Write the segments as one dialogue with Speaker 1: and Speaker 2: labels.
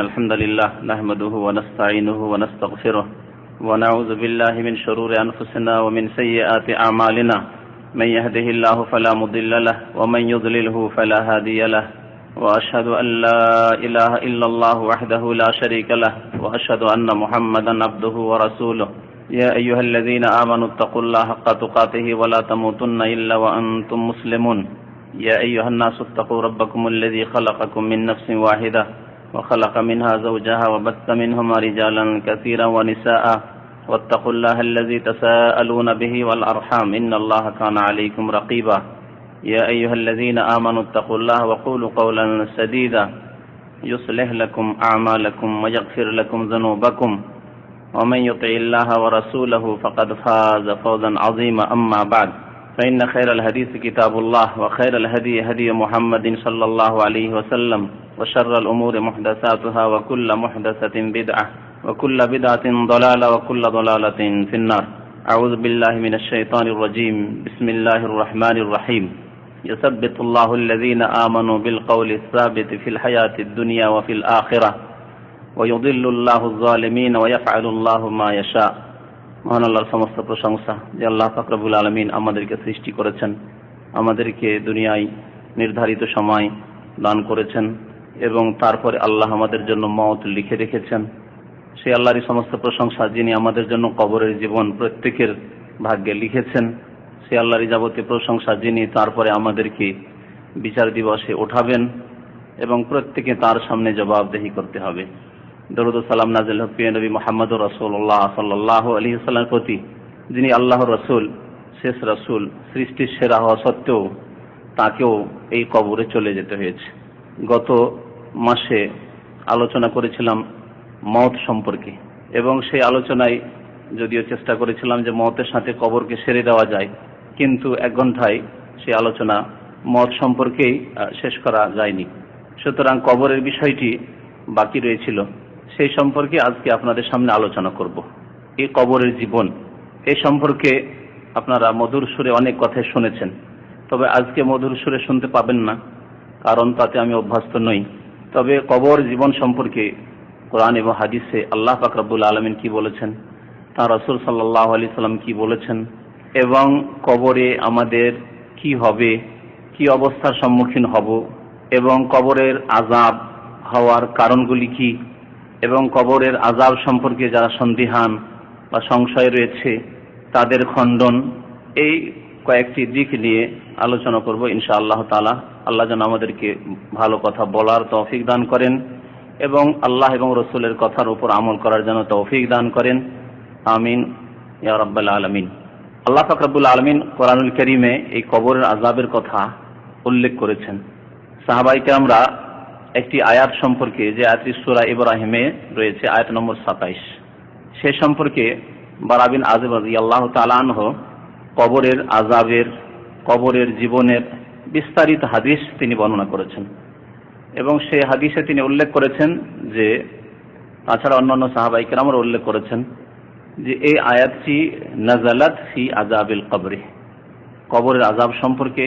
Speaker 1: الحمد لله نحمده ونستعينه ونستغفره ونعوذ بالله من شرور أنفسنا ومن سيئات أعمالنا من يهده الله فلا مضل له ومن يضلله فلا هادي له وأشهد أن لا إله إلا الله وحده لا شريك له وأشهد أن محمدا عبده ورسوله يا أيها الذين آمنوا اتقوا الله حق تقاته ولا تموتن إلا وأنتم مسلمون يا أيها الناس اتقوا ربكم الذي خلقكم من نفس واحدة وخلق منها زوجها وبث منهما رجالا كثيرا ونساء واتقوا الله الذي تساءلون به والأرحام إن الله كان عليكم رقيبا يا أيها الذين آمنوا اتقوا الله وقولوا قولا سديدا يصلح لكم أعمالكم ويغفر لكم ذنوبكم ومن يطع الله ورسوله فقد فاز فوزا عظيما أما بعد فإن خير الحديث كتاب الله وخير الهدي هدي محمد صلى الله عليه وسلم وشر الأمور محدثاتها وكل محدثة بدعة وكل بدعة ضلالة وكل ضلالة في النار أعوذ بالله من الشيطان الرجيم بسم الله الرحمن الرحيم يثبت الله الذين آمنوا بالقول الثابت في الحياة الدنيا وفي الآخرة ويضل الله الظالمين ويفعل الله ما يشاء মহান আল্লাহর সমস্ত প্রশংসা যে আল্লাহ পাক রব্বুল আলামিন আমাদেরকে সৃষ্টি করেছেন, আমাদেরকে দুনিয়ায় নির্ধারিত সময় দান করেছেন এবং তারপরে আল্লাহ আমাদের জন্য মওত লিখে রেখেছেন। সেই আল্লাহরই সমস্ত প্রশংসা যিনি আমাদের জন্য কবরের জীবন প্রত্যেকের ভাগ্যে লিখেছেন। সেই আল্লাহরই যাবতীয় প্রশংসা যিনি তারপরে আমাদেরকে বিচার দিবসে ওঠাবেন এবং প্রত্যেকে তার সামনে জবাবদেহি করতে হবে। দরুদ ও সালাম নাযিল হোক প্রিয় নবী মুহাম্মদুর রাসূলুল্লাহ সাল্লাল্লাহু আলাইহি ওয়াসাল্লামের প্রতি, যিনি আল্লাহর রাসূল, শেষ রাসূল, সৃষ্টির সেরা হওয়া সত্ত্বেও তাকেও এই কবরে চলে যেতে হয়েছে। গত মাসে আলোচনা করেছিলাম মওত সম্পর্কে এবং সেই আলোচনায় যদিও চেষ্টা করেছিলাম যে মওতের সাথে কবরকে সেরে দেওয়া যায়, কিন্তু 1 ঘন্টায় সেই আলোচনা মওত সম্পর্কেই শেষ করা যায়নি। সুতরাং কবরের বিষয়টি বাকি রয়েছিল, সেই সম্পর্কে আজকে আপনাদের সামনে আলোচনা করব। এই কবরের জীবন এই সম্পর্কে আপনারা মধুর সুরে অনেক কথাই শুনেছেন, তবে আজকে মধুর সুরে শুনতে পাবেন না, কারণ তাতে আমি অভ্যস্ত নই। তবে কবর জীবন সম্পর্কে কোরআন এবং হাদিসে আল্লাহ পাক রব্বুল আলামিন কি বলেছেন, তাঁর রাসূল সাল্লাল্লাহু আলাইহি সাল্লাম কি বলেছেন এবং কবরে আমাদের কি হবে, কি অবস্থার সম্মুখীন হব এবং কবরের আযাব হওয়ার কারণগুলি কি এবং কবরের আযাব সম্পর্কে যারা সন্দিহান বা সংশয় রয়েছে তাদের খণ্ডন, এই কয়েকটি দিক নিয়ে আলোচনা করব ইনশাআল্লাহ তাআলা। আল্লাহ যেন আমাদেরকে ভালো কথা বলার তৌফিক দান করেন এবং আল্লাহ এবং রাসূলের কথার উপর আমল করার জন্য তৌফিক দান করেন, আমিন ইয়া রাব্বাল আলামিন। আল্লাহ পাক রব্বুল আলামিন কোরআনুল কারীমে এই কবরের আযাবের কথা উল্লেখ করেছেন। সাহাবায়ে কেরামরা একটি আয়াত সম্পর্কে, যে আয়াতটি সূরা ইব্রাহিমে রয়েছে, আয়াত নম্বর 27, সে সম্পর্কে বারা বিন আযিব রাদিয়াল্লাহু তাআলা আনহু কবরের আযাবের, কবরের জীবনের বিস্তারিত হাদিস তিনি বর্ণনা করেছেন এবং সেই হাদিসে তিনি উল্লেখ করেছেন যে, তাছাড়া অন্যান্য সাহাবায়ে কেরামরা উল্লেখ করেছেন যে এই আয়াতটি নাযালাত ফি আযাবিল কবরি, কবরের আযাব সম্পর্কে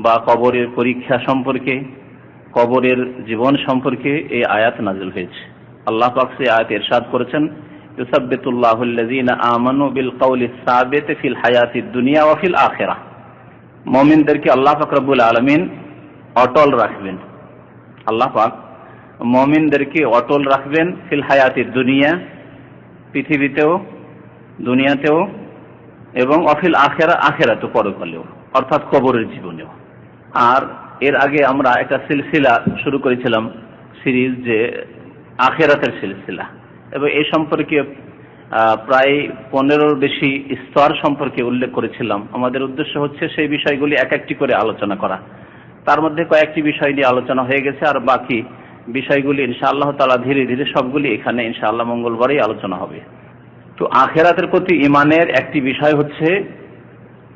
Speaker 1: বা কবরের পরীক্ষা সম্পর্কে, কবরের জীবন সম্পর্কে এই আয়াত নাযিল হয়েছে। আল্লাহ পাক সেই আয়াতে ইরশাদ করেছেন, ইউসাব্বিতুল্লাহুল্লাযীনা আমানু বিল কওলিস সাবিত ফিল হায়াতিদ দুনিয়া ওয়া ফিল আখিরাহ। মুমিনদেরকে আল্লাহ পাক রব্বুল আলামিন অটল রাখবেন। আল্লাহ পাক মুমিনদেরকে অটল রাখবেন ফিল হায়াতিদ দুনিয়া, পৃথিবীতেও, দুনিয়াতেও, এবং অফিল আখিরা, আখিরাতে, পরকালেও, অর্থাৎ কবরের জীবনেও। আর এর আগে আমরা একটা সিলসিলা শুরু করেছিলাম, সিরিজ, যে আখিরাতের সিলসিলা, এবং এই সম্পর্কে প্রায় 15-র বেশি স্তর সম্পর্কে উল্লেখ করেছিলাম। আমাদের উদ্দেশ্য হচ্ছে সেই বিষয়গুলি এক একটি করে আলোচনা করা। তার মধ্যে কয়েকটি বিষয় নিয়ে আলোচনা হয়ে গেছে, আর বাকি বিষয়গুলি ইনশাআল্লাহ তাআলা ধীরে ধীরে সবগুলি এখানে ইনশাআল্লাহ মঙ্গলবারই আলোচনা হবে। তো আখিরাতের প্রতি ঈমানের একটি বিষয় হচ্ছে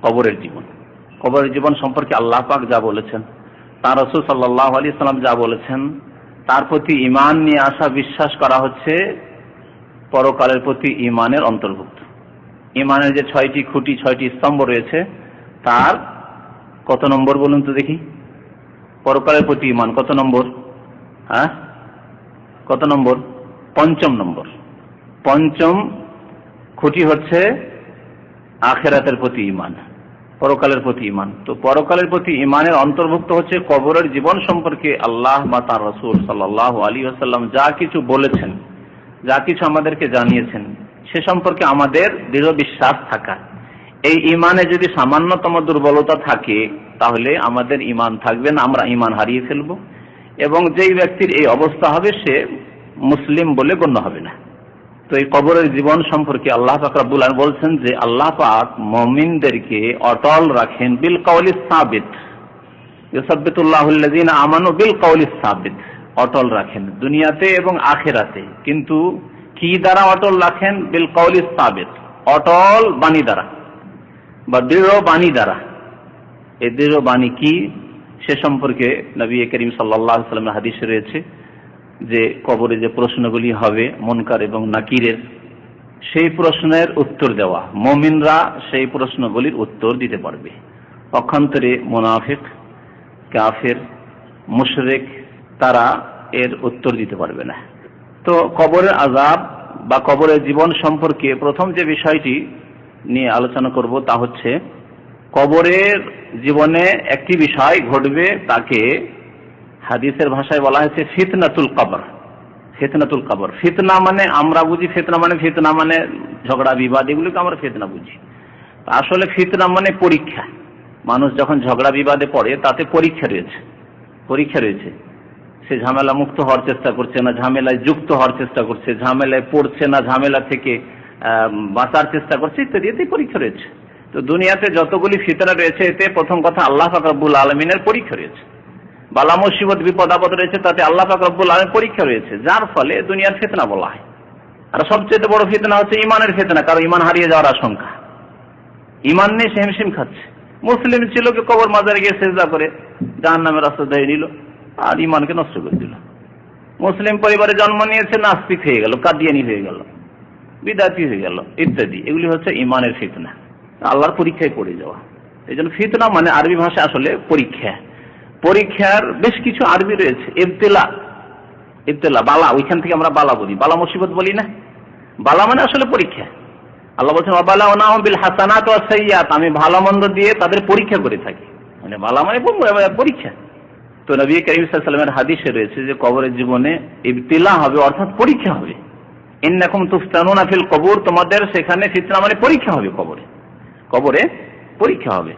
Speaker 1: কবরের জীবন। কবরের জীবন সম্পর্কে আল্লাহ পাক যা বলেছেন, তাঁর রাসূল সাল্লাল্লাহু আলাইহি ওয়াসাল্লাম যা বলেছেন, তার প্রতি ঈমান নিয়ে আসা, বিশ্বাস করা হচ্ছে পরকালের প্রতি ঈমানের অন্তর্ভুক্ত। ঈমানের যে 6টি খুঁটি, 6টি স্তম্ভ রয়েছে, তার কত নম্বর বলুন তো দেখি? পরকালের প্রতি ঈমান কত নম্বর? কত নম্বর? পঞ্চম নম্বর। পঞ্চম খুঁটি হচ্ছে আখিরাতের প্রতি ঈমান, পরকালের প্রতি ঈমান। তো পরকালের প্রতি ঈমানের অন্তর্ভুক্ত হচ্ছে কবরের জীবন সম্পর্কে আল্লাহ বা তার রাসূল সাল্লাল্লাহু আলাইহি ওয়াসাল্লাম যা কিছু বলেছেন, যা কিছু আমাদেরকে জানিয়েছেন, সে সম্পর্কে আমাদের দৃঢ় বিশ্বাস থাকা। এই ঈমানে যদি সামান্যতম দুর্বলতা থাকে তাহলে আমাদের ঈমান থাকবে না, আমরা ঈমান হারিয়ে ফেলব, এবং যেই ব্যক্তির এই অবস্থা হবে সে মুসলিম বলে গণ্য হবে না। তো এই কবরের জীবন সম্পর্কে আল্লাহ পাক রব্বুল আলামিন বলছেন যে আল্লাহ পাক মুমিনদেরকে অটল রাখেন বিল কাউলিস সাবিত, ইউসাব্বিতুল্লাহুল্লাযিনা আমানু বিল কাউলিস সাবিত, অটল রাখেন দুনিয়াতে এবং আখিরাতে। কিন্তু কি দ্বারা অটল রাখেন? বিল কাউলিস সাবিত, অটল বাণী দ্বারা বা দৃঢ় বাণী দ্বারা। এই দৃঢ় বাণী কি সে সম্পর্কে নবী করিম সাল্লাল্লাহু আলাইহি ওয়াসাল্লামের হাদিসে রয়েছে যে কবরে যে প্রশ্নগুলি হবে মুনকার এবং নাকিরের, সেই প্রশ্নের উত্তর দেওয়া, মুমিনরা সেই প্রশ্নগুলির উত্তর দিতে পারবে। পক্ষান্তরে মুনাফিক, কাফের, মুশরিক তারা এর উত্তর দিতে পারবে না। তো কবরের আযাব বা কবরের জীবন সম্পর্কে প্রথম যে বিষয়টি নিয়ে আলোচনা করব তা হচ্ছে কবরের জীবনে একটি বিষয় ঘটবে, তাকে হাদিসের ভাষায় বলা হয়েছে ফিতনাতুল কবর। ফিতনাতুল কবর, ফিতনা মানে আমরা বুঝি ফিতনা মানে ঝগড়া বিবাদ, এগুলোকে আমরা ফিতনা বুঝি। আসলে ফিতনা মানে পরীক্ষা। মানুষ যখন ঝগড়া বিবাদে পড়ে তাতে পরীক্ষা রয়েছে। সে ঝামেলা মুক্ত হওয়ার চেষ্টা করছে না ঝামেলায় যুক্ত হওয়ার চেষ্টা করছে, ঝামেলায় পড়ছে না ঝামেলা থেকে বাঁচার চেষ্টা করছে, ইত্যাদি, এতে পরীক্ষা রয়েছে। তো দুনিয়াতে যতগুলি ফিতনা রয়েছে এতে প্রথম কথা আল্লাহ পাক রব্বুল আলামিনের পরীক্ষা রয়েছে। বালা মুসিবত বিপদ আপদ রয়েছে, তাতে আল্লাহ পাক রব্বুল আলামিন পরীক্ষা রয়েছে, যার ফলে দুনিয়ার ফিতনা বলা হয়। আর সবচেয়ে বড় ফিতনা হচ্ছে ইমানের ফিতনা, কারণ ইমান হারিয়ে যাওয়ার আশঙ্কা। ইমান নেই, সে হিমশিম খাচ্ছে। মুসলিম ছিল কি কবর মাজারে গিয়ে সেজদা করে জাহান্নামের রাস্তা ধরে নিল আর ইমানকে নষ্ট করে দিল। মুসলিম পরিবারে জন্ম নিয়েছে, নাস্তিক হয়ে গেল, কাদিয়ানি হয়ে গেল, বিদাতি হয়ে গেল, ইত্যাদি। এগুলি হচ্ছে ইমানের ফিতনা, আল্লাহর পরীক্ষায় পড়ে যাওয়া। এই জন্য ফিতনা মানে আরবি ভাষা আসলে পরীক্ষা। পরীক্ষার বেশ কিছু আরবি রয়েছে। ইবতিলা বালা, ওইখান থেকে আমরা বালা বলি, বালা মুসিবত বলি না। বালা মানে আসলে পরীক্ষা। আল্লাহ বলছেন ওয়াবালাওনাহুম বিল হাসানাত ওয়াস সাইয়্যাত, আমি ভালো মন্দ দিয়ে তাদের পরীক্ষা করে থাকি। মানে বালা মানে পরীক্ষা। তো নবী করিম সাল্লাল্লাহু আলাইহি ওয়াসাল্লামের হাদিসে রয়েছে যে কবরের জীবনে ইবতিলা হবে, অর্থাৎ পরীক্ষা হবে। ইন্নাকুম তুফতানুনা ফিল কবর, তোমাদের সেখানে ফিতনা মানে পরীক্ষা হবে। কবরে পরীক্ষা হবে।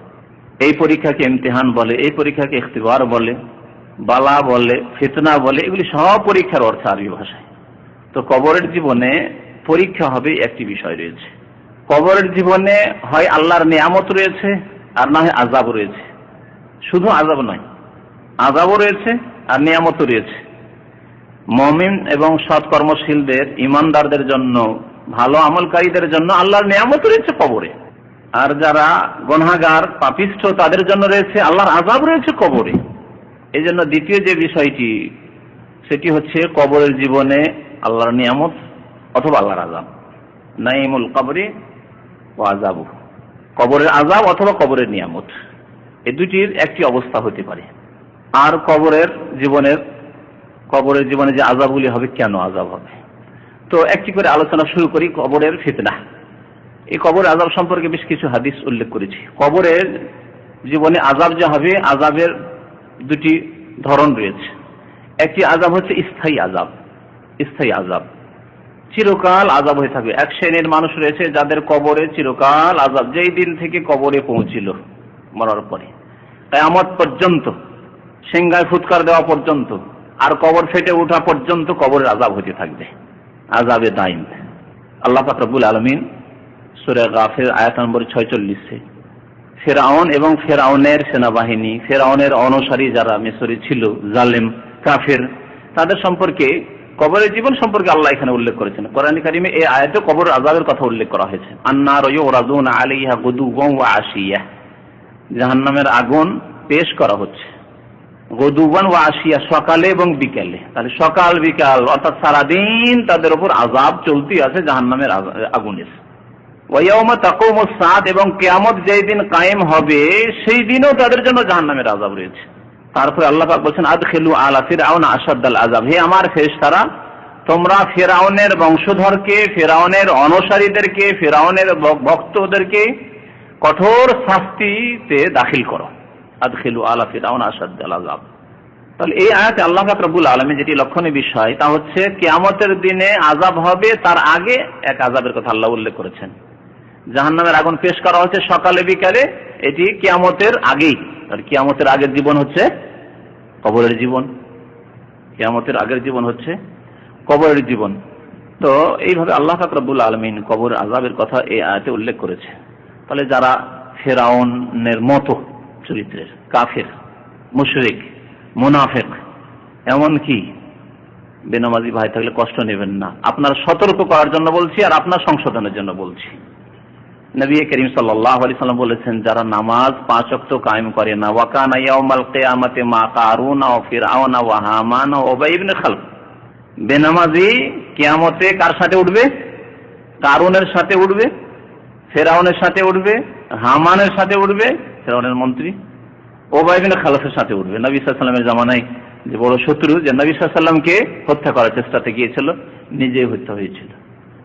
Speaker 1: এই পরীক্ষাকে ইমতিহান বলে, এই পরীক্ষাকে ইখতিবার বলে, বালা বলে, ফিতনা বলে, এগুলি সব পরীক্ষার অর্থ আরবি ভাষায়। তো কবরের জীবনে পরীক্ষা হবে একটি বিষয় রয়েছে। কবরের জীবনে হয় আল্লাহর নিয়ামত রয়েছে আর না হয় আযাব রয়েছে। শুধু আযাব নয়, আযাবও রয়েছে আর নিয়ামতও রয়েছে। মুমিন এবং সৎ কর্মশীলদের, ইমানদারদের জন্য, ভালো আমলকারীদের জন্য আল্লাহর নিয়ামত রয়েছে কবরে। আর যারা গুনাহগার পাপিষ্ঠ তাদের জন্য রয়েছে আল্লাহর আযাব রয়েছে কবরে। এই জন্য দ্বিতীয় যে বিষয়টি সেটি হচ্ছে কবরের জীবনে আল্লাহর নিয়ামত অথবা আল্লাহর আযাব। নাইমুল কবরি ওয়া আযাবু, কবরের আযাব অথবা কবরের নিয়ামত, এই দুটির একটি অবস্থা হতে পারে। আর কবরের জীবনে যে আযাবগুলি হবে, কেন আযাব হবে, তো একটি করে আলোচনা শুরু করি। কবরের ফিতনা, এই কবরের আযাব সম্পর্কে বেশ কিছু হাদিস উল্লেখ করেছি। কবরের জীবনে আযাব যে হবে, আযাবের দুটি ধরন রয়েছে। একটি আযাব হচ্ছে স্থায়ী আযাব, চিরকাল আযাব হয়ে থাকবে। এক শ্রেণীর মানুষ রয়েছে যাদের কবরে চিরকাল আযাব, যেই দিন থেকে কবরে পৌঁছিল মরার পরে কিয়ামত পর্যন্ত, সিংহায় ফুৎকার দেওয়া পর্যন্ত আর কবর ফেটে ওঠা পর্যন্ত কবরের আযাব হতে থাকবে, আযাবে দাইম। আল্লাহ পাক রব্বুল আলামিন সূরা গাফির আয়াত নম্বর 46-এ ফিরআউন এবং ফিরআউনের সেনাবাহিনী, ফিরআউনের অনুসারী যারা মিশরে ছিল, জালেম কাফের, তাদের সম্পর্কে কবরের জীবন সম্পর্কে আল্লাহ এখানে উল্লেখ করেছেন। কোরআনে কারিমে এই আয়াতে কবরের আযাবের কথা উল্লেখ করা হয়েছে। আন্নারু ইউরাদুনা আলাইহা গুদুওয়ান ওয়া আশিয়া, জাহান্নামের আগুন পেশ করা হচ্ছে গুদুওয়ান ওয়া আশিয়া, সকালে এবং বিকালে। তাহলে সকাল বিকাল অর্থাৎ সারাদিন তাদের উপর আযাব চলতি আছে জাহান্নামের আগুনের। ওয়া ইয়াউমা তাকুমুস সাআত, এবং কিয়ামত যেই দিন কায়েম হবে সেই দিনও তাদের জন্য জাহান্নামের আযাব রয়েছে। তারপরে আল্লাহ পাক বলেন আদখিলু আলা ফিরআউন আশাদ্দাল আযাব, হে আমার ফেরেশতারা তোমরা ফিরআউনের বংশধরকে, ফিরআউনের অনুসারীদেরকে, ফিরআউনের ভক্তদেরকে কঠোর শাস্তিতে দাখিল করো। আদখিলু আলা ফিরআউন আশাদ্দাল আযাব। তাহলে এই আয়াতে আল্লাহ পাক রব্বুল আলামিন যেটি লক্ষণীয় বিষয় তা হচ্ছে কিয়ামতের দিনে আযাব হবে, তার আগে এক আযাবের কথা আল্লাহ উল্লেখ করেছেন। জাহান্নামের আগুন পেশ করা হচ্ছে সকালে বিকালে, এটি কিয়ামতের আগেই। আর কিয়ামতের আগের জীবন হচ্ছে কবরের জীবন, কিয়ামতের আগের জীবন হচ্ছে কবরের জীবন। তো এইভাবে আল্লাহ পাক রব্বুল আলামিন কবর আযাবের কথা এই আয়াতে উল্লেখ করেছে। তাহলে যারা ফিরআউনের মতো চরিত্রের কাফের, মুশরিক, মুনাফিক, এমনকি বেনামাজি ভাই থাকলে কষ্ট নেবেন না, আপনার সতর্ক করার জন্য বলছি আর আপনার সংশোধনের জন্য বলছি। নবী করিম সাল্লাল্লাহু আলাইহি সাল্লাম বলেছেন, যারা নামাজ 5 ওয়াক্ত কায়েম করে না, ওয়া কানা ইয়াউমাল কিয়ামাতি মা কারুন ওয়া ফিরআউন ওয়া হামান ওয়া উবাই ইবনে খালফ, বেনামাজি কিয়ামতে কার সাথে উঠবে? কারুনের সাথে উঠবে, ফিরআউনের সাথে উঠবে, হামানের সাথে উঠবে, ফিরআউনের মন্ত্রী, উবাই ইবনে খালফের সাথে উঠবে। নবী সাল্লাল্লাহু আলাইহি সাল্লামের জামানায় যে বড় শত্রু, যে নবী সাল্লাল্লাহু আলাইহি সাল্লামকে হত্যা করার চেষ্টাতে গিয়েছিল, নিজেই হত্যা হয়েছিল,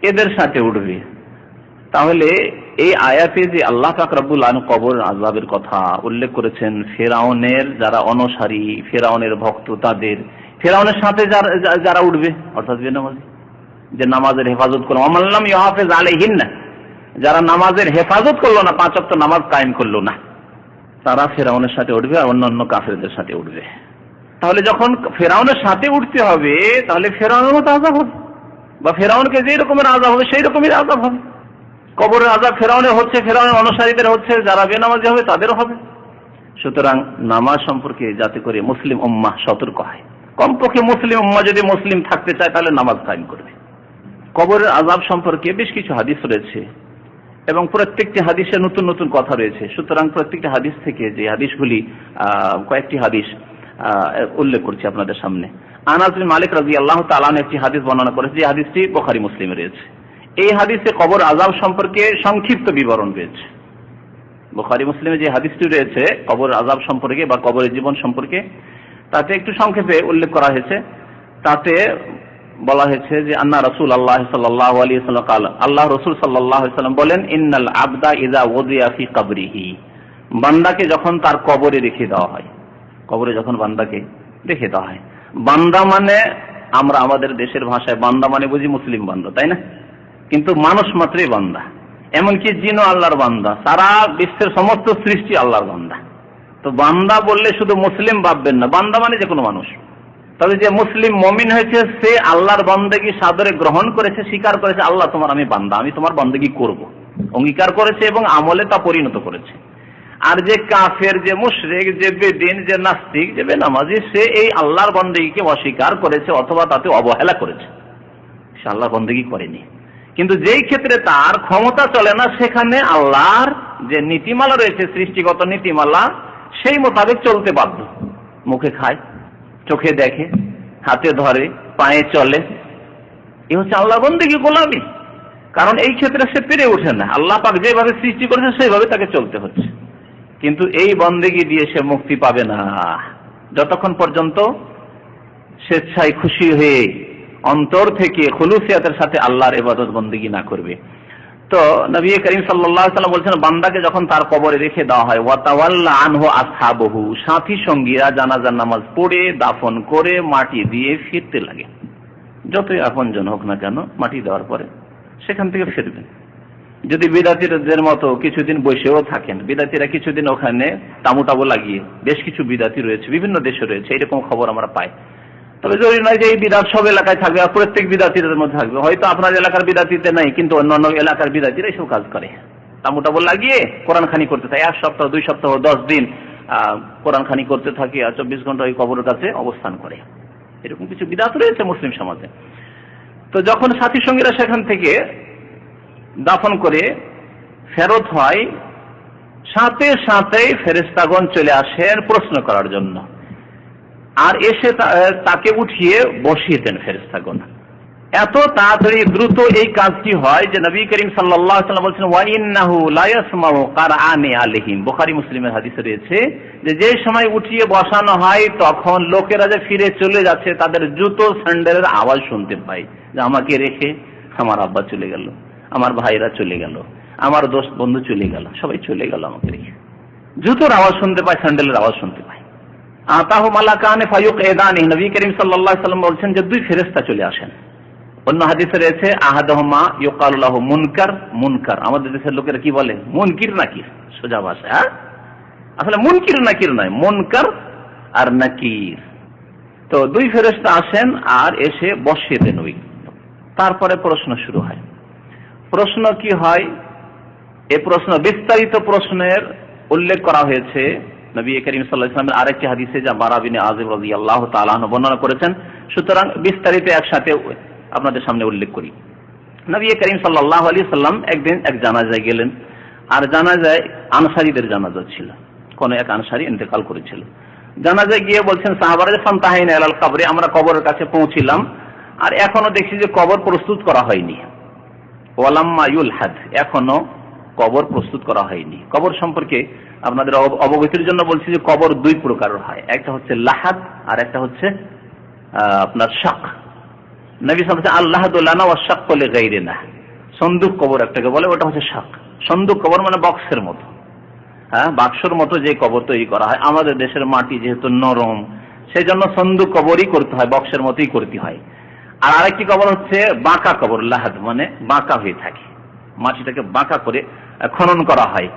Speaker 1: এদের সাথে উঠবে। তাহলে এই আয়াতে যে আল্লাহ পাক রব্বুল আলামিন কবর আযাবের কথা উল্লেখ করেছেন, ফিরআউনের যারা অনুসারী, ফিরআউনের ভক্ত, তাদের, ফিরআউনের সাথে যারা উঠবে, অর্থাৎ বেনামাজি, যে নামাজের হেফাজত করলো, আমাল্লাম ইউহাফিজ আলাইহিন্না, যারা নামাজের হেফাজত করলো না, 5 ওয়াক্ত নামাজ কায়েম করলো না, তারা ফিরআউনের সাথে উঠবে আর অন্যান্য কাফেরদের সাথে উঠবে। তাহলে যখন ফিরআউনের সাথে উঠতে হবে, তাহলে ফিরআউনের মতো আযাব হবে, বা ফিরআউনকে যে রকমের আযাব হবে সেই রকমের আযাব হবে। কবরের আযাব ফিরআউনের হচ্ছে, ফিরআউনের অনুসারীদের হচ্ছে, যারা বেনামাজি হবে তাদেরও হবে। সুতরাং নামাজ সম্পর্কে যাতে করে মুসলিম উম্মাহ সতর্ক হয়, কমপক্ষে মুসলিম উম্মাহ যদি মুসলিম থাকতে চায় তাহলে নামাজ কায়েম করবে। কবরের আযাব সম্পর্কে বেশ কিছু হাদিস রয়েছে এবং প্রত্যেকটি হাদিসে নতুন নতুন কথা রয়েছে। সুতরাং প্রত্যেকটি হাদিস থেকে যে হাদিসগুলি, কয়েকটি হাদিস উল্লেখ করছি আপনাদের সামনে। আনাস বিন মালিক রাদিয়াল্লাহু তাআলা আনহু একটি হাদিস বর্ণনা করেছে, যে হাদিসটি বুখারী মুসলিমে রয়েছে। এই হাদিসে কবর আযাব সম্পর্কে সংক্ষিপ্ত বিবরণ রয়েছে। বুখারী মুসলিমে যে হাদিসটি রয়েছে কবর আযাব সম্পর্কে বা কবরের জীবন সম্পর্কে, তাতে একটু সংক্ষেপে উল্লেখ করা হয়েছে। তাতে বলা হয়েছে যে আন্না রাসূলুল্লাহ সাল্লাল্লাহু আলাইহি ওয়াসাল্লাম قال, আল্লাহ রাসূল সাল্লাল্লাহু আলাইহি ওয়াসাল্লাম বলেন, ইন্নাল আবদা ইযা ওযিয়া ফি কবরিহি, বান্দাকে যখন তার কবরে রেখে দেওয়া হয়, কবরে যখন বান্দাকে রেখে দেওয়া হয়, বান্দা মানে আমরা আমাদের দেশের ভাষায় বান্দা মানে বুঝি মুসলিম বান্দা, তাই না? কিন্তু মানুষ মাত্রই বান্দা, এমনকি জিনও আল্লাহর বান্দা, সারা বিশ্বের সমস্ত সৃষ্টি আল্লাহর বান্দা। তো বান্দা বললে শুধু মুসলিম ভাববেন না, বান্দা মানে যে কোনো মানুষ। তবে যে মুসলিম মুমিন হয়েছে সে আল্লাহর বান্দাগি সাদরে গ্রহণ করেছে, স্বীকার করেছে, আল্লাহ তোমার আমি বান্দা, আমি তোমার বান্দাগি করব, অঙ্গীকার করেছে এবং আমলে তা পরিণত করেছে। আর যে কাফের, যে মুশরিক, যে বেদিন, যে নাস্তিক, যে বেনামাজি, সে এই আল্লাহর বান্দাগিকে অস্বীকার করেছে অথবা তাতে অবহেলা করেছে, সে আল্লাহর বান্দাগি করেনি। কিন্তু যেই ক্ষেত্রে তার ক্ষমতা চলে না, সেখানে আল্লাহর যে নীতিমালা রয়েছে, সৃষ্টিগত নীতিমালা, সেই মোতাবেক চলতে বাধ্য। মুখে খায়, চোখে দেখে, হাতে ধরে, পায়ে চলে, এ হচ্ছে আল্লাহর বান্দাগি, গোলামি। কারণ এই ক্ষেত্রে সে পেরে ওঠে না, আল্লাহ পাক যেভাবে সৃষ্টি করেছে সেইভাবে তাকে চলতে হচ্ছে। কিন্তু এই বান্দাগি দিয়ে সে মুক্তি পাবে না যতক্ষণ পর্যন্ত স্বেচ্ছায় খুশি হয়ে অন্তর থেকে খুলুসিয়াতের সাথে আল্লাহর ইবাদত বন্দেগী না করবে। তো নবী করিম সাল্লাল্লাহু আলাইহি ওয়াসাল্লাম বলেছেন, বান্দাকে যখন তার কবরে রেখে দেওয়া হয়, ওয়া তাওয়াল্লা আনহু আসহাবহু, সাথী সঙ্গীরা জানাজার নামাজ পড়ে দাফন করে মাটি দিয়ে ফিরতে লাগে। যতই আপনজন হোক না কেন, মাটি দেওয়ার পরে সেখান থেকে ফিরবেন। যদি বিদাতিদের মতো কিছুদিন বসেও থাকেন, বিদাতিরা কিছুদিন ওখানে তামু লাগিয়ে, বেশ কিছু বিদাতি রয়েছে, বিভিন্ন দেশে রয়েছে, এরকম খবর আমরা পাই। তবে জরুরি নয় যে এই বিদাত সব এলাকায় থাকবে আর প্রত্যেক বিদাতিদের মধ্যে থাকবে। হয়তো আপনার এলাকার বিদাতিতে নাই, কিন্তু অন্যান্য এলাকার বিদাতিরা এইসব কাজ করে, তামু লাগিয়ে কোরআন খানি করতে থাকে। 1 সপ্তাহ, 2 সপ্তাহ, 10 দিন কোরআন খানি করতে থাকে আর 24 ঘন্টা ওই কবরের কাছে অবস্থান করে। এরকম কিছু বিদাত রয়েছে মুসলিম সমাজে। তো যখন সাথী সঙ্গীরা সেখান থেকে দাফন করে ফেরত হয়, সাথে সাথেই ফেরেশতাগণ চলে আসেন প্রশ্ন করার জন্য, আর এসে তাকে উঠিয়ে বসিয়ে দেন ফেরেশতাগণ। এত তাড়াতাড়ি দ্রুত এই কাজটি হয় যে নবী করিম সাল্লাল্লাহু আলাইহি ওয়াসাল্লাম বলেছেন ওয়া ইন্নাহু লা ইয়াসমাউ কারআনি আলাইহিম। বুখারী মুসলিমের হাদিসে রয়েছে যে সময় উঠিয়ে বসানো হয় তখন লোকেরা যে ফিরে চলে যাচ্ছে তাদের জুতো স্যান্ডেলের আওয়াজ শুনতে পায়, যে আমাকে রেখে আমার আব্বা চলে গেল, আমার ভাইরা চলে গেল, আমার দোস্ত বন্ধু চলে গেল, সবাই চলে গেল আমাকে রেখে। জুতোর আওয়াজ শুনতে পায়, স্যান্ডেলের আওয়াজ শুনতে পায়। আতাহু মালাকানে ফায়ুকঈদানি, নবী করিম সাল্লাল্লাহু আলাইহি ওয়াসাল্লাম বলছেন যে দুই ফেরেশতা চলে আসেন। অন্য হাদিসে রয়েছে আহাদুহুমা ইউকালু লাহু মুনকার। মুনকার আমাদের দেশের লোকেরা কি বলে? মুনকির নাকির, সোজা ভাষা। আসলে মুনকির নাকির নয়, মুনকার আর নাকির। তো দুই ফেরেশতা আসেন আর এসে বসিয়ে দেন ওই। তারপরে প্রশ্ন শুরু হয়। প্রশ্ন কি হয়? এই প্রশ্ন বিস্তারিত প্রশ্নের উল্লেখ করা হয়েছে নবী করিম সাল্লাল্লাহু আলাইহি ওয়াসাল্লামের আরেকটি হাদিসে, যা বারা বিন আযিব রাদিয়াল্লাহু তাআলা আনহু বর্ণনা করেছেন। সুতরাং বিস্তারিত একসাথে আপনাদের সামনে উল্লেখ করি। নবী করিম সাল্লাল্লাহু আলাইহি ওয়াসাল্লাম একদিন এক জানাজায় গেলেন, আর জানাজায় আনসারীদের জানাজা ছিল, কোন এক আনসারী ইন্তেকাল করেছিল। জানাজায় গিয়ে বলছেন সাহাবারা যে ফান্তাহাইনা ইলাল কবরি, আমরা কবরের কাছে পৌঁছিলাম আর এখনো দেখছি যে কবর প্রস্তুত করা হয়নি। ওয়ালাম্মা ইউলহাদ, এখনো কবর প্রস্তুত করা হয়নি। কবর সম্পর্কে আপনাদের অবগতির জন্য বলছি যে কবর দুই প্রকারের হয়, একটা হচ্ছে লাহাদ আর একটা হচ্ছে আপনার শাক। নবী সাল্লাল্লাহু আলাইহি ওয়াসাল্লাম আল্লাহাদু লানা ওয়া শাক্কু লিগাইরিনা, সন্দুক কবর একটাকে বলে, ওটা হচ্ছে শাক। সন্দুক কবর মানে বক্সের মতো, বাক্সর মতো যে কবর তৈরি করা হয়। আমাদের দেশের মাটি যেহেতু নরম, সেই জন্য সন্দুক কবরই করতে হয়, বক্সের মতোই করতে হয়। আর আরেকটি কবর হচ্ছে বাঁকা কবর, লাহাদ মানে বাঁকা হয়ে থাকে, মাটিটাকে বাঁকা করে খনন করা হয়।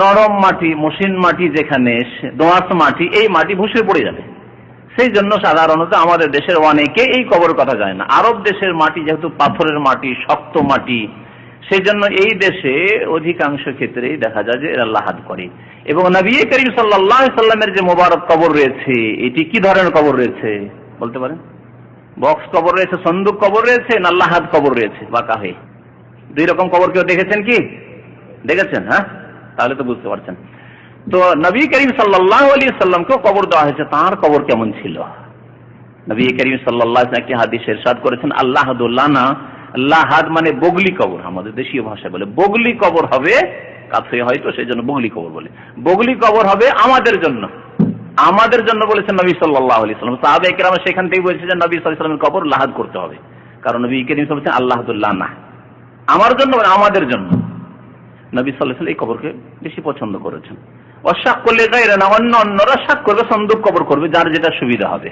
Speaker 1: নরম মাটি, মসৃণ মাটি, যেখানে দোআঁশ মাটি, এই মাটি ভুসে পড়ে যাবে। সেই জন্য সাধারণত আমাদের দেশের অনেকে এই কবর কথা যায় না। আরব দেশের মাটি যেহেতু পাথরের মাটি, শক্ত মাটি, সেই জন্য এই দেশে অধিকাংশ ক্ষেত্রেই দেখা যায় যে এরা লাহাদ করে। এবং নবী করিম সাল্লাল্লাহু আলাইহি ওয়াসাল্লামের যে মোবারক কবর রয়েছে, এটি কি ধরনের কবর রয়েছে বলতে পারেন? বক্স কবর রয়েছে, সন্দুক কবর রয়েছে, না লাহাদ কবর রয়েছে বাঁকা হয়ে? দুই রকম কবর কেউ দেখেছেন কি? দেখেছেন? হ্যাঁ, তাহলে তো বুঝতে পারছেন। তো নবী করিম সাল্লাল্লাহু আলাইহি ওয়াসাল্লামকে কবর দেওয়া হয়েছে, তার কবর কেমন ছিল? নবী করিম সাল্লাল্লাহু আলাইহি ওয়াসাল্লাম একটি হাদিসে ইরশাদ করেছেন আল্লাহাদু লানা, লাহাদ মানে বগলি কবর, আমাদের দেশীয় ভাষায় বলে বগলি কবর হবে, কাছে হয়তো সেই জন্য বগলি কবর বলে। বগলি কবর হবে আমাদের জন্য, আমাদের জন্য বলেছেন নবী সাল্লাল্লাহু আলাইহি ওয়াসাল্লাম। সাহাবায়ে কেরাম সেখান থেকে বলেছে যে নবী সাল্লাল্লাহু আলাইহি ওয়াসাল্লামের কবর লাহাদ করতে হবে, কারণ নবী করিম সাল্লাল্লাহু আলাইহি ওয়াসাল্লাম আল্লাহাদু লানা, আমার জন্য মানে আমাদের জন্য। নবী সাল্লাল্লাহু আলাইহি ওয়াসাল্লাম এই কবরকে বেশি পছন্দ করেছেন। অশাক করলে গায়রানা, অন্যরা শাক করবে, সন্দুক কবর করবে, যার যেটা সুবিধা হবে।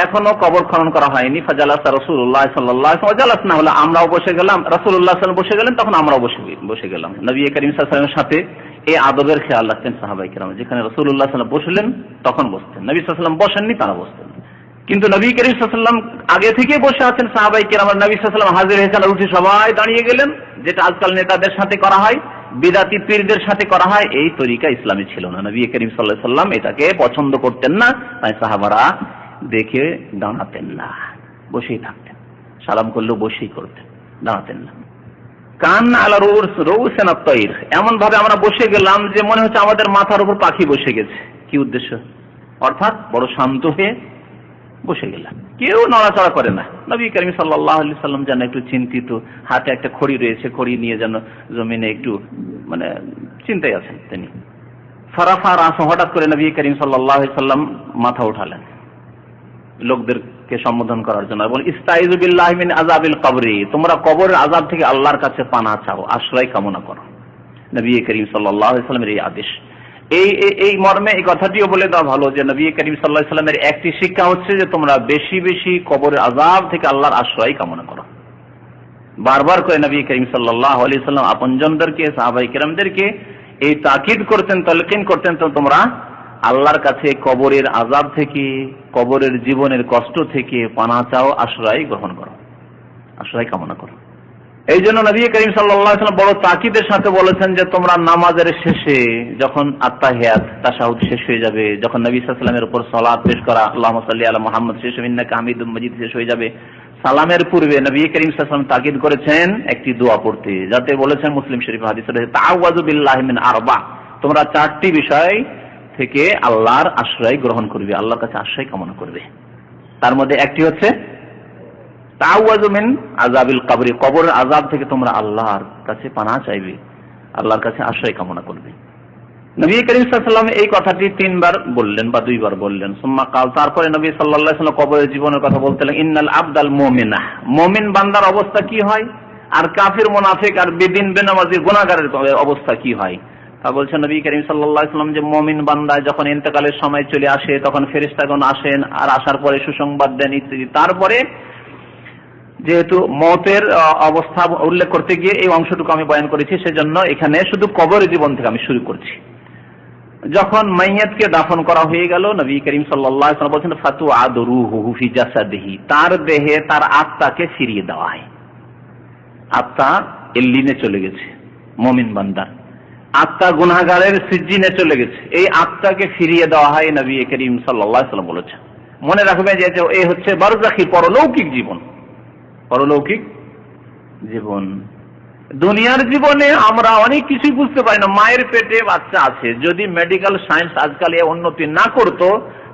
Speaker 1: এখনো কবর খনন করা হয়নি। ফাজালাসা রাসূলুল্লাহ সাল্লাল্লাহু আলাইহি ওয়াসাল্লাম, জালাসনা হলো আমরাও বসে গেলাম, রাসূলুল্লাহ সাল্লাল্লাহু আলাইহি ওয়াসাল্লাম বসে গেলেন, তখন আমরাও বসে গেলাম। নবী করিম সাল্লাল্লাহু আলাইহি ওয়াসাল্লামের সাথে এই আদবের খেয়াল রাখতেন সাহাবায়ে কেরাম, যেখানে রাসূলুল্লাহ সাল্লাল্লাহু আলাইহি ওয়াসাল্লাম বসলেন তখন বসতেন, নবী সাল্লাল্লাহু আলাইহি ওয়াসাল্লাম বসেননি তারা বসতেন। কিন্তু নবী করিম সাল্লাল্লাহু আলাইহি ওয়াসাল্লাম আগে থেকে বসে আছেন, সাহাবায়ে কেরাম নবী সাল্লাল্লাহু আলাইহি ওয়াসাল্লাম হাজির হয়েছেন, উঠে সবাই দাঁড়িয়ে গেলেন, যেটা আজকাল নেতাদের সাথে করা হয়, বিদাতি পীরদের সাথে করা হয়। এই তরিকা ইসলামে ছিল না, নবী করিম সাল্লাল্লাহু আলাইহি ওয়াসাল্লাম এটাকে পছন্দ করতেন না, তাই সাহাবারা দেখে দাঁড়াতেন না, বসেই থাকতেন, সালাম করলেও বসেই করতেন, দাঁড়াতেন না। কান আলা রউসিনা তাইর, এমন ভাবে আমরা বসে গেলাম যে মনে হচ্ছে আমাদের মাথার উপর পাখি বসে গেছে। কি উদ্দেশ্য? অর্থাৎ বড় শান্ত হয়ে বসে গেলাম, কেউ নড়াচড়া করে না। নবী করিম সাল্লাল্লাহু আলাইহি ওয়াসাল্লাম যেন একটু চিন্তিত, হাতে একটা খড়ি রয়েছে, খড়ি নিয়ে যেন জমিনে একটু মানে চিন্তায় আছেন তিনি। ফারাফা রাসু, হঠাৎ করে নবী করিম সাল্লাল্লাহু আলাইহি ওয়াসাল্লাম মাথা উঠালেন লোকদেরকে সম্বোধন করার জন্য, এবং ইস্তাইযু বিল্লাহি মিন আযাবিল কবরি, তোমরা কবরের আযাব থেকে আল্লাহর কাছে পানাহ চাও, আশ্রয় কামনা করো। নবী করিম সাল্লাল্লাহু আলাইহি ওয়াসাল্লামের এই আদেশ, এই মর্মে এই কথাটিও বলে দেওয়া ভালো যে নবী করিম সাল্লাল্লাহু আলাইহি ওয়াসাল্লামের একটি শিক্ষা হচ্ছে যে তোমরা বেশি বেশি কবরের আযাব থেকে আল্লাহর আশ্রয় কামনা করো। বারবার করে নবী করিম সাল্লাল্লাহু আলাইহি ওয়াসাল্লাম আপনজনদেরকে, সাহাবায়ে কেরামদেরকে এই তাকিদ করতেন, তালকিন করতেন, তো তোমরা আল্লাহর কাছে কবরের আযাব থেকে, কবরের জীবনের কষ্ট থেকে পানাহ চাও, আশ্রয় গ্রহণ করো, আশ্রয় কামনা করো। এই জন্য নবী করিম সাল্লাল্লাহু আলাইহি ওয়াসাল্লাম বড় তাকিদের সাথে বলেছেন যে তোমরা নামাজের শেষে যখন আত্তাহিয়াত তাশাহুদ শেষ হয়ে যাবে, যখন নবী সাল্লাল্লাহু আলাইহি ওয়াসাল্লামের উপর সালাত পেশ করা, আল্লাহুম্মা সাল্লি আলা মুহাম্মদ শেষ হবে, ইন্নাকা হামিদুম মাজিদ শেষ হয়ে যাবে, সালামের পূর্বে নবী করিম সাল্লাল্লাহু আলাইহি ওয়াসাল্লাম তাকিদ করেছেন একটি দোয়া পড়তে, যাতে বলেছেন মুসলিম শরীফ হাদিসে রয়েছে তাআওয়াযু বিল্লাহি মিন আরবা, তোমরা চারটি বিষয় থেকে আল্লাহর আশ্রয় গ্রহণ করবে, আল্লাহর কাছে আশ্রয় কামনা করবে। তার মধ্যে একটি হচ্ছে তাআওয়াযু মিন আযাবিল কবরি, কবরের আযাব থেকে তোমরা আল্লাহর কাছে পানাহ চাইবে, আল্লাহর কাছে আশ্রয় কামনা করবে। নবী করিম সাল্লাল্লাহু আলাইহি ওয়াসাল্লাম এই কথাটি 3 বার বললেন বা 2 বার বললেন। সুম্মা কাল, তারপরে নবী সাল্লাল্লাহু আলাইহি ওয়াসাল্লাম কবরের জীবনের কথা বলতে লাগলেন, ইন্নাল আবদাল মুমিনা, মুমিন বান্দার অবস্থা কি হয়, আর কাফির মুনাফিক আর বেদিন বেনামাজি গুনাহগারের অবস্থা কি হয়। তা বলছেন নবী করিম সাল্লাল্লাহু আলাইহি ওয়াসাল্লাম যে মুমিন বান্দা যখন ইন্তেকালের সময় চলে আসে তখন ফেরেশতাগণ আসেন আর আসার পরে সুসংবাদ দেন ইত্যাদি। তারপরে যেহেতু মওতের অবস্থা উল্লেখ করতে গিয়ে এই অংশটুকু আমি বয়ান করেছি, সেজন্য এখানে শুধু কবরের জীবন থেকে আমি শুরু করছি। যখন মাইয়াতকে দাফন করা হয়ে গেল, নবী করিম সাল্লাল্লাহু আলাইহি ওয়াসাল্লাম বলেছেন ফাতুআদু রূহুহু ফি জাসাদিহি, তার দেহে তার আত্মাকে ফিরিয়ে দেওয়া হয়। আত্মা এল্লিনে চলে গেছে মুমিন বান্দার, আত্মা গুনাহগারের সিজ্জিনে চলে গেছে, এই আত্মাকে ফিরিয়ে দেওয়া হয়, নবী করিম সাল্লাল্লাহু আলাইহি ওয়াসাল্লাম বলেছেন। মনে রাখবেন যে এই হচ্ছে বারজাখী পরলৌকিক জীবন, পরলৌকিক জীবন। দুনিয়ার জীবনে আমরা অনেক কিছুই বুঝতে পারি না। মায়ের পেটে বাচ্চা আছে, যদি মেডিকেল সায়েন্স আজকাল এ উন্নতি না করতো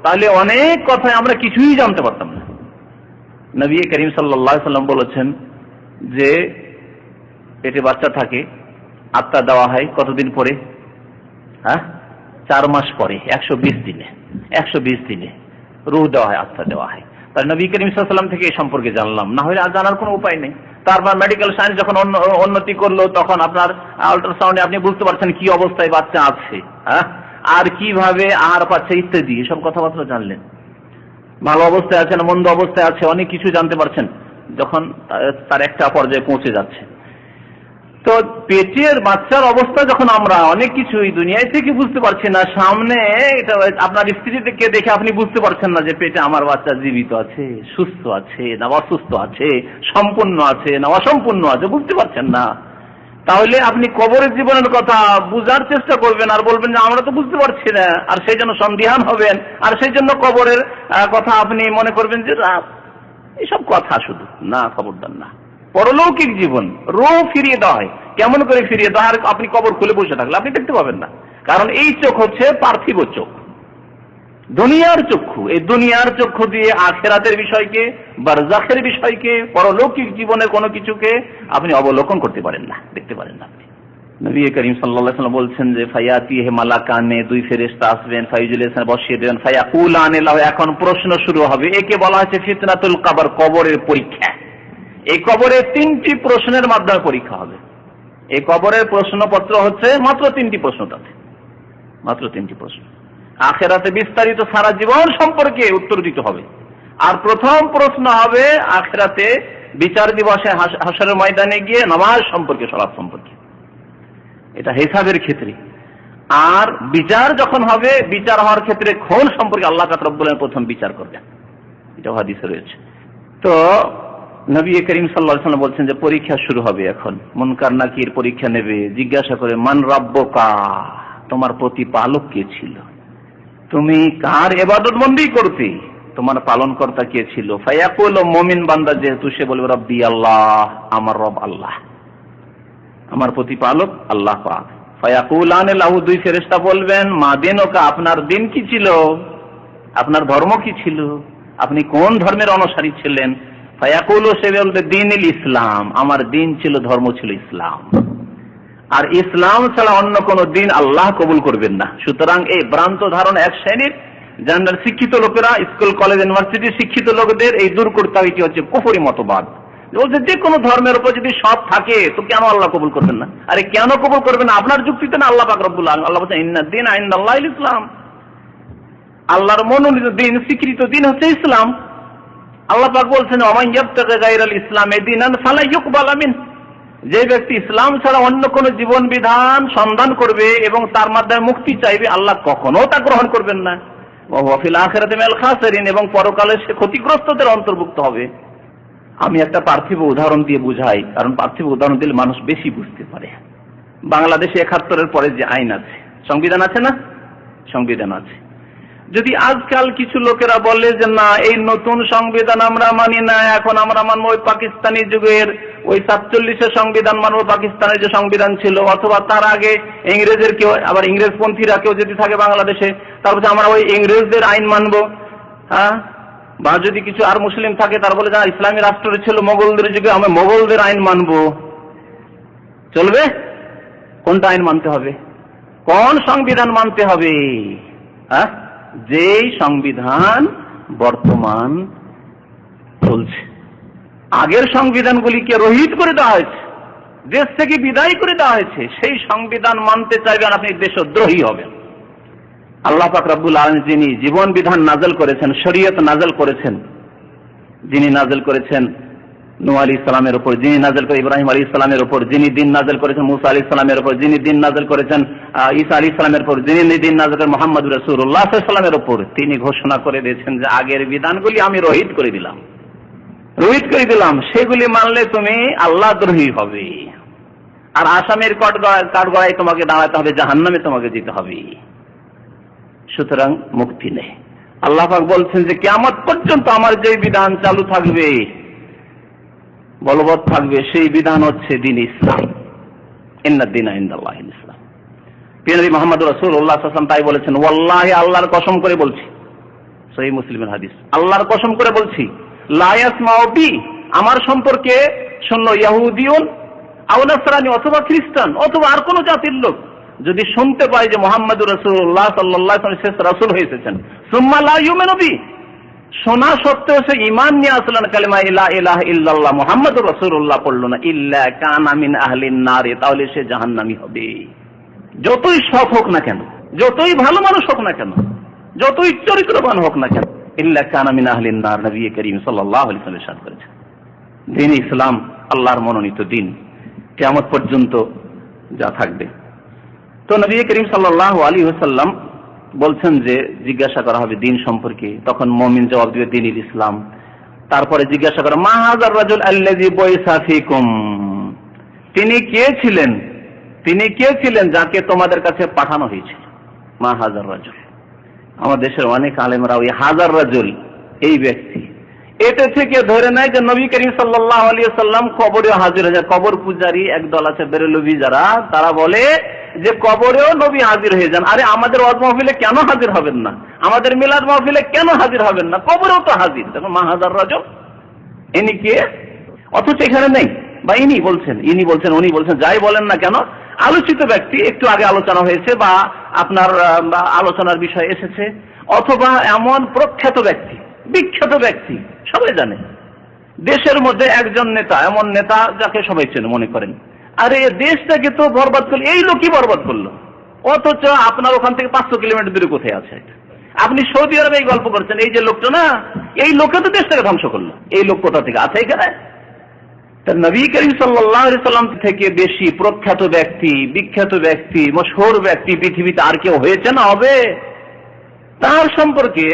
Speaker 1: তাহলে অনেক কথাই আমরা কিছুই জানতে পারতাম না। নবী করিম সাল্লাল্লাহু আলাইহি ওয়াসাল্লাম বলেছেন যে পেটে বাচ্চা থাকে, আত্মা দেওয়া হয় কতদিন পরে? 4 মাস পরে, 120 দিনে, 120 দিনে রূহ দেওয়া হয়, আত্মা দেওয়া হয়। তাই নবী করিম সাল্লাল্লাহু আলাইহি ওয়াসাল্লাম থেকে এই সম্পর্কে জানলাম, না হলে আর জানার কোনো উপায় নেই। তারপর মেডিকেল সায়েন্স যখন উন্নতি করলো তখন আপনার আল্ট্রাসাউন্ডে আপনি বুঝতে পারছেন কি অবস্থায় বাচ্চা আছে, আর কিভাবে আহার পাচ্ছে ইত্যাদি, এসব কথাবার্তা জানলেন। ভালো অবস্থায় আছে না মন্দ অবস্থায় আছে, অনেক কিছু জানতে পারছেন যখন তার একটা পর্যায়ে পৌঁছে যাচ্ছে। তো পেটের বাচ্চার অবস্থা যখন আমরা অনেক কিছু এই দুনিয়ায় থেকে বুঝতে পারছি না, সামনে এটা আপনার স্ত্রীকে দেখে আপনি বুঝতে পারছেন না যে পেটে আমার বাচ্চা জীবিত আছে, সুস্থ আছে না অসুস্থ আছে, সম্পূর্ণ আছে না অসম্পূর্ণ আছে, বুঝতে পারছেন না। তাহলে আপনি কবরের জীবনের কথা বুঝার চেষ্টা করবেন আর বলবেন যে আমরা তো বুঝতে পারছি না, আর সেই জন্য সন্দিহান হবেন, আর সেই জন্য কবরের কথা আপনি মনে করবেন যে এসব কথা শুধু না, খবরদার না। পরলৌকিক জীবন রূহ ফিরিয়ে দেওয়া হয়। কেমন করে ফিরিয়ে দেওয়া হয়? আপনি কবর খুলে বসে থাকলে আপনি দেখতে পাবেন না, কারণ এই চোখ হচ্ছে পার্থিব চোখ, দুনিয়ার চক্ষু। এই দুনিয়ার চক্ষু দিয়ে আখিরাতের বিষয়কে, বারজাখের বিষয়কে, পরলৌকিক জীবনের কোনো কিছুকে আপনি অবলোকন করতে পারেন না, দেখতে পারেন না। আপনি নবী করিম সাল্লাল্লাহু আলাইহি ওয়াসাল্লাম বলছেন যে ফায়াতিহি মালাকানে, 2 ফেরেশতা আসবেন, ফায়ুজলিসান, বসিয়ে দেবেন, ফায়াকুলানে লাহু, এখন প্রশ্ন শুরু হবে। একে বলা হয়েছে ফিতনাতুল কবর, কবরের পরীক্ষা। এই কবরে 3টি প্রশ্নের মাধ্যমে পরীক্ষা হবে। এই কবরের প্রশ্নপত্র হচ্ছে মাত্র 3টি প্রশ্ন, তাতে মাত্র 3টি প্রশ্ন। আখিরাতে বিস্তারিত সারা জীবন সম্পর্কে উত্তর দিতে হবে। আর প্রথম প্রশ্ন হবে আখিরাতে বিচার দিবসে হাসরের ময়দানে গিয়ে নামাজ সম্পর্কে, সালাত সম্পর্কে, এটা হিসাবের ক্ষেত্রে। আর বিচার যখন হবে, বিচার হওয়ার ক্ষেত্রে খুন সম্পর্কে আল্লাহ পাক রব্বুল আলামিন প্রথম বিচার করবেন, এটা হাদিসে রয়েছে। তো নবী করিম সাল্লাল্লাহু আলাইহি ওয়াসাল্লাম বলছেন যে পরীক্ষা শুরু হবে। এখন মুনকার নাকির পরীক্ষা নেবে, জিজ্ঞাসা করে মান রাব্বুকা, তোমার প্রতিপালক কে ছিল, তুমি কার ইবাদতবন্দি করতে, তোমার পালনকর্তা কে ছিল। ফায়াকুল, মুমিন বান্দা যেহেতু, সে বলবে রব্বি আল্লাহ, আমার রব আল্লাহ, আমার প্রতিপালক আল্লাহ পাক। ফায়াকুলানে লাহু, 2 ফেরেশতা বলবেন মা দিনুকা, আপনার দিন কি ছিল, আপনার ধর্ম কি ছিল, আপনি কোন ধর্মের অনুসারী ছিলেন। ফায়াকুলু, সে বলবে দীনুল ইসলাম, আমার দিন ছিল, ধর্ম ছিল ইসলাম, আর ইসলাম ছাড়া অন্য কোন দিন আল্লাহ কবুল করবেন না। সুতরাং এই ভ্রান্ত ধারণা এক শ্রেণীর জেনারেল শিক্ষিত লোকেরা, স্কুল কলেজ ইউনিভার্সিটি শিক্ষিত লোকদের এই দূর করতে হবে। এটি হচ্ছে কুফরি মতবাদ, বলছে যে কোনো ধর্মের উপর যদি সৎ থাকে তো কেন আল্লাহ কবুল করবেন না। আরে কেন কবুল করবেন না? আপনার যুক্তিতে না, আল্লাহ পাক রব্বুল আলামিন আল্লাহ বলেন ইন্নাদ দীনা ইনদাল্লাহিল ইসলাম, আল্লাহর মনোনীত দিন, স্বীকৃত দিন হচ্ছে ইসলাম। আল্লাহ পাক বলছেন ওমান ইয়াবতাগি গায়রাল ইসলামি দীনান ফালা ইউকবাল মিনহু, যে ব্যক্তি ইসলাম ছাড়া অন্য কোন জীবন বিধান সন্ধান করবে এবং তার মাধ্যমে মুক্তি চাইবে, আল্লাহ কখনো তা গ্রহণ করবেন না। ওয়া হুয়া ফিল আখিরাতি মিনাল খাসিরিন, এবং পরকালে সে ক্ষতিগ্রস্তদের অন্তর্ভুক্ত হবে। আমি একটা পার্থিব উদাহরণ দিয়ে বুঝাই, কারণ পার্থিব উদাহরণ দিলে মানুষ বেশি বুঝতে পারে। বাংলাদেশে 71-এর পরে যে আইন আছে, সংবিধান আছে না, সংবিধান আছে। যদি আজকাল কিছু লোকেরা বলে যে না, এই নতুন সংবিধান আমরা মানি না, এখন আমরা মানবো ওই পাকিস্তানি যুগের ওই 47-এর সংবিধান মানবো, পাকিস্তানের যে সংবিধান ছিল, অথবা তার আগে ইংরেজের কেউ, আবার ইংরেজপন্থীরা কেউ যদি থাকে বাংলাদেশে, তারপরে আমরা ওই ইংরেজদের আইন মানবো। বা যদি কিছু আর মুসলিম থাকে তার বলে যারা ইসলামী রাষ্ট্র ছিল মোগলদের যুগে, আমি মোগলদের আইন মানব, চলবে? কোনটা আইন মানতে হবে? কোন সংবিধান মানতে হবে? যেই সংবিধান বর্তমান চলছে। আগের সংবিধানগুলিকে রহিত করে দেওয়া হয়েছে, দেশ থেকে বিদায় করে দেওয়া হয়েছে, সেই সংবিধান মানতে চাইবেন আপনি দেশদ্রোহী হবেন। আল্লাহ পাক রব্বুল আলামিন যিনি জীবন বিধান নাযিল করেছেন, শরীয়ত নাযিল করেছেন, যিনি নাযিল করেছেন নূহ আলাইহিস সালামের উপর, যিনি নাযিল করে ইব্রাহিম আলাইহিস সালামের উপর, যিনি দিন নাযিল করেছেন মুসা আলাইহিস সালামের উপর, যিনি দিন নাযিল করেছেন ঈসা আলাইহিস সালামের উপর, যিনি দিন নাযিল করেন মুহাম্মদুর রাসূলুল্লাহ সাল্লাল্লাহু আলাইহি ওয়াসাল্লামের উপর, তিনি ঘোষণা করে দিয়েছেন যে আগের বিধানগুলি আমি রহিত করে দিলাম, সেগুলি মানলে তুমি আল্লাহদ্রোহী হবে, আর আসামের কাঠগড়ায় তোমাকে দাঁড়াতে হবে, জাহান্নামে তোমাকে যেতে হবে। সুতরাং মুক্তি নেই। আল্লাহ পাক বলছেন যে কিয়ামত পর্যন্ত আমার যে বিধান চালু থাকবে, বলবৎ থাকবে, সেই বিধান হচ্ছে দ্বীন ইসলাম। ইন্নাদ দীনা ইনদাল্লাহিল ইসলাম। নবী মুহাম্মদ রাসূলুল্লাহ সাল্লাল্লাহু আলাইহি ওয়াসাল্লাম তাই বলেছেন, ওয়াল্লাহি, আল্লাহর কসম করে বলছি, সহিহ মুসলিমের হাদিস, আল্লাহর কসম করে বলছি, লা ইয়াসমাউ বি, আমার সম্পর্কে শুনলো ইহুদিয়ুন আও নাসরানী, অথবা খ্রিস্টান অথবা আর কোন জাতির লোক যদি শুনতে পায় যে মুহাম্মদুর রাসূলুল্লাহ সাল্লাল্লাহু আলাইহি ওয়াসাল্লাম শেষ রাসূল হয়েছেন, সুম্মা লা ইউমিনু বি, শোনা সত্ত্বেও সে ঈমান নিয়ে আসলো না, কালিমা লা ইলাহা ইল্লাল্লাহ মুহাম্মাদুর রাসূলুল্লাহ পড়লো না, ইল্লা কানা মিন আহলিন নার, তাহলে সে জাহান্নামী হবে। যতই সৎ হোক না কেন, যতই ভালো মানুষ হোক না কেন, যতই চরিত্রবান হোক না কেন, ইল্লা কানা মিন আহলিন নার, নবী করিম সাল্লাল্লাহু আলাইহি ওয়াসাল্লাম ইরশাদ করেছেন। দ্বীন ইসলাম আল্লাহর মনোনীত দিন, কিয়ামত পর্যন্ত যা থাকবে। তো নবী করিম সাল্লাল্লাহু আলাইহি ওয়াসাল্লাম বলছেন যে জিজ্ঞাসা করা হবে দিন সম্পর্কে, তখন মুমিন জবাব দিবে দীনুল ইসলাম। তারপরে জিজ্ঞাসা করা, মা হাযার রাজুল আল্লাযী বুইসা ফীকুম, তিনি কে ছিলেন যাকে তোমাদের কাছে পাঠানো হয়েছিল? মা হাযার রাজুল। আমাদের দেশের অনেক আলেমরা ওই হাজার রাজুল, এই ব্যক্তি, এটা থেকে ধরে নেয় যে নবী করিম সাল্লাল্লাহু আলাইহি ওয়াসাল্লাম কবরেও হাজির হয়ে যায়। কবর পূজারী একদল আছে বেরেলভী যারা, তারা বলে যে কবরেও নবী হাজির হয়ে যান। আরে আমাদের ওয়াজ মাহফিলে কেন হাজির হবেন না? আমাদের মিলাদ মাহফিলে কেন হাজির হবেন না? কবরেও তো হাজির। দেখো মা হাজার রাজুল, ইনি কে? অথচ এখানে নেই, বা ইনি বলছেন, উনি বলছেন, যাই বলেন না কেন, আলোচিত ব্যক্তি, একটু আগে আলোচনা হয়েছে বা আপনার আলোচনার বিষয় এসেছে, অথবা এমন প্রখ্যাত ব্যক্তি, বিখ্যাত ব্যক্তি, সবাই জানে, দেশের মধ্যে একজন নেতা, এমন নেতা যাকে সবাই চেনে, মনে করেন আরে দেশটাকে তো বরবাদ করলো, এই লোকই বরবাদ করলো, অথচ আপনার ওখান থেকে 500 কিলোমিটার দূরে কোথায় আছে? আপনি সৌদি আরবে এই গল্প করছেন, এই যে লোকটা না, এই লোকটা তো দেশটাকে ধ্বংস করলো, এই লোক কোথা থেকে আছে এখানে? নবী করিম সাল্লাল্লাহু আলাইহি ওয়াসাল্লাম থেকে বেশি প্রখ্যাত ব্যক্তি, বিখ্যাত ব্যক্তি, মশহুর ব্যক্তি পৃথিবীতে আর কেউ হয়েছে না হবে? তার সম্পর্কে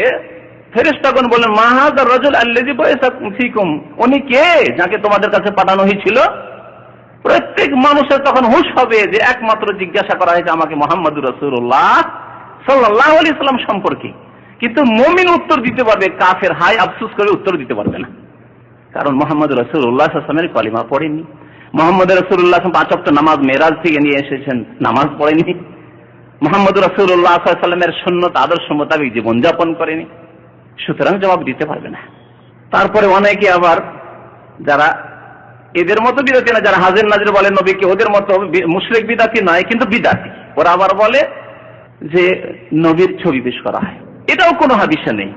Speaker 1: ফেরেশতাগণ বলেন, মা হাযার রাজুল আল্লাযী বুইসা ফীকুম, উনি কে যাকে তোমাদের কাছে পাঠানো হয়েছিল? প্রত্যেক মানুষের তখন হুঁশ হবে যে একমাত্র জিজ্ঞাসা করা হয়েছে আমাকে মুহাম্মদুর রাসূলুল্লাহ সাল্লাল্লাহু আলাইহি ওয়াসাল্লাম সম্পর্কে। কিন্তু মুমিন উত্তর দিতে পারবে, কাফের হায় আফসোস করে উত্তর দিতে পারবে না, কারণ মুহাম্মদুর রাসূলুল্লাহ সাল্লাল্লাহু আলাইহি ওয়াসাল্লামের কালিমা পড়েনি। মুহাম্মদুর রাসূলুল্লাহ 5 ওয়াক্ত নামাজ মেরাজ থেকে নিয়ে এসেছেন, নামাজ পড়েনি। মুহাম্মদুর রাসূলুল্লাহ সাল্লাল্লাহু আলাইহি ওয়াসাল্লামের সুন্নাত আদর্শ মোতাবেক জীবনযাপন করেনি, সুতরাং জবাব দিতে পারবে না। তারপরে অনেকে আবার যারা এদের মতো বিদাতি না, যারা হাজির নাজির বলে নবীকে, ওদের মতো মুশরিক বিদাতি নয় কিন্তু বিদাতি, ওরা আবার বলে যে নবীর ছবি পেশ করা হয়, এটাও কোনো হাদিসে নেই।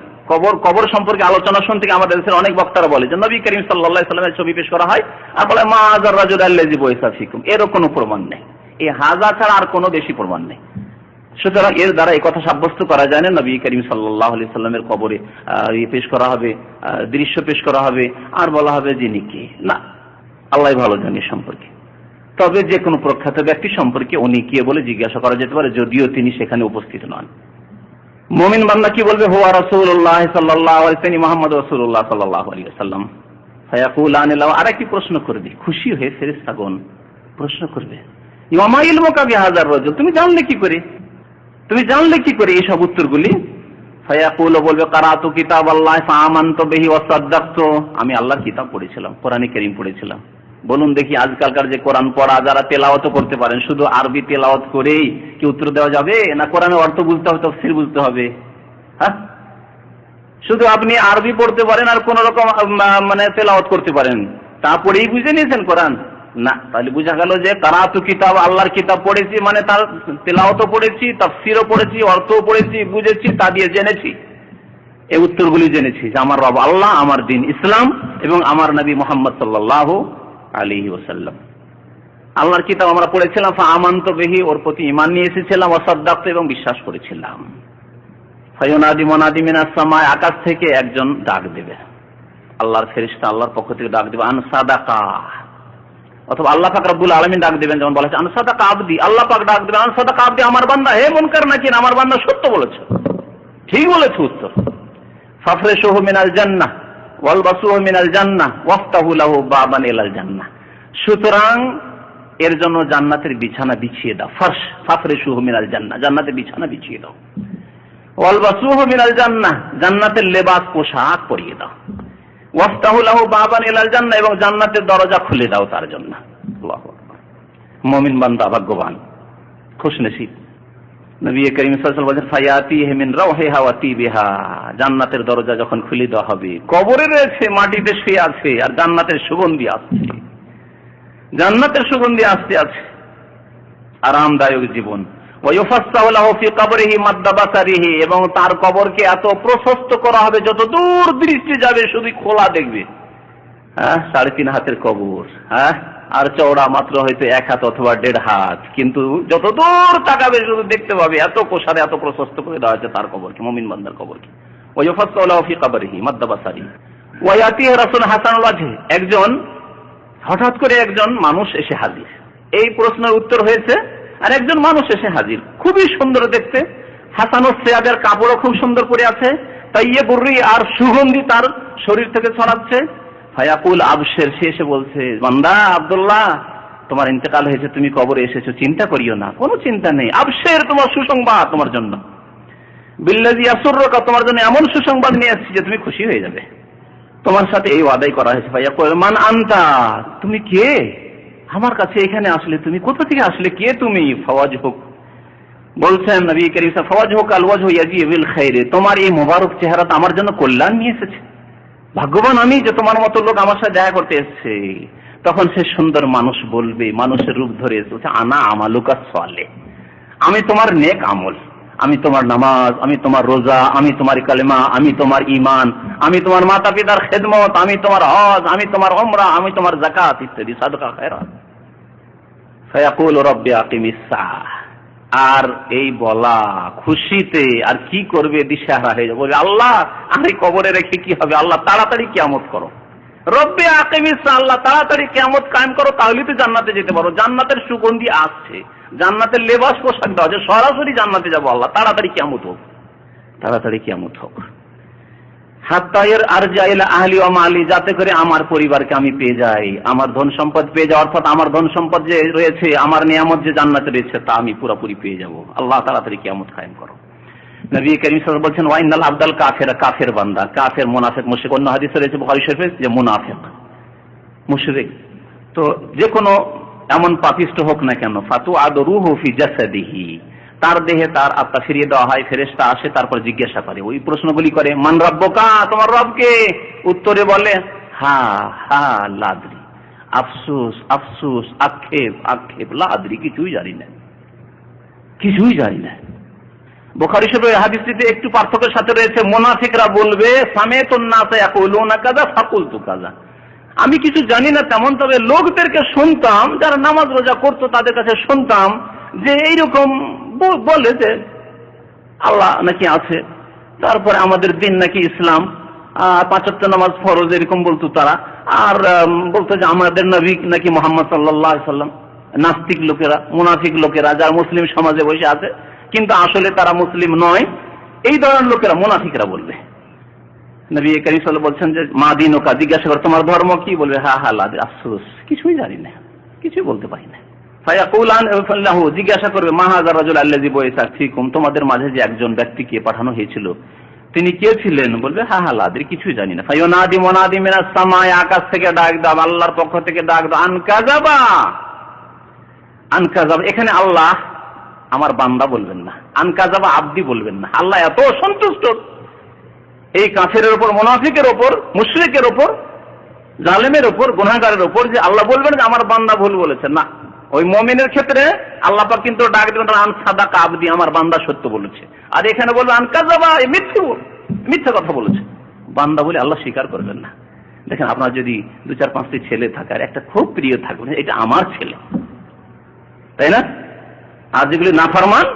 Speaker 1: কবর সম্পর্কে আলোচনা শুনতে আমাদের দেশের অনেক বক্তারা বলে যে নবী করিম সাল্লাল্লাহু আলাইহি ওয়াসাল্লামের ছবি পেশ করা হয়, আর বলে মা হাযার রাজুল আল্লাযী বুইসা ফীকুম, এরও কোনো প্রমাণ নেই। এই হাজা ছাড়া আর কোনো বেশি প্রমাণ নেই। সুতরাং এর দ্বারা এই কথা সাব্যস্ত করা যায় না নবী করিম সাল্লাল্লাহু আলাইহি ওয়াসাল্লামের কবরে পেশ করা হবে, দৃশ্য পেশ করা হবে, আর বলা হবে যিনি কে, না, আল্লাহ ভালো জানে সম্পর্কে। তবে যে কোনো প্রখ্যাত ব্যক্তি সম্পর্কে উনি কে বলে জিজ্ঞাসা করা যেতে পারে, যদিও তিনি সেখানে উপস্থিত নন। মুমিন বান্দা কি বলবে? হুয়া রাসূলুল্লাহ সাল্লাল্লাহু আলাইহি ওয়াসাল্লাম, মুহাম্মদ রাসূলুল্লাহ সাল্লাল্লাহু আলাইহি ওয়াসাল্লাম। ফায়াকুলান লাহু, আরেকটি প্রশ্ন করবে, খুশি হয়ে ফেরেশতাগণ প্রশ্ন করবে, ওয়ামা ইলমুকা বিহাযার রাজুল, তুমি জানলে কি করে এইসব উত্তরগুলি? ফায়াকুলু, বলবে, কারাতু কিতাবাল্লাহ ফাআমানতু বিহি ওয়া সাদ্দাকতু, আমি আল্লাহর কিতাব পড়েছিলাম, কোরআনে কারীম পড়েছিলাম। বলুন দেখি, আজকালকার যে কোরআন পড়া যারা তেলাওয়াত করতে পারেন, শুধু আরবি তেলাওয়াত করেই কি উত্তর দেওয়া যাবে? না কোরআনের অর্থ বুঝতে হবে, তাফসীর বুঝতে হবে? হ্যাঁ, শুধু আপনি আরবি পড়তে পারেন আর কোন রকম মানে তেলাওয়াত করতে পারেন, তা পড়েই বুঝে নিয়েছেন কোরআন? না, তাহলে বোঝা গেল যে কারাতু কিতাব, আল্লাহর কিতাব পড়েছি মানে তার তেলাওয়াতও পড়েছি, তাফসীরও পড়েছি, অর্থও পড়েছি, বুঝেছি, তা দিয়ে জেনেছি। এই উত্তরগুলি জেনেছি যে আমার রব আল্লাহ, আমার দিন ইসলাম এবং আমার নবী মুহাম্মদ সাল্লাল্লাহু আলাইহি ওয়াসাল্লাম। আল্লাহর কিতাব আমরা পড়েছিলাম, ফাআমানতু বিহি, ওর প্রতি ঈমান নিয়ে এসেছিলাম, ওয়া সাদ্দাকতু, এবং বিশ্বাস করেছিলাম। ফায়ুনাদি মুনাদি মিনাস সামা, আকাশ থেকে একজন ডাক দেবে, আল্লাহর ফেরেশতা আল্লাহর পক্ষ থেকে ডাক দেবে, আন সাদাকা, অথবা আল্লাহ পাক রব্বুল আলামিন ডাক দিবেন, যেমন বলা হয়েছে আন সাদাকা আবদি, আল্লাহ পাক ডাক দিবেন আন সাদাকা আবদি, আমার বান্দা, হে মুনকার নাকির, আমার বান্দা সত্য বলেছে, ঠিক বলেছে উত্তর। ফাফরিশুহু মিনাল জান্নাহ ওয়ালবাসুহু মিনাল জান্নাহ ওয়াফতাহু লাহু বাবান ইলাল জান্নাহ, সুতরাং এর জন্য জান্নাতের বিছানা বিছিয়ে দাও। ফারশ, ফাফরিশুহু মিনাল জান্নাহ, জান্নাতের বিছানা বিছিয়ে দাও। ওয়ালবাসুহু মিনাল জান্নাহ, জান্নাতের লেবাস পোশাক পরিয়ে দাও। ওয়াফতাহু লাহু বাবান ইলাল জান্নাহ, এবং জান্নাতের দরজা খুলে দাও তার জন্য। আল্লাহু আকবার। মুমিন বান্দা ভাগ্যবান, খুশনসিব। নবী করিম সাল্লাল্লাহু আলাইহি ওয়াসাল্লাম বলেন, ফায়াতিহি মিন রাওহিহা ওয়া তিবিহা, জান্নাতের দরজা যখন খুলে দেওয়া হবে, কবরে রয়েছে, মাটিতে শুয়ে আছে, আর জান্নাতের সুগন্ধি আসছে, জান্নাতের সুগন্ধি আসতে আছে, আরামদায়ক জীবন। ওয়া ইউফাসসাহু লাহু ফি কবরিহি মাদ্দা বাসারিহি, এবং তার কবরকে এত প্রশস্ত করা হবে যত দূর দৃষ্টি যাবে শুধু খোলা দেখবে। 3.5 হাতের কবর, আর চওড়া মাত্র হয়তো 1 হাত অথবা 1.5 হাত, কিন্তু যত দূর তাকাবে শুধু দেখতে পাবে, এত প্রসারে এত প্রশস্ত করে দেওয়া হয়েছে তার কবরকে, মুমিন বান্দার কবরকে। ওয়া ইউফাসসাহু লাহু ফি কবরিহি মাদ্দা বাসারিহি ওয়া ইয়াতিহি রাসূল হাসানুল ওয়াজহ, একজন হঠাৎ করে একজন মানুষ এসে হাজির। এই প্রশ্নের উত্তর হয়েছে, আর একজন মানুষ এসে হাজির, খুবই সুন্দর দেখতে, হাসানুস সিয়াদের কাপড়ও খুব সুন্দর পরে আছে, তাইয়্যিবুররি, আর সুগন্ধি তার শরীর থেকে ছড়াচ্ছে। ফায়াকুল আবশির, সে এসে বলছে, বান্দা আব্দুল্লাহ, তোমার ইন্তেকাল হয়েছে, তুমি কবরে এসেছো, চিন্তা করিও না, কোনো চিন্তা নেই, আবশির, তোমার সুসংবাদ তোমার জন্য, বিল্লাযী ইয়াসুররুকা, তোমার জন্য এমন সুসংবাদ নিয়ে আসছি যে তুমি খুশি হয়ে যাবে, তোমার সাথে এই ওয়াদাই করা হয়েছে। ফায়াকুল মান আনতা, তুমি কে, আমার কাছে এখানে আসলে, তুমি কোথা থেকে আসলে, কে তুমি? ফাওয়াজহুক, বলছেন নবী করিম সাল্লাল্লাহু আলাইহি ওয়াসাল্লাম, ফাওয়াজহুক আল ওয়াজহু ইয়াজি বিল খাইর, তোমার এই মোবারক চেহারাটা আমার জন্য কল্যাণ নিয়ে এসেছে, ভাগ্যবান আমি যে তোমার মতো লোক আমার সাথে দেখা করতে এসেছে। তখন সে সুন্দর মানুষ বলবে, মানুষের রূপ ধরে এসেছে, আনা আমালুকা সালেহ, আমি তোমার নেক আমল, আমি তোমার নামাজ, আমি তোমার রোজা, আমি তোমার কালেমা, আমি তোমার ঈমান, আমি তোমার মাতা পিতার খেদমত, আমি তোমার হজ, আমি তোমার উমরা, আমি তোমার যাকাত ইত্যাদি সাদকা খায়রাত। ফায়াকুল রব্বি আকিমিস সাআহ, আর এই বলা খুশিতে আর কি করবে দিশাহারা হয়ে যাবে, আল্লাহ আমি কবরে রেখে কি হবে, আল্লাহ তাড়াতাড়ি কিয়ামত করো, রব্বি আকিমিস সাআহ, আল্লাহ তাড়াতাড়ি কিয়ামত কায়েম করো, তাহলে তো জান্নাতে যেতে পারো, জান্নাতের সুগন্ধি আসছে, জান্নাতের লেবাস পোশাক দেওয়া আছে, সরাসরি জান্নাতে যাবো, আল্লাহ তাড়াতাড়ি কিয়ামত হোক, তাড়াতাড়ি কিয়ামত হোক। হাত্তায়ের আরজা ইলা আহলি ওয়া মালি, যাতে করে আমার পরিবারকে আমি পেয়ে যাই, আমার ধন সম্পদ পেয়ে যাই, অর্থাৎ আমার ধন সম্পদ যে রয়েছে, আমার নিয়ামত যে জান্নাতে রয়েছে, তা আমি পুরোপুরি পেয়ে যাব, আল্লাহ তাড়াতাড়ি কিয়ামত কায়েম করো। নবী করিম সাল্লাল্লাহু আলাইহি ওয়াসাল্লাম বলছেন, ওয়া ইন্নাল আবদাল কাফিরা, কাফের বান্দা, কাফের মুনাফিক মুশরিক, অন্য হাদিসে রয়েছে বুখারী শরীফে যে মুনাফিক মুশরিক, তো যে কোনো এমন পাপিষ্ট হোক না কেন, ফাতু আদরুহু ফি জাসাদিহি, তার দেহে তার আত্মা ফিরিয়ে দেওয়া হয়, ফেরেশতা আসে, তারপর জিজ্ঞাসা করে, ওই প্রশ্নগুলি করে, মান রাব্বুকা, তোমার রব কে? উত্তরে বলে হা হা লাদরি, আফসোস আফসোস, আক্ষেপ আক্ষেপ, লাদরি, কিছুই জানি না, কিছুই জানি না। বুখারী শরীফের হাদিসটিতে একটু পার্থক্যের সাথে রয়েছে, মুনাফিকরা বলবে সামিতুন নাস ইয়াকুলুনা কাযা ফাকুলতু কাযা, আমি কিছু জানি না তেমন, তবে লোকদেরকে শুনতাম যারা নামাজ রোজা করতো, তাদের কাছে শুনতাম যে এইরকম বলে যে আল্লাহ নাকি আছে, তারপরে আমাদের দিন নাকি ইসলাম, 5 ওয়াক্ত নামাজ ফরজ, এরকম বলতো তারা, আর বলতো যে আমাদের নবী নাকি মুহাম্মদ সাল্লাল্লাহু আলাইহি ওয়াসাল্লাম। নাস্তিক লোকেরা, মুনাফিক লোকেরা, যারা মুসলিম সমাজে বসে আছে কিন্তু আসলে তারা মুসলিম নয়, এই ধরনের লোকেরা মুনাফিকরা বলবে। নবী করিম সাল্লাল্লাহু আলাইহি ওয়াসাল্লাম বলছেন যে মা দিনুকা, জিজ্ঞাসা করে তোমার ধর্ম কি? বলবে হা হা লাদ, আফসোস, কিছুই জানি না, কিছুই বলতে পারি না। ফায়াকুলান ফাল্লাহু, জিজ্ঞাসা করবে মা হাযা রাজুল আল্লাযী বুইসা ফীকুম, তোমাদের মাঝে যে একজন ব্যক্তিকে পাঠানো হয়েছিল তিনি কে ছিলেন? বলবে হা হা লাদ, কিছুই জানি না। ফায়ুনাদি মুনাদি মিনাস সামায়ে, আকাশ থেকে ডাক দাও, আল্লাহর পক্ষ থেকে ডাক দাও, আনকাযাবা, আনকাযাবা, এখানে আল্লাহ আমার বান্দা বলবেন না, আনকাযাবা আব্দি বলবেন না, আল্লাহ এত সন্তুষ্ট এই কাফেরের ওপর, মুনাফিকের ওপর, মুশরিকের ওপর, জালেমের ওপর, গুনাহগারের ওপর যে আল্লাহ বলবেন যে আমার বান্দা ভুল বলেছে? না, ওই মুমিনের ক্ষেত্রে আল্লাহ পাক কিন্তু ডাক দিবেন আন সাদাকা আবদি, আমার বান্দা সত্য বলেছে। আর এখানে বলবে আন কাযাবা, মিথ্যা কথা বলেছে। বান্দা বলে আল্লাহ স্বীকার করবেন না। দেখেন, আপনার যদি 2-4-5টি ছেলে থাকে আর একটা খুব প্রিয় থাকবে, এটা আমার ছেলে, তাই না? আর যেগুলি নাফরমান,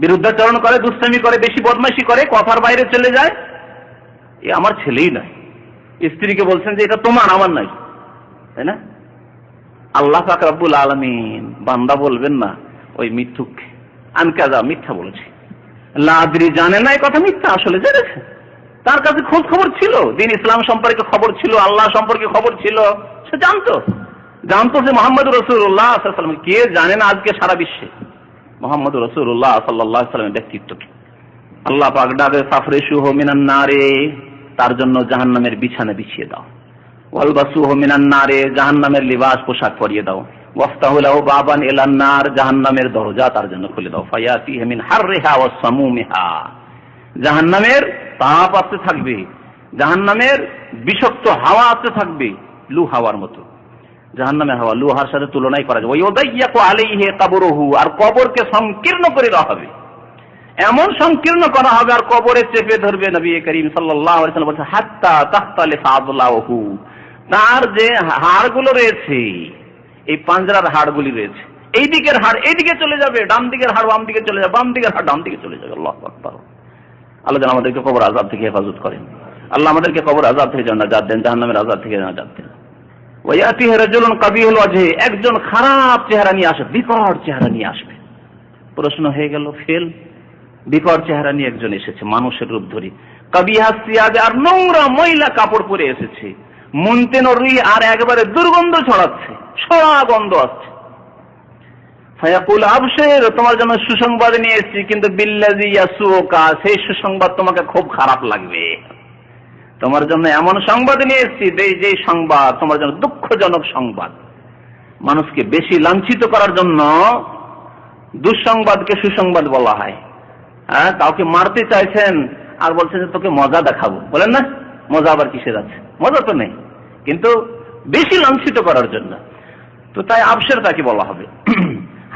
Speaker 1: বিরুদ্ধাচরণ করে, দুষ্টামি করে, বেশি বদমাইশি করে, কথার বাইরে চলে যায়, এ আমার ছেলেই নয়। স্ত্রীকে বলছেন যে এটা তোমার, আমার নয়, তাই না? আল্লাহ পাক রব্বুল আলামিন বান্দা বলবেন না ওই মিথ্যুক, আনকাজা, মিথ্যা বলেছে। লাদ্রি, জানে না এই কথা মিথ্যা, আসলে জেনেছে। তার কাছে খোঁজ খবর ছিল, দিন ইসলাম সম্পর্কে খবর ছিল, আল্লাহ সম্পর্কে খবর ছিল, সে জানতো যে মুহাম্মদ রাসূলুল্লাহ সাল্লাল্লাহু আলাইহি ওয়াসাল্লাম কে জানে না আজকে সারা বিশ্বে মুহাম্মদ রাসূলুল্লাহ সাল্লাল্লাহু আলাইহি ওয়াসাল্লামের ব্যক্তিত্বকে। আল্লাহ পাক ডাকে ফাফরিশুহু মিনান নারে, তার জন্য জাহান্নামের বিছানা বিছিয়ে দাও। ওয়ালবাসুহু মিনান নারে, জাহান্নামের লিবাস, পোশাক পরিয়ে দাও। ওয়াফতাহু লাহু বাবান ইলান নার, জাহান্নামের দরজা তার জন্য খুলে দাও। ফায়াতিহি মিন হাররিহা ওয়াস সামুমিহা, জাহান্নামের তাপ আসতে থাকবে, জাহান্নামের বিষাক্ত হাওয়া আসতে থাকবে, লু হাওয়ার মতো। জাহান্নামের হাওয়া লোহার সাথে তুলনাই করা যায়। ওয়ায়ুদাইয়াকু আলাইহি কবরুহু, আর কবরকে সংকীর্ণ করে দেওয়া হবে, এমন সংকীর্ণ করা হবে আর কবরে চেপে ধরবে। নবী করিম সাল্লাল্লাহু আলাইহি ওয়াসাল্লাম বলেছেন হাত্তা তাখতালিফা আযলাউহু, তার যে হাড়গুলো রয়েছে, এই পাঁজরার হাড়গুলি রয়েছে, এই দিকের হাড় এই দিকে চলে যাবে, ডান দিকের হাড় বাম দিকে চলে যাবে, বাম দিকের হাড় ডান দিকে চলে যাবে। আল্লাহু আকবার। আল্লাহ যেন আমাদেরকে কবর আযাব থেকে হেফাজত করেন। আল্লাহ আমাদেরকে কবর আযাব থেকে যেন নাজাত দেন, জাহান্নামের আযাব থেকে নাজাত দেন। ওয়ায়াতিহি রাজুলুন কাবিহুল ওয়াজহি, একজন খারাপ চেহারা নিয়ে আসবে, বিকট চেহারা নিয়ে আসবে। প্রশ্ন হয়ে গেল, ফেল। বিকট চেহারা নিয়ে একজন এসেছে, মানুষের রূপ ধরে। কাবিহাস সিয়াবে, আর নোংরা ময়লা কাপড় পরে এসেছে। মুনতিনুর রিহ, আর একবারে দুর্গন্ধ ছড়াচ্ছে, সরা গন্ধ আসছে। ফায়াকুল আবশির, তোমার জন্য সুসংবাদ নিয়ে এসেছি, কিন্তু বিল্লাযী ইয়াসুকা, সেই সুসংবাদ তোমাকে খুব খারাপ লাগবে। তোমার জন্য এমন সংবাদ নিয়ে এসেছি যে সংবাদ তোমার জন্য দুঃখজনক সংবাদ। মানুষকে বেশি লাঞ্ছিত করার জন্য দুঃসংবাদকে সুসংবাদ বলা হয়। হ্যাঁ, কাউকে মারতে চাইছেন আর বলছেন যে তোকে মজা দেখাবো, বলেন না? মজা আবার কিসের আছে? মজা তো নেই, কিন্তু বেশি লাঞ্ছিত করার জন্য। তো তাই আবশের তাকে বলা হবে।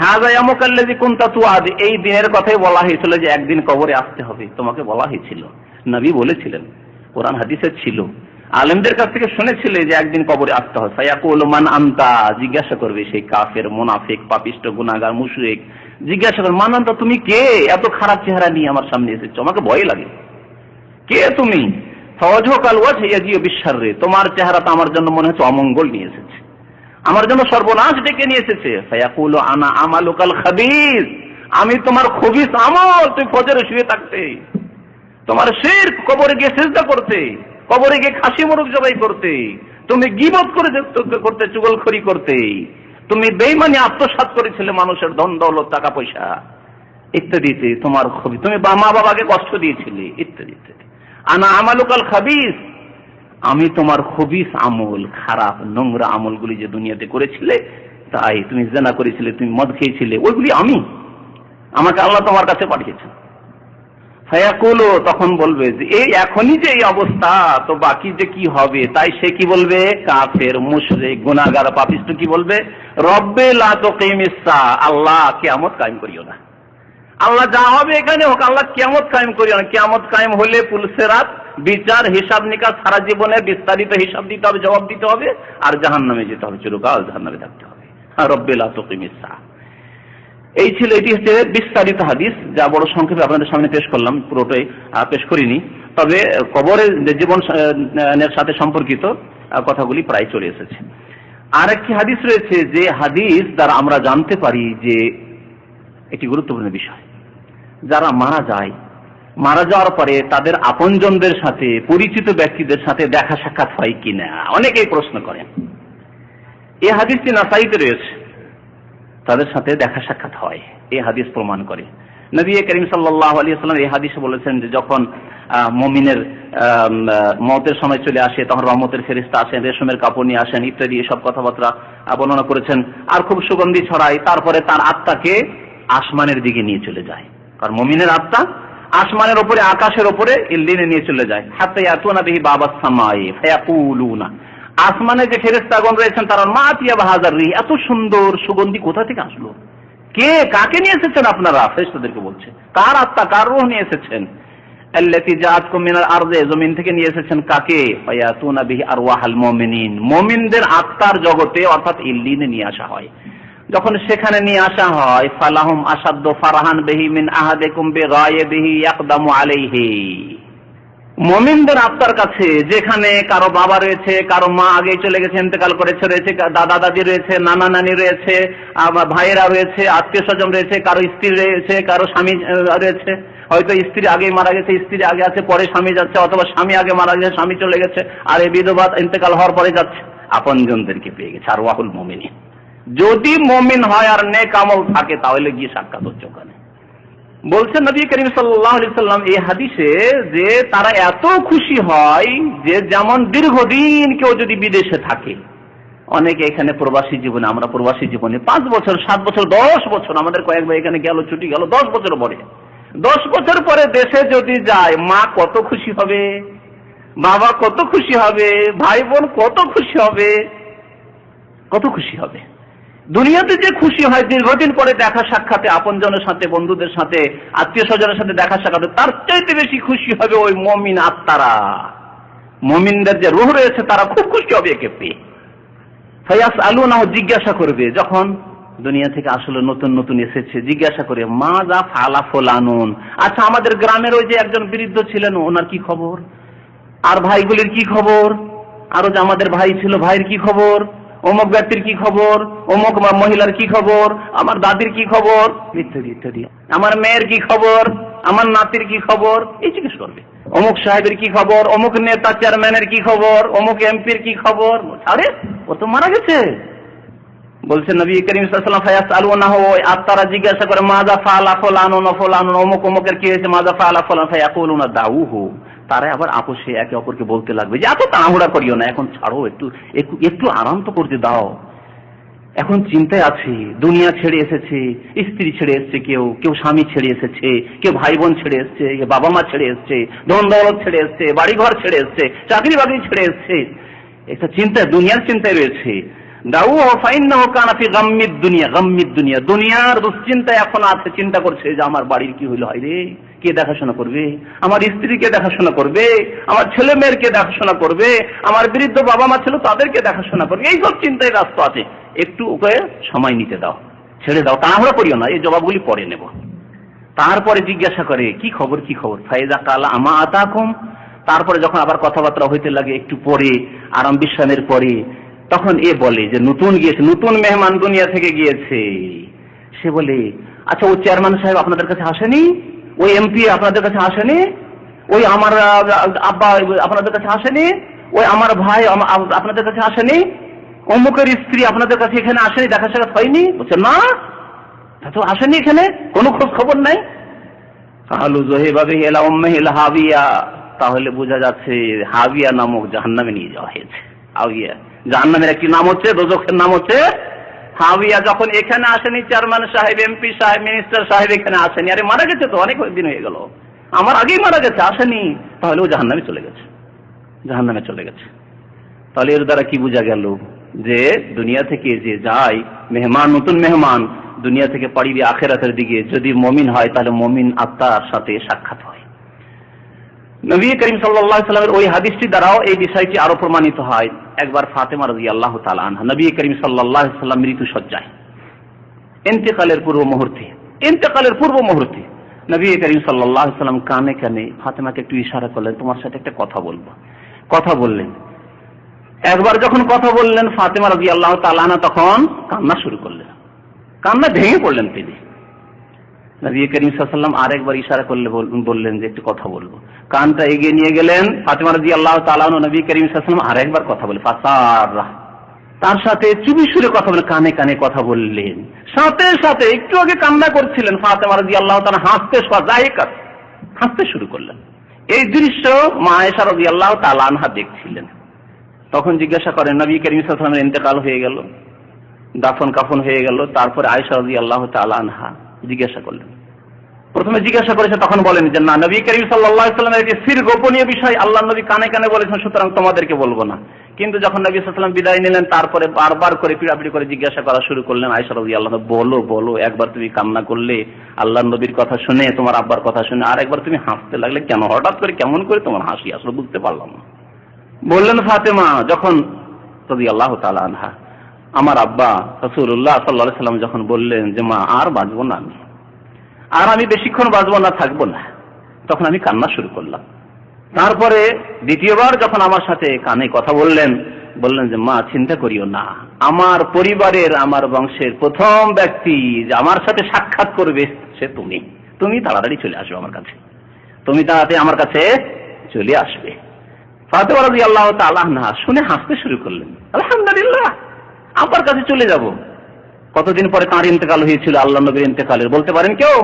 Speaker 1: হাযা ইয়ামুকাল্লাযী কুনতা তুআদ, এই দিনের কথাই বলা হয়েছিল যে একদিন কবরে আসতে হবে, তোমাকে বলা হয়েছিল, নবী বলেছিলেন, কোরআন হাদিসে ছিল, আলেমদের কাছ থেকে শুনেছিলে যে একদিন কবরে আসতে হবে। ফায়াকুলু মান আনতা, জিজ্ঞাসা করবে সেই কাফের, মুনাফিক, পাপিষ্ট, গুনাহগার, মুশরিক, জিজ্ঞাসা করবে মান আনতা, তুমি কে? এত খারাপ চেহারা নিয়ে আমার সামনে এসেছো, আমাকে ভয় লাগে, কে তুমি? ফাওয়াজহুকাল ওয়াজহু ইয়াজিউ বিশশাররি, তোমার চেহারাটা আমার জন্য মনে হচ্ছে অমঙ্গল নিয়ে এসেছে, আমার জন্য সর্বনাশ ডেকে নিয়ে এসেছে। ফায়াকুলু আনা আমালুকাল খাবিস, আমি তোমার খবিস আমল, তুই ফজরে শুয়ে থাকতে, তোমার শিরক, কবরে গিয়ে সিজদা করতে, কবরে গিয়ে খাসি মোরগ জবাই করতে, তুমি গীবত করতে, চুগলখড়ি করতে, তুমি বেঈমানি আত্মসাৎ করেছিলে মানুষের ধন দৌলত, টাকা পয়সা ইত্যাদিতে, তোমার খবি, তুমি মা বাবাকে কষ্ট দিয়েছিলে ইত্যাদি ইত্যাদি। আনা আমালুকাল খাবিস, আমি তোমার খবিস আমল, খারাপ নোংরা আমলগুলি যে দুনিয়াতে করেছিলে, তাই তুমি জিনা করেছিলে, তুমি মদ খেয়েছিলে, ওইগুলি আমাকে আল্লাহ তোমার কাছে পাঠিয়েছে। ফায়াকুলু, তখন বলবে যে এই এখনই যে এই অবস্থা, তো বাকি যে কি হবে? তাই সে কি বলবে? কাফের, মুশরিক, গুনাহগার, পাপিষ্ট কি বলবে? রব্বে লা তুকিমিস সা, আল্লাহ কিয়ামত কায়েম করিও না। আল্লাহ যা হবে এখানে হোক, আল্লাহ কিয়ামত কায়েম করিও না। কিয়ামত কায়েম হলে পুলসেরাত, বিচার, হিসাব নিকাশ, সারা জীবনে বিস্তারিত হিসাব দিতে হবে, জবাব দিতে হবে, আর জাহান্নামে যেতে হবে, চিরকাল জাহান্নামে থাকতে হবে। রব্বে লা তুকিমিস সা, এই ছিল, এটি হচ্ছে বিস্তারিত হাদিস, যা বড় সংক্ষেপে আপনাদের সামনে পেশ করলাম, পুরোটাই পেশ করিনি। তবে কবরের জীবনের সাথে সম্পর্কিত কথাগুলি প্রায় চলে এসেছে। আর একটি হাদিস রয়েছে, যে হাদিস দ্বারা আমরা জানতে পারি যে একটি গুরুত্বপূর্ণ বিষয়, যারা মারা যায়, মারা যাওয়ার পরে তাদের আপনজনদের সাথে, পরিচিত ব্যক্তিদের সাথে দেখা সাক্ষাৎ হয় কিনা, অনেকেই প্রশ্ন করেন। এই হাদিসটি নাসাইতে রয়েছে, তাদের সাথে দেখা সাক্ষাৎ হয়, এই হাদিস প্রমাণ করে। নবী করিম সাল্লাল্লাহু আলাইহি ওয়াসাল্লাম এই হাদিসে বলেছেন যে যখন মুমিনের মওতের সময় চলে আসে, তখন রহমতের ফেরেশতা আসেন, রেশমের কাপড় নিয়ে আসেন ইত্যাদি, সব কথাবার্তা বর্ণনা করেছেন। আর খুব সুগন্ধি ছড়ায়, তারপরে তার আত্মাকে আসমানের দিকে নিয়ে চলে যায়, কারণ মুমিনের আত্মা আসমানের উপরে, আকাশের উপরে ইল্লিনে নিয়ে চলে যায়। হাত্তা ইয়াতুনা বিহি বাবাস সামাই ফায়াকুলুনা, আসমানে যে ফেরেশতাগণ রয়েছেন তারা মা তিয়া বাহাজার রি, এত সুন্দর সুগন্ধি কোথা থেকে আসলো, কে কাকে নিয়ে এসেছেন আপনারা? ফেরেশতাদেরকে বলছে, কার আত্মা কার রূহ নিয়ে এসেছেন? আল্লাতী জাআতকুম মিনাল আরদি, জমিন থেকে নিয়ে এসেছেন কাকে? ফায়াতুনা বিহি আরওয়াহাল মুমিনিন, মুমিনদের আত্মার জগতে অর্থাৎ ইল্লিনে নিয়ে আসা হয়। যখন সেখানে নিয়ে আসা হয়, ফালাহুম আসাদ্দু ফারহান বিহি মিন আহাদিকুম বিগায়বিহি ইয়াকদামু আলাইহি, মুমিনদের আত্মার কাছে যেখানে কারো বাবা রয়েছে, কারো মা আগে চলে গেছে, ইন্তেকাল করেছে, রয়েছে দাদা দাদি রয়েছে, নানা নানি রয়েছে, ভাইয়েরা রয়েছে, আত্মীয় স্বজন রয়েছে, কারো স্ত্রী রয়েছে, কারো স্বামী রয়েছে, হয়তো স্ত্রী আগেই মারা গেছে, স্ত্রী আগে আছে, পরে স্বামী যাচ্ছে, অথবা স্বামী আগে মারা গেছে, স্বামী চলে গেছে, আর এই বিধবা ইন্তেকাল হওয়ার পরে যাচ্ছে, আপনজনদেরকে পেয়ে গেছে। আর ওয়াহুল মুমিনিন, যদি মুমিন হয় আর নেক আমল থাকে তাহলে গিয়ে সাক্ষাৎ হচ্ছে ওখানে। বলছেন নবী করিম সাল্লাল্লাহু আলাইহি সাল্লাম এই হাদিসে যে তারা এত খুশি হয় যে যেমন দীর্ঘদিন কেউ যদি বিদেশে থাকে, অনেকে এখানে প্রবাসী জীবনে, আমরা প্রবাসী জীবনে 5 বছর 7 বছর 10 বছর, আমাদের কয়েক ভাই এখানে গেল, ছুটি গেল 10 বছর পরে, 10 বছর পরে দেশে যদি যায়, মা কত খুশি হবে, বাবা কত খুশি হবে, ভাই বোন কত খুশি হবে, কত খুশি হবে। দুনিয়াতে যে খুশি হয় দীর্ঘদিন পরে দেখা সাক্ষাতে, আপনজনের সাথে, বন্ধুদের সাথে, আত্মীয় স্বজনের সাথে দেখা সাক্ষাতে, তার চাইতে বেশি খুশি হবে ওই মুমিন আত্মারা। মুমিনদের যে রূহ রয়েছে তারা খুব খুশি হবে একে পেয়ে। ফায়াসআলুনাহু, জিজ্ঞাসা করবে, যখন দুনিয়া থেকে আসলে নতুন নতুন এসেছে, জিজ্ঞাসা করে মাযা ফাআলা ফুলানুন, আচ্ছা আমাদের গ্রামের ওই যে একজন বৃদ্ধ ছিলেন ওনার কি খবর, আর ভাইগুলির কি খবর, আরো যে আমাদের ভাই ছিল ভাইয়ের কি খবর, অমুক ব্যক্তির কি খবর, অমুক মহিলার কি খবর, আমার দাদির কি খবর, ইত্যাদি ইত্যাদি, আমার মেয়ের কি খবর, আমার নাতির কি খবর, এই জিজ্ঞেস করবে। অমুক সাহেবের কি খবর, অমুক নেতা চেয়ারম্যানের কি খবর, অমুক এমপির কি খবর, আরে ও তো মারা গেছে। বলছেন নবী করিম সাল্লাল্লাহু আলাইহি ওয়াসাল্লাম ফায়াসআলুনাহু, আত্মারা জিজ্ঞাসা করে মাযা ফাআলা ফুলানুন ফুলানুন, অমুক অমুকের কি হয়েছে, মাযা ফাআলা ফুলান, ফায়াকুলুনা দাউহু, তারা আবার আপোষে একে অপরকে বলতে লাগবে যে এত তাড়াহুড়া করিও না, এখন ছাড়ো, একটু একটু একটু আরাম তো করতে দাও, এখন চিন্তায় আছি, দুনিয়া ছেড়ে এসেছে, স্ত্রী ছেড়ে এসেছে, কেউ কেউ স্বামী ছেড়ে এসেছে, কেউ ভাই বোন ছেড়ে এসেছে, বাবা মা ছেড়ে এসেছে, ধন দৌলত ছেড়ে এসেছে, বাড়ি ঘর ছেড়ে এসেছে, চাকরি বাকরি ছেড়ে এসেছে, একটা চিন্তায়, দুনিয়ার চিন্তায় রয়েছে। দুনিয়ার দুশ্চিন্তায় এখন আছে, চিন্তা করছে যে আমার বাড়ির কি হইলো, হয় রে, কে দেখাশোনা করবে, আমার স্ত্রীকে দেখাশোনা করবে, আমার ছেলে মেয়ের কে দেখাশোনা করবে, আমার বৃদ্ধ বাবা মা ছিল তাদেরকে দেখাশোনা করবে, এইসব চিন্তায় ব্যস্ত আছে। একটু ওকে সময় নিতে দাও, ছেড়ে দাও, তাড়াহুড়া করিও না, এই জবাবগুলি পরে নেব। তারপরে জিজ্ঞাসা করে কি খবর, কি খবর, ফাইজা কালা আমা আতাকুম, তারপরে যখন আবার কথাবার্তা হইতে লাগে একটু পরে, আরাম বিশ্রামের পরে, তখন এ বলে যে নতুন গিয়েছে, নতুন মেহমান দুনিয়া থেকে গিয়েছে, সে বলে আচ্ছা ওই চেয়ারম্যান সাহেব আপনাদের কাছে আসেনি, ওই এমপি আপনাদের কাছে আসেনি, ওই আমার আব্বা আপনাদের কাছে আসেনি, ওই আমার ভাই আপনাদের কাছে আসেনি, অমুকের স্ত্রী আপনাদের কাছে এখানে আসেনি, দেখা সাক্ষাৎ হয়নি? বলছে না, তা তো আসেনি, এখানে কোনো খোঁজ খবর নাই। কালু যহিবা বিহি ইলা উম্মিহি হাবিয়া, তাহলে বোঝা যাচ্ছে হাবিয়া নামক জাহান্নামে নিয়ে যাওয়া হয়েছে। হাবিয়া জাহান্নামের একটি নাম হচ্ছে, দোজখের নাম হচ্ছে হাবিয়া। যখন এখানে আসেনি চেয়ারম্যান সাহেব, এমপি সাহেব, মিনিস্টার সাহেব এখানে আসেনি, আরে মারা গেছে তো, অনেক দিন হয়ে গেল, আমার আগেই মারা গেছে, আসেনি, তাহলে ও জাহান্নামে চলে গেছে, জাহান্নামে চলে গেছে। তাহলে এর দ্বারা কি বোঝা গেল যে দুনিয়া থেকে যে যায় মেহমান, নতুন মেহমান দুনিয়া থেকে পাড়ি দিয়ে আখিরাতের দিকে যদি মুমিন হয় তাহলে মুমিন আত্মার সাথে সাক্ষাৎ হয়। নবী করিম সাল্লাল্লাহু আলাইহি ওয়াসাল্লামের ওই হাদিসটি দ্বারাও এই বিষয়টি আরো প্রমাণিত হয়। একবার ফাতেমা রাদিয়াল্লাহু তাআলা আনহা, নবী করিম সাল্লাল্লাহু আলাইহি ওয়াসাল্লাম মৃত্যু সজ্জায়, ইন্তেকালের পূর্ব মুহূর্তে নবী করিম সাল্লাল্লাহু আলাইহি ওয়াসাল্লাম কানে কানে ফাতেমাকে একটু ইশারা করলেন, তোমার সাথে একটা কথা বলবো। কথা বললেন, একবার যখন কথা বললেন ফাতেমা রাদিয়াল্লাহু তাআলা আনহা তখন কান্না শুরু করলেন, কান্না ভেঙে পড়লেন তিনি। নবী করিম সাল্লাল্লাহু আলাইহি ওয়াসাল্লাম আরেকবার ইশারা করলে বললেন যে একটু কথা বলবো, কানটা এগিয়ে নিয়ে গেলেন ফাতেমা রাদিয়াল্লাহু তাআলা আনহা, নবী করিম সাল্লাল্লাহু আলাইহি ওয়াসাল্লাম আরেকবার কথা বলে ফাসারা, তার সাথে চুপি সুরে কথা বলে কানে কানে কথা বললেন। সাথে সাথে একটু আগে কান্না করছিলেন ফাতেমা রাদিয়াল্লাহু তাআলা, হাসতে শুরু করলেন। এই দৃশ্য মা আয়েশা রাদিয়াল্লাহু তাআলা আনহা দেখছিলেন। তখন জিজ্ঞাসা করেন, নবী করিম সাল্লাল্লাহু আলাইহি ওয়াসাল্লামের ইন্তেকাল হয়ে গেল, দাফন কাফন হয়ে গেল, তারপরে আয়েশা রাদিয়াল্লাহু তাআলা আনহা জিজ্ঞাসা করলেন, প্রথমে জিজ্ঞাসা করেছে, তখন বলেন যে না, নবী করিম সাল্লাল্লাহু আলাইহি ওয়াসাল্লামের একটি সির গোপনীয় বিষয় আল্লাহ নবী কানে কানে বলেছেন, সুতরাং তোমাদেরকে বলবো না। কিন্তু যখন নবী সাল্লাল্লাহু আলাইহি ওয়াসাল্লাম বিদায় নিলেন, তারপরে বারবার করে পিড়াপিড়ি করে জিজ্ঞাসা করা শুরু করলেন। আয়েশা রাদিয়াল্লাহু আনহা, বলো বলো, একবার তুমি কান্না করলে আল্লাহ নবীর কথা শুনে, তোমার আব্বার কথা শুনে, আর একবার তুমি হাসতে লাগলে কেন, হঠাৎ করে কেমন করে তোমার হাসি আসলে বুঝতে পারলাম না। বললেন ফাতেমা যখন রাদিয়াল্লাহু তাআলা আনহা, আমার আব্বা রাসূলুল্লাহ সাল্লাল্লাহু আলাইহি ওয়াসাল্লাম যখন বললেন যে মা আর বাঁচবো না, আমি বেশিক্ষণ বাঁচবো না, থাকবো না, তখন আমি কান্না শুরু করলাম। তারপরে দ্বিতীয়বার যখন আমার সাথে কানে কথা বললেন যে মা চিন্তা করিও না, আমার পরিবারের, আমার বংশের প্রথম ব্যক্তি যে আমার সাথে সাক্ষাৎ করবে সে তুমি তাড়াতাড়ি চলে আসবে আমার কাছে, তুমি তাড়াতাড়ি আমার কাছে চলে আসবে। ফাতেমা রাদিয়াল্লাহু তাআলা আনহা শুনে হাসতে শুরু করলেন, আলহামদুলিল্লাহ, আব্বার কাছে চলে যাব। কতদিন পরে তাঁর ইন্তেকাল হয়েছিল, আল্লাহ নবীর ইন্তেকালের বলতে পারেন কেউ?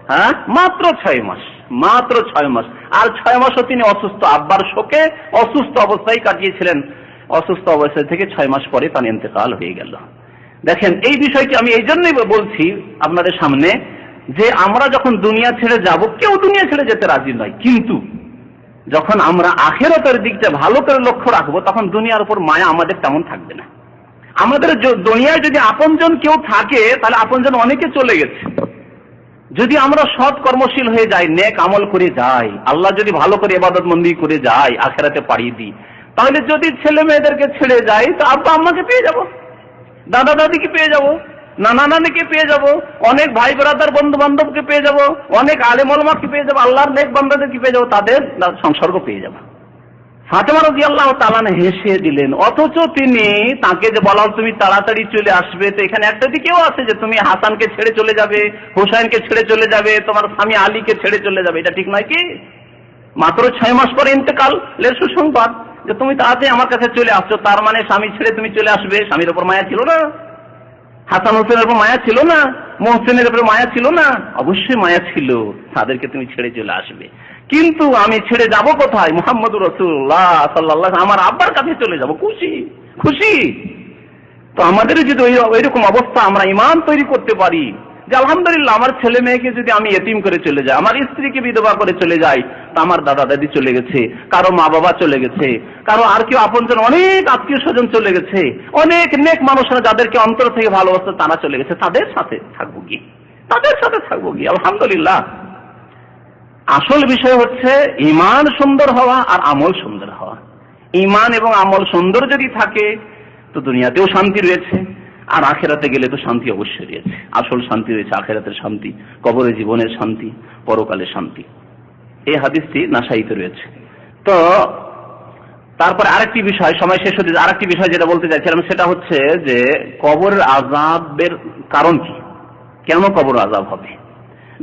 Speaker 1: হ্যাঁ, মাত্র 6 মাস, মাত্র 6 মাস। আর 6 মাসও তিনি অসুস্থ, আব্বার শোকে অসুস্থ অবস্থায় কাটিয়েছিলেন। অসুস্থ অবস্থা থেকে 6 মাস পরে তার ইন্তেকাল হয়ে গেল। দেখেন, এই বিষয়টি আমি এই জন্যই বলছি আপনাদের সামনে যে আমরা যখন দুনিয়া ছেড়ে যাব, কেউ দুনিয়া ছেড়ে যেতে রাজি নয়, কিন্তু যখন আমরা আখিরাতের দিকটা ভালো করে লক্ষ্য রাখবো, তখন দুনিয়ার উপর মায়া আমাদের তেমন থাকবে না। আমাদের দুনিয়ায় যদি আপনজন কেউ থাকে, তাহলে আপনজন অনেকে চলে গেছে। যদি আমরা সৎ কর্মশীল হয়ে যাই, নেক আমল করে যাই, আল্লাহ যদি ভালো করে ইবাদত বন্দি করে যাই, আখিরাতে পাড়িয়ে দিই, তাহলে যদি ছেলে মেয়েদেরকে ছেড়ে যাই, তো আব্বা আম্মাকে পেয়ে যাব, দাদা দাদিকে পেয়ে যাব, নানা নানিকে পেয়ে যাব, অনেক ভাই ব্রাদার বন্ধু বান্ধবকে পেয়ে যাব, অনেক আলেম ওলামাকে পেয়ে যাব, আল্লাহর নেক বান্দাদেরকে পেয়ে যাব, তাদের সংসর্গ পেয়ে যাব। ফাতেমা রাদিয়াল্লাহু তাআলা হেসে দিলেন। অথচ তিনি তাকে যে বলা তুমি তাড়াতাড়ি চলে আসবে, তো এখানে একটা দিকেও আছে যে তুমি হাসানকে ছেড়ে চলে যাবে, হুসাইনকে ছেড়ে চলে যাবে, তোমার স্বামী আলীকে ছেড়ে চলে যাবে, এটা ঠিক নয় কি? মাত্র 6 মাস পরে ইন্তেকালের সুসংবাদ যে তুমি তাড়াতাড়ি আমার কাছে চলে আসছো, তার মানে স্বামী ছেড়ে তুমি চলে আসবে। স্বামীর উপর মায়া ছিল না? হাসান হোসেনের উপর মায়া ছিল না? মোহসেনের উপর মায়া ছিল না? অবশ্যই মায়া ছিল, তাদেরকে তুমি ছেড়ে চলে আসবে। কিন্তু আমি ছেড়ে যাব কোথায়? মুহাম্মদুর রাসূলুল্লাহ সাল্লাল্লাহু আলাইহি ওয়াসাল্লাম, আমার আব্বার কাছে চলে যাব, খুশি খুশি। তো আমাদের যদি ওইরকম অবস্থা আমরা ঈমান তৈরি করতে পারি যে আলহামদুলিল্লাহ, আমার ছেলে মেয়েকে যদি আমি এতিম করে চলে যাই, আমার স্ত্রীকে বিধবা করে চলে যাই, তা আমার দাদা দাদি চলে গেছে, কারো মা বাবা চলে গেছে, কারো আর কেউ আপনজন, অনেক আত্মীয় স্বজন চলে গেছে, অনেক নেক মানুষরা যাদেরকে অন্তর থেকে ভালোবাসে তারা চলে গেছে, তাদের সাথে থাকবো কি? তাদের সাথে থাকবো কি? আলহামদুলিল্লাহ। আসল বিষয় হচ্ছে ঈমান সুন্দর হওয়া আর আমল সুন্দর হওয়া। ঈমান এবং আমল সুন্দর যদি থাকে তো দুনিয়াতেও শান্তি রয়েছে, আর আখিরাতে গেলে তো শান্তি অবশ্যই রয়েছে। আসল শান্তি রয়েছে আখিরাতের শান্তি, কবরে জীবনের শান্তি, পরকালের শান্তি। এই হাদিসটি নাসাইতে রয়েছে। তো তারপরে আরেকটি বিষয়, সময় শেষ হতে আরেকটি বিষয় যেটা বলতে চাইছিলাম, সেটা হচ্ছে যে কবরের আযাবের কারণ কি, কেন কবর আযাব হবে।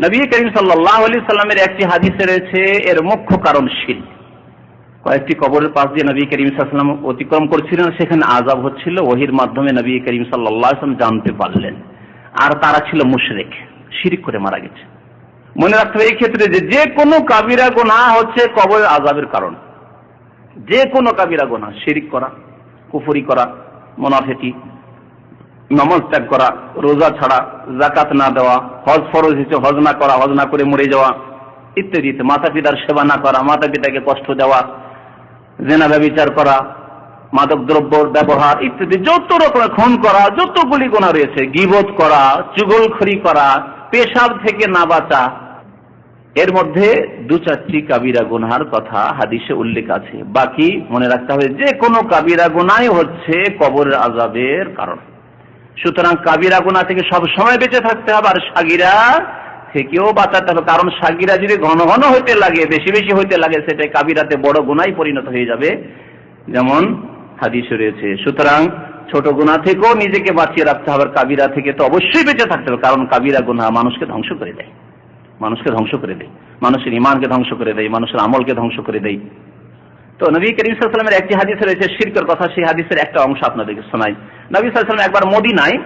Speaker 1: নবী করিম সাল্লাল্লাহু আলাইহি সাল্লামের একটি হাদিসে রয়েছে এর মুখ্য কারণ শিরক। কয়েকটি কবরের পাশ দিয়ে নবী করিম সাল্লাল্লাহু আলাইহি সাল্লাম অতিক্রম করছিলেন, সেখানে আযাব হচ্ছিল। ওহীর মাধ্যমে নবী করিম সাল্লাল্লাহু আলাইহি সাল্লাম জানতে পারলেন, আর তারা ছিল মুশরিক, শিরক করে মারা গেছে। মনে রাখতে হবে এই ক্ষেত্রে যে কোনো কাবিরা গুনাহ হচ্ছে কবরের আযাবের কারণ। যে কোনো কাবিরা গুনাহ, শিরক করা, কুফরি করা, মুনাফিকি, নামাজ ত্যাগ করা, রোজা ছাড়া, যাকাত না দেওয়া, হজ ফরজ হয়েছে হজ না করা, হজ না করে মরে যাওয়া ইত্যাদি, মাতা পিতার সেবা না করা, মাতা পিতাকে কষ্ট দেওয়া, জিনা ব্যভিচার করা, মাদক দ্রব্যর ব্যবহার ইত্যাদি, যত রকমের খুন করা, যতগুলি গুনাহ রয়েছে, গীবত করা, চুগলখড়ি করা, পেশাব থেকে না বাঁচা, এর মধ্যে 2-4টি কাবিরা গুনাহের কথা হাদিসে উল্লেখ আছে। বাকি মনে রাখতে হবে যে কোনো কাবিরা গুনাহই হচ্ছে কবরের আযাবের কারণ। সুতরাং কাবিরা গুনাহ থেকে সব সময় বেঁচে থাকতে হবে, আর সাগিরা থেকেও বাঁচাতে হবে। কারণ সাগিরা যদি ঘন ঘন হইতে লাগে, বেশি বেশি হইতে লাগে, সেটা কাবিরাতে বড় গুনাহে পরিণত হয়ে যাবে, যেমন হাদিসে রয়েছে। সুতরাং ছোট গুনাহ থেকেও নিজেকে বাঁচিয়ে রাখতে হবে, কাবিরা থেকে তো অবশ্যই বেঁচে থাকতে হবে। কারণ কাবিরা গুনাহ মানুষকে ধ্বংস করে দেয়, মানুষকে ধ্বংস করে দেয়, মানুষের ঈমানকে ধ্বংস করে দেয়, মানুষের আমলকে ধ্বংস করে দেয়। তো নবী করিম সাল্লাল্লাহু আলাইহি ওয়াসাল্লামের একটি হাদিসে রয়েছে শিরকের কথা, সেই হাদিসের একটা অংশ আপনাদেরকে শোনাই। নবী সাল্লাল্লাহু আলাইহি ওয়াসাল্লাম একবার মদিনায়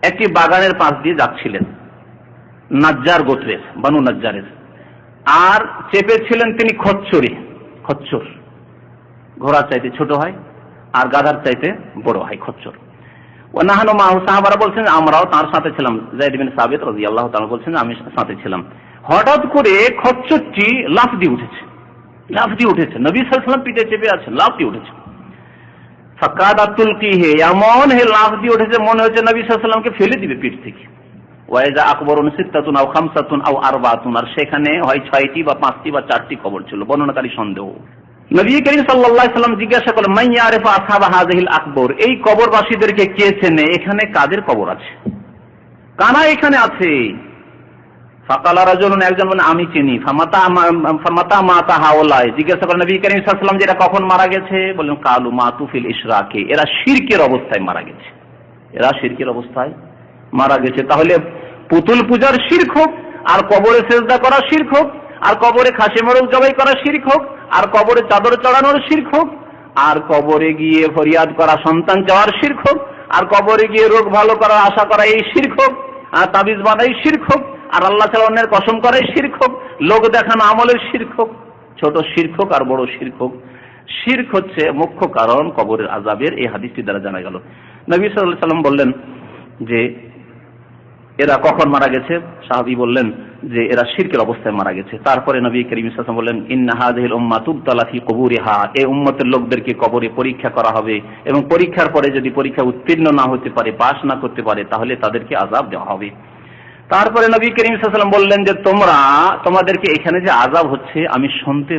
Speaker 1: একটি বাগানের পাশ দিয়ে যাচ্ছিলেন, নাজ্জার গোত্রের, বানু নাজ্জারের, আর চেপেছিলেন তিনি খচ্চরে। খচ্চর ঘোড়ার চাইতে ছোট হয় আর গাধার চাইতে বড় হয় খচ্চর। ও নাহানু মাহু, সাহাবারা বলছেন আমরাও তার সাথে ছিলাম। যায়েদ বিন সাবিত রাদিয়াল্লাহু তাআলা বলছেন আমি সাথে ছিলাম। হঠাৎ করে খচ্চরটি লাফ দিয়ে উঠেছে। নবী সাল্লাল্লাহু আলাইহি ওয়াসাল্লাম পিঠে চেপে আছেন, লাফ দিয়ে উঠেছে। ফাকাদাত তুলকিহি, এমন হে লাফ দিয়ে উঠেছে মনে হচ্ছে নবী সাল্লাল্লাহু আলাইহি ওয়াসাল্লামকে ফেলে দিবে পিঠ থেকে। ওয়াইজা আকবরুন সিত্তাতুন আও খামসাতুন আও আরবাতুন, আর সেখানে হয় 6টি বা 5টি বা 4টি কবর ছিল, বর্ণনাকারী সন্দেহ। নবী করিম সাল্লাল্লাহু আলাইহি ওয়াসাল্লাম জিজ্ঞাসা করলেন মান ইয়ারিফু আসহাব হাযিহিল আকবর, এই কবরবাসীদেরকে কে চেনে, এখানে কাদের কবর আছে, কারা এখানে আছে? ফাকালা রাজুলুন, একজন বলেন আমি চিনি। ফামাতা মাতা হাওলাই, জিজ্ঞাসা করেন নবী করিম সাল্লাল্লাহু আলাইহি ওয়াসাল্লাম যে এরা কখন মারা গেছে? বলেন কালু মাতু ফিল ইশরাকে, এরা শিরকের অবস্থায় মারা গেছে, এরা শিরকের অবস্থায় মারা গেছে। তাহলে পুতুল পূজার শিরক হোক, আর কবরে সেজদা করা শিরক হোক, আর কবরে খাসি মোরগ জবাই করা শিরক হোক, আর কবরে চাদর চড়ানোর শিরক হোক, আর কবরে গিয়ে ফরিয়াদ করা সন্তান চাওয়ার শিরক হোক, আর কবরে গিয়ে রোগ ভালো করার আশা করা এই শিরক হোক, আর তাবিজ বানাই শিরক হোক, আর আল্লাহ ছাড়া অন্যের কসম করাই শিরক হোক, লোক দেখানো আমলের শিরক হোক, ছোট শিরক হোক আর বড় শিরক হোক, শিরক হচ্ছে মুখ্য কারণ কবরের আযাবের। এই হাদিসটি দ্বারা জানা গেল। নবী সাল্লাল্লাহু আলাইহি ওয়াসাল্লাম বললেন যে এরা কখন মারা গেছে? সাহাবী বললেন যে এরা শিরকের অবস্থায় মারা গেছে। তারপরে নবী করিম সাল্লাল্লাহু আলাইহি ওয়াসাল্লাম বললেন ইন্না হাযিহিল উম্মাহ তুবতালা ফি কুবুরিহা, এই উম্মতের লোকদেরকে কবরে পরীক্ষা করা হবে, এবং পরীক্ষার পরে যদি পরীক্ষা উত্তীর্ণ না হতে পারে, পাশ না করতে পারে, তাহলে তাদেরকে আযাব দেওয়া হবে। তারপরে নবী করিম সাল্লাল্লাহু আলাইহি ওয়াসাল্লাম বললেন যে তোমাদেরকে এখানে যে আযাব হচ্ছে আমি শুনতে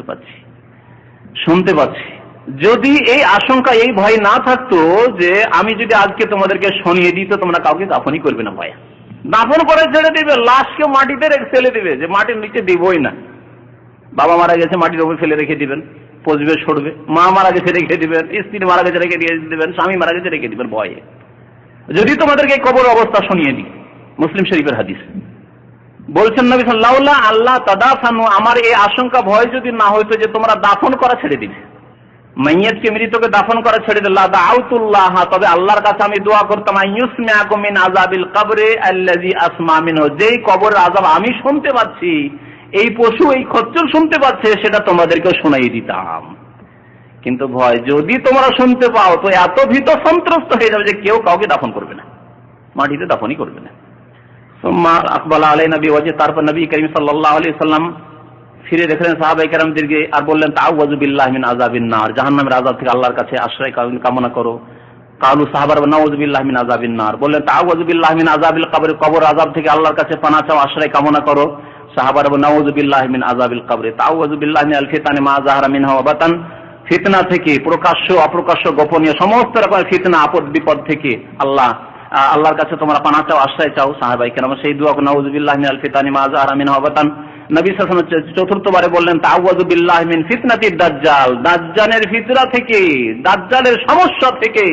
Speaker 1: পাচ্ছি। যদি এই আশঙ্কা, এই ভয় না থাকতো যে আমি যদি আজকে তোমাদেরকে শুনিয়ে দিই তো তোমরা কাউকে দাফনই করবে না, ভয় দাফন করে ছেড়ে দিবে, লাশকে মাটিতে ফেলে দিবে, যে মাটির নিচে দিবই না। বাবা মারা গেছে মাটির উপর ফেলে রেখে দিবেন, পচবে সরবে। মা মারা গেছে রেখে দিবেন, স্ত্রী মারা গেছে রেখে দিয়ে দিবেন, স্বামী মারা গেছে রেখে দিবেন ভয়ে, যদি তোমাদেরকে কবর অবস্থা শুনিয়ে দিই। মুসলিম শরীফের হাদিস। বলছেন নবী সাল্লাল্লাহু আলাইহি ওয়াসাল্লাম আল্লাহ তাদাফানু, আমার এই আশঙ্কা ভয় যদি না হইতো যে তোমরা দাফন করা ছেড়ে দিবে, মাইয়াতকে মৃতকে দাফন করা ছেড়ে দিল্লাহ দাউতুল্লাহ, তবে আল্লাহর কাছে আমি দোয়া করতাম আইয়ুসমিআকুম মিন আযাবিল কবরি আল্লাযী আসমা মিনহু, যেই কবরের আযাব আমি শুনতে পাচ্ছি, এই পশু এই খচ্চর শুনতে পাচ্ছে, সেটা তোমাদেরকে শোনাই দিতাম। কিন্তু ভয় যদি তোমরা শুনতে পাও তো এত ভীত সন্ত্রস্ত হয়ে যাবে যে কেউ কাউকে দাফন করবে না, মাটিতে দাফনই করবে না। সুম্মা আকবালা আলাইনা বিওয়াজহি, তারপর নবী করিম সাল্লাল্লাহু আলাইহি ওয়াসাল্লাম ফিরে দেখলেন সাহাবায়ে কেরামদেরকে আর বললেন তাআউযু বিল্লাহি মিন আযাবিন নার, জাহান্নামের আযাব থেকে আল্লাহর কাছে আশ্রয় কামনা করো। কালু সাহাবারা নাউযু বিল্লাহি মিন আযাবিন নার, বললেন তাআউযু বিল্লাহি মিন আযাবিল কবর, কবর আযাব থেকে আল্লাহর কাছে পানাহ চাও, আশ্রয় কামনা করো। সাহাবারা নাউযু বিল্লাহি মিন আযাবিল কবর, তাআউযু বিল্লাহি মিনাল ফিতানি মা যাহারা মিনহা ওয়া বাতান, ফিতনা থেকে প্রকাশ্য অপ্রকাশ্য গোপনীয় সমস্ত রকমের ফিতনা আপদ বিপদ থেকে আল্লাহর কাছে তোমরা পানাহ চাও, আশ্রয় চাও। সাহাবায়ে কেরাম সেই দোয়া নাউযু বিল্লাহি মিনাল ফিতানি মা যাহারা মিনহা ওয়া বাতান। নবী সাল্লাল্লাহু আলাইহি ওয়াসাল্লাম চতুর্থবারে বললেন তাআউযু বিল্লাহি মিন ফিতনাতিদ দাজ্জাল, দাজ্জালের ফিতনা থেকে, দাজ্জালের সমস্যা থেকে,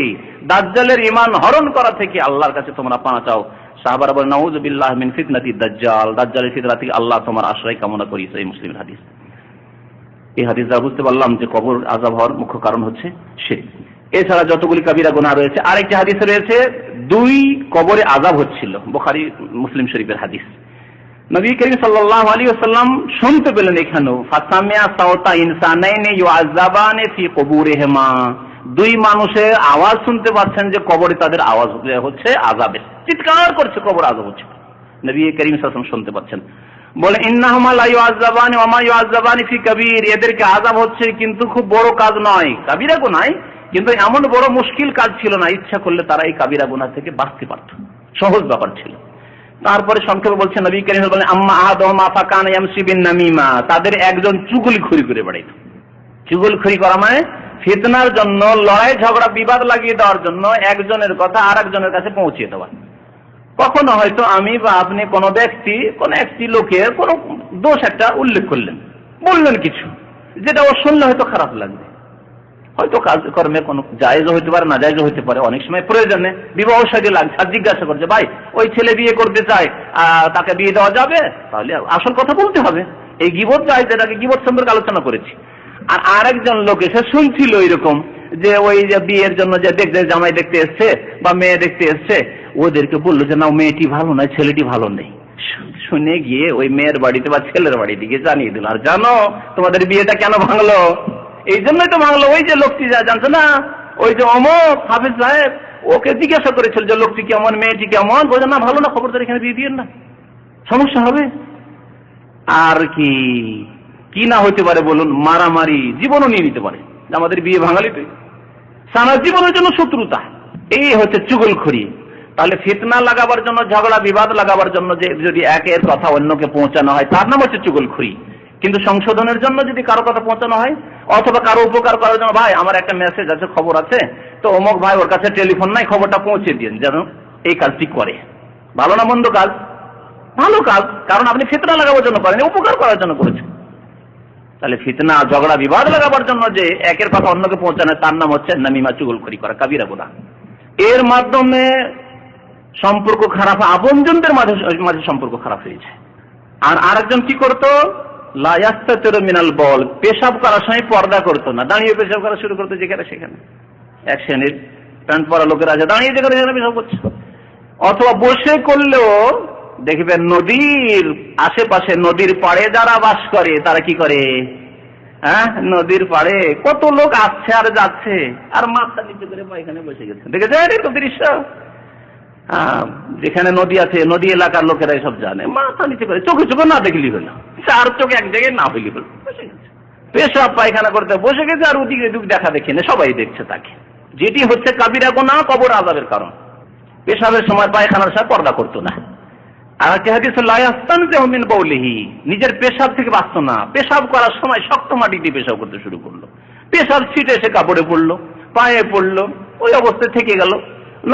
Speaker 1: দাজ্জালের ঈমান হরণ করা থেকে আল্লাহর কাছে তোমরা পানাহ চাও। সাহাবারা বলেন নাউযু বিল্লাহি মিন ফিতনাতিদ দাজ্জাল, দাজ্জালের ফিতনা থেকে আল্লাহ তোমার আশ্রয় কামনা করি। এই মুসলিমের হাদিস। এই হাদিস দ্বারা বুঝতে পারলাম যে কবর আযাব হওয়ার মুখ্য কারণ হচ্ছে শিরক। এছাড়া যতগুলি কাবিরা গুনাহ রয়েছে, আরেকটি হাদিসে রয়েছে 2 কবরে আযাব হচ্ছিল, বুখারী মুসলিম শরীফের হাদিস। নবী করিম সাল্লাল্লাহু আলাইহি ওয়াসাল্লাম শুনতে পেলেন এখানেও ফাসামিয়া সাওতা ইনসানাইনি ইউআযাবানি ফি কুবুরিহিমা, 2 মানুষের আওয়াজ শুনতে পাচ্ছেন যে কবরে তাদের আওয়াজ হচ্ছে আযাবের, চিৎকার করছে, কবর আযাব হচ্ছে। নবী করিম সাল্লাল্লাহু আলাইহি ওয়াসাল্লাম শুনতে পাচ্ছেন, বলে ইন্নাহুমা লা ইউআযাবানি ওয়া মা ইউআযাবানি ফি কাবীর, এদেরকে আযাব হচ্ছে কিন্তু খুব বড় কাজ নয়, কাবিরা গুনাহ, কিন্তু এমন বড় মুশকিল কাজ ছিল না, ইচ্ছা করলে তারা এই কাবিরা গুনাহ থেকে বাঁচতে পারত, সহজ ব্যাপার ছিল। তারপরে সংক্ষেপে বলছেন নবী করিম বলেন আম্মা আহাদুহুমা ফাকানা ইয়ামশি বিন নামিমা, তাদের একজন চুগলখড়ি করে বেড়াইত। চুগলখড়ি করা মানে ফিতনার জন্য, লড়াই ঝগড়া বিবাদ লাগিয়ে দেওয়ার জন্য একজনের কথা আরেকজনের কাছে পৌঁছে দেওয়া। কখনো হয়তো আমি বা আপনি কোনো ব্যক্তি, কোন একটি লোকের কোনো দোষ একটা উল্লেখ করলেন, বললেন কিছু, যেটা ও শুনলে হয়তো খারাপ লাগবে, হয়তো কাজকর্মে কোনো জায়েজ হইতে পারে, না জায়েজ হইতে পারে। অনেক সময় প্রয়োজনে বিবাহ শাদী লাগছে, আর জিজ্ঞাসা করছে ভাই ওই ছেলে বিয়ে করতে চায়, তাকে বিয়ে দেওয়া যাবে? তাহলে আসল কথা বলতে হবে। এই গীবত জায়েজ, এটাকে গীবত সম্পর্কে আলোচনা করেছি। আর আরেকজন লোক এসে শুনছিল এরকম যে ওই যে বিয়ের জন্য যে দেখতে জামাই দেখতে এসছে বা মেয়ে দেখতে এসছে, ওদেরকে বললো যে না মেয়েটি ভালো নয়, ছেলেটি ভালো নেই। শুনে গিয়ে ওই মেয়ের বাড়িতে বা ছেলের বাড়িতে গিয়ে জানিয়ে দিল, আর জানো তোমাদের বিয়েটা কেন ভাঙলো? এই জন্যই তো ভাঙলো, ওই যে লোকটি যা জানতো না, ওই যে অমুক হাফিজ সাহেব ওকে জিজ্ঞাসা করেছিল যে লোকটি কেমন, মেয়েটি কেমন, বলছে না ভালো না, খবরদার এখানে বিয়ে দিয়েন না, সমস্যা হবে। আর কি কি না হতে পারে বলুন, মারামারি জীবনও নিয়ে নিতে পারে, আমাদের বিয়ে ভাঙালিতে সারা জীবনের জন্য শত্রুতা। এই হচ্ছে চুগলখড়ি। তাহলে ফিতনা লাগাবার জন্য, ঝগড়া বিবাদ লাগাবার জন্য যে যদি একের কথা অন্যকে পৌঁছানো হয় তার নাম হচ্ছে চুগলখড়ি। কিন্তু সংশোধনের জন্য যদি কারো কথা পৌঁছানো হয় অথবা কারো উপকার করার জন্য, ভাই আমার একটা মেসেজ আছে, খবর আছে, তো অমুক ভাই ওর কাছে টেলিফোন নাই, খবরটা পৌঁছে দিন যেন এই কাজটি করে, ভালো না মন্দ কাজ? ভালো কাজ, কারণ আপনি ফিতনা লাগাবার জন্য করেন, উপকার করার জন্য করেছেন। তাহলে ফিতনা ঝগড়া বিবাদ লাগাবার জন্য যে একের কথা অন্যকে পৌঁছানো তার নাম হচ্ছে নামিমা, চুগলখড়ি করা, কাবিরা গুনাহ। এর মাধ্যমে সম্পর্ক খারাপ, আপনজনদের মাঝে সম্পর্ক খারাপ হয়েছে। আর আরেকজন কি করতো, লা ইয়াস্তাতিরু মিনাল বল, পেশাব করার সময় পর্দা করতো না, দাঁড়িয়ে পেশাব করা শুরু করতো যেখানে সেখানে। এক শ্রেণীর প্যান্ট পরা লোকেরা আছে দাঁড়িয়ে যেখানে সেখানে পেশাব করছে, অথবা বসে করলেও দেখবেন নদীর আশেপাশে, নদীর পাড়ে যারা বাস করে তারা কি করে, হ্যাঁ, নদীর পাড়ে কত লোক আসছে আর যাচ্ছে আর মাথা নিচে করে পায়খানে বসে গেছে, দেখেছেন এরকম দৃশ্য? যেখানে নদী আছে, নদী এলাকার লোকেরা সব জানে, মাথা নিচে করে, চোখে চোখে না দেখলি হলো, চার চোখে এক জায়গায় না হইলি হলো, বসে গেছে পেশাব পায়খানা করতে বসে গেছে, আর ওদিকে দেখা দেখি না, সবাই দেখছে তাকে। যেটি হচ্ছে কাবিরা গুনাহ, কবর আযাবের কারণ। পেশাবের সময় পায়খানার সাথে পর্দা করতো না। আর একটা হাদিস, লা ইয়াস্তানজিহু মিন বাউলিহি, নিজের পেশাব থেকে বাঁচতো না, পেশাব করার সময় শক্ত মাটি দিয়ে পেশাব করতে শুরু করলো, পেশাব ছিটে এসে কাপড়ে পড়লো, পায়ে পড়লো, ওই অবস্থায় থেকে গেল।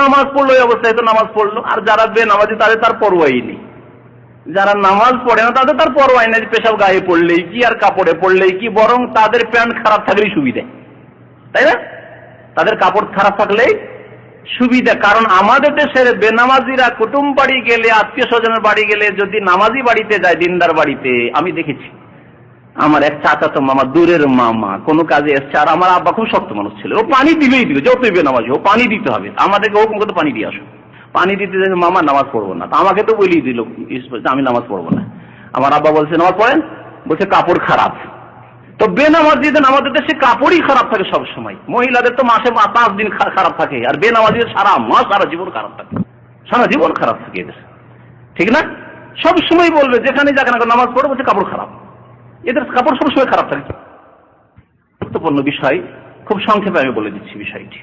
Speaker 1: নামাজ পড়লো, ওই অবস্থায় তো নামাজ পড়লো। আর যারা বেনামাজি তাদের তার পরোয়াই নেই, যারা নামাজ পড়ে না তাদের তার পরোয়াই নেই, পেশাব গায়ে পড়লেই কি আর কাপড়ে পড়লেই কি, বরং তাদের প্যান্ট খারাপ থাকলেই সুবিধা, তাই না? তাদের কাপড় খারাপ থাকলেই সুবিধা। কারণ আমাদের দেশের বেনামাজিরা কুটুম বাড়ি গেলে, আত্মীয় স্বজনের বাড়ি গেলে, যদি নামাজি বাড়িতে যায়, দিনদার বাড়িতে, আমি দেখেছি আমার এক চাচাতো মামা, দূরের মামা, কোনো কাজে এসছে, আর আমার আব্বা খুব শক্ত মানুষ ছিল, ও পানি দিলেই দিল, যতই বেনামাজি ও পানি দিতে হবে, আমাদেরকে হুকুম করতে পানি দিয়ে আসো, পানি দিতে যাই, মামা নামাজ পড়বো না, আমাকে তো বলেই দিল আমি নামাজ পড়বো না। আমার আব্বা বলছে নামাজ পড়েন, বলছে কাপড় খারাপ। তো বেনামাজিদের আমাদের দেশে কাপড়ই খারাপ থাকে সব সময়, মহিলাদের তো মাসে 5 দিন খারাপ থাকে, আর বেনামাজিদের সারা মাস, সারা জীবন খারাপ থাকে, সারা জীবন খারাপ থাকে এদের, ঠিক না? সব সময় বলবে যেখানে যাক না নামাজ পড়ে, বলছে কাপড় খারাপ, এদের কাপড় সবসময় খারাপ থাকে। গুরুত্বপূর্ণ বিষয়, খুব সংক্ষেপে আমি বলে দিচ্ছি বিষয়টি।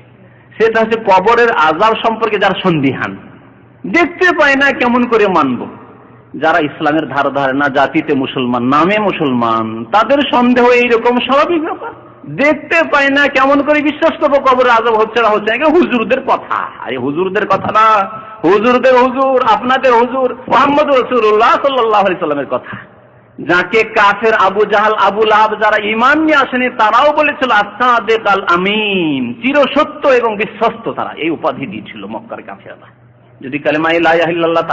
Speaker 1: সেটা হচ্ছে কবরের আযাব সম্পর্কে যারা সন্দিহান, দেখতে পায় না কেমন করে মানব, যারা ইসলামের ধারে ধারে না, জাতিতে মুসলমান, নামে মুসলমান, তাদের সন্দেহ এইরকম স্বাভাবিক ব্যাপার। দেখতে পায় না কেমন করে বিশ্বাস করবো কবরের আযাব হচ্ছে না হচ্ছে না, হুজুরদের কথা। আরে হুজুরদের কথা না, হুজুরদের হুজুর, আপনাদের হুজুর মুহাম্মদ রাসূলুল্লাহ সাল্লাল্লাহু আলাইহি সাল্লামের কথা। যাকে কাফের আবু জাহাল, আবু লাহাব যারা ঈমান নিয়ে আসেনি, তারাও বলেছিল আস-সাদিক আল আমিন, চিরসত্য এবং বিশ্বস্ত, তারা এই উপাধি দিয়েছিল মক্কার কাফেররা। যদি কালেমা লা ইলাহা ইল্লাল্লাহ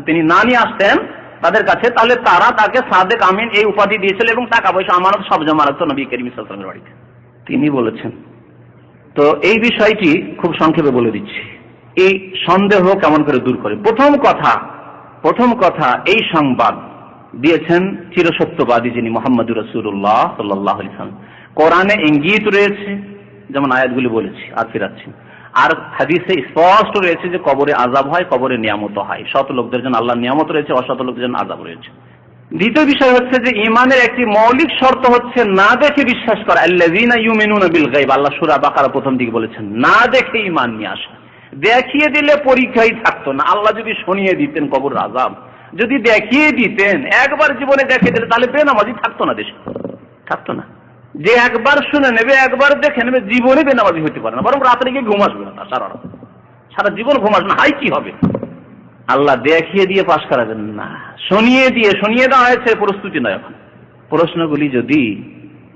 Speaker 1: তিনি না নিয়ে আসতেন তাদের কাছে, তাহলে তারা তাকে সাদেক আমিন এই উপাধি দিয়েছিল এবং টাকা পয়সা আমানত সব জমা রাখতো নবী করিম সাল্লাল্লাহু আলাইহি ওয়াসাল্লামের বাড়িতে। তিনি বলেছেন। তো এই বিষয়টি খুব সংক্ষেপে বলে দিচ্ছি, এই সন্দেহ কেমন করে দূর করে। প্রথম কথা এই সংবাদ দিয়েছেন চিরসত্যবাদী যিনি মুহাম্মদুর রাসূলুল্লাহ সাল্লাল্লাহু আলাইহি ওয়াসাল্লাম। কোরআনে ইঙ্গিত রয়েছে, যেমন আয়াতগুলি বলেছি আর ফিরাচ্ছি, আর হাদিসে স্পষ্ট রয়েছে যে কবরে আযাব হয়, কবরে নিয়ামত হয়। সৎ লোকদের জন্য আল্লাহর নিয়ামত রয়েছে, অসৎ লোকদের জন্য আযাব রয়েছে। দ্বিতীয় বিষয় হচ্ছে যে ঈমানের একটি মৌলিক শর্ত হচ্ছে না দেখে বিশ্বাস করা। আল্লাযীনা ইউমিনুনা বিল গায়ব, আল্লাহ সূরা বাকারা প্রথম দিকে বলেছেন না দেখে ঈমান নিয়ে আসা। দেখিয়ে দিলে পরীক্ষাই থাকতো না। আল্লাহ যদি শুনিয়ে দিতেন কবরের আযাব, যদি দেখিয়ে দিতেন, একবার জীবনে দেখিয়ে দিলে, তাহলে বেনামাজি থাকতো না, দেশে থাকতো না। যে একবার শুনে নেবে, একবার দেখে নেবে, জীবনে বেনামাজি হতে পারে না, বরং রাত্রে গিয়ে ঘুম আসবে না, সারা জীবন ঘুম আসবে না। হাই কি হবে? আল্লাহ দেখিয়ে দিয়ে পাশ করাবেন না, শুনিয়ে দেওয়া হয়েছে, প্রস্তুতি নয়। এখন প্রশ্নগুলি যদি,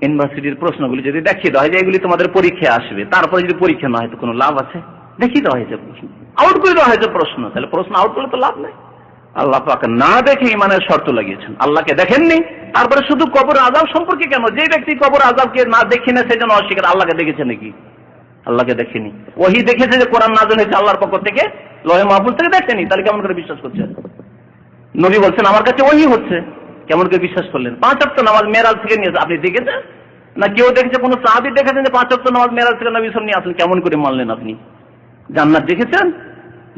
Speaker 1: ইউনিভার্সিটির প্রশ্নগুলি যদি দেখিয়ে দেওয়া হয় যে এগুলি তোমাদের পরীক্ষায় আসবে, তারপরে যদি পরীক্ষা না হয় তো কোনো লাভ আছে? দেখিয়ে দেওয়া হয়েছে, আউট করে দেওয়া হয়েছে প্রশ্ন, তাহলে প্রশ্ন আউট করলে তো লাভ নেই। আল্লাহ পাক না দেখে ঈমানের শর্ত লাগিয়েছেন। আল্লাহকে দেখেননি, তারপরে শুধু কবর আযাব সম্পর্কে কেন? যে ব্যক্তি কবর আযাবকে না দেখে না সেজন্য অস্বীকার। আল্লাহকে দেখেছে নাকি? আল্লাহকে দেখেনি। ওহী দেখেছে যে কোরআন নাযিল হয়েছে আল্লাহর পক্ষ থেকে, লৌহে মাহফুজ থেকে দেখেনি, তাহলে কেমন করে বিশ্বাস করছেন? নবী বলছেন আমার কাছে ওহী হচ্ছে, কেমন করে বিশ্বাস করলেন? 5 ওয়াক্ত নামাজ মেরাজ থেকে নিয়েছে, আপনি দেখেছেন না? কেউ দেখেছে? কোন সাহাবী দেখেছেন যে 5 ওয়াক্ত নামাজ মেরাজ থেকে নবী সাল্লাল্লাহু আলাইহি ওয়াসাল্লাম নিয়ে আসলেন? কেমন করে মানলেন আপনি? জান্নাত দেখেছেন?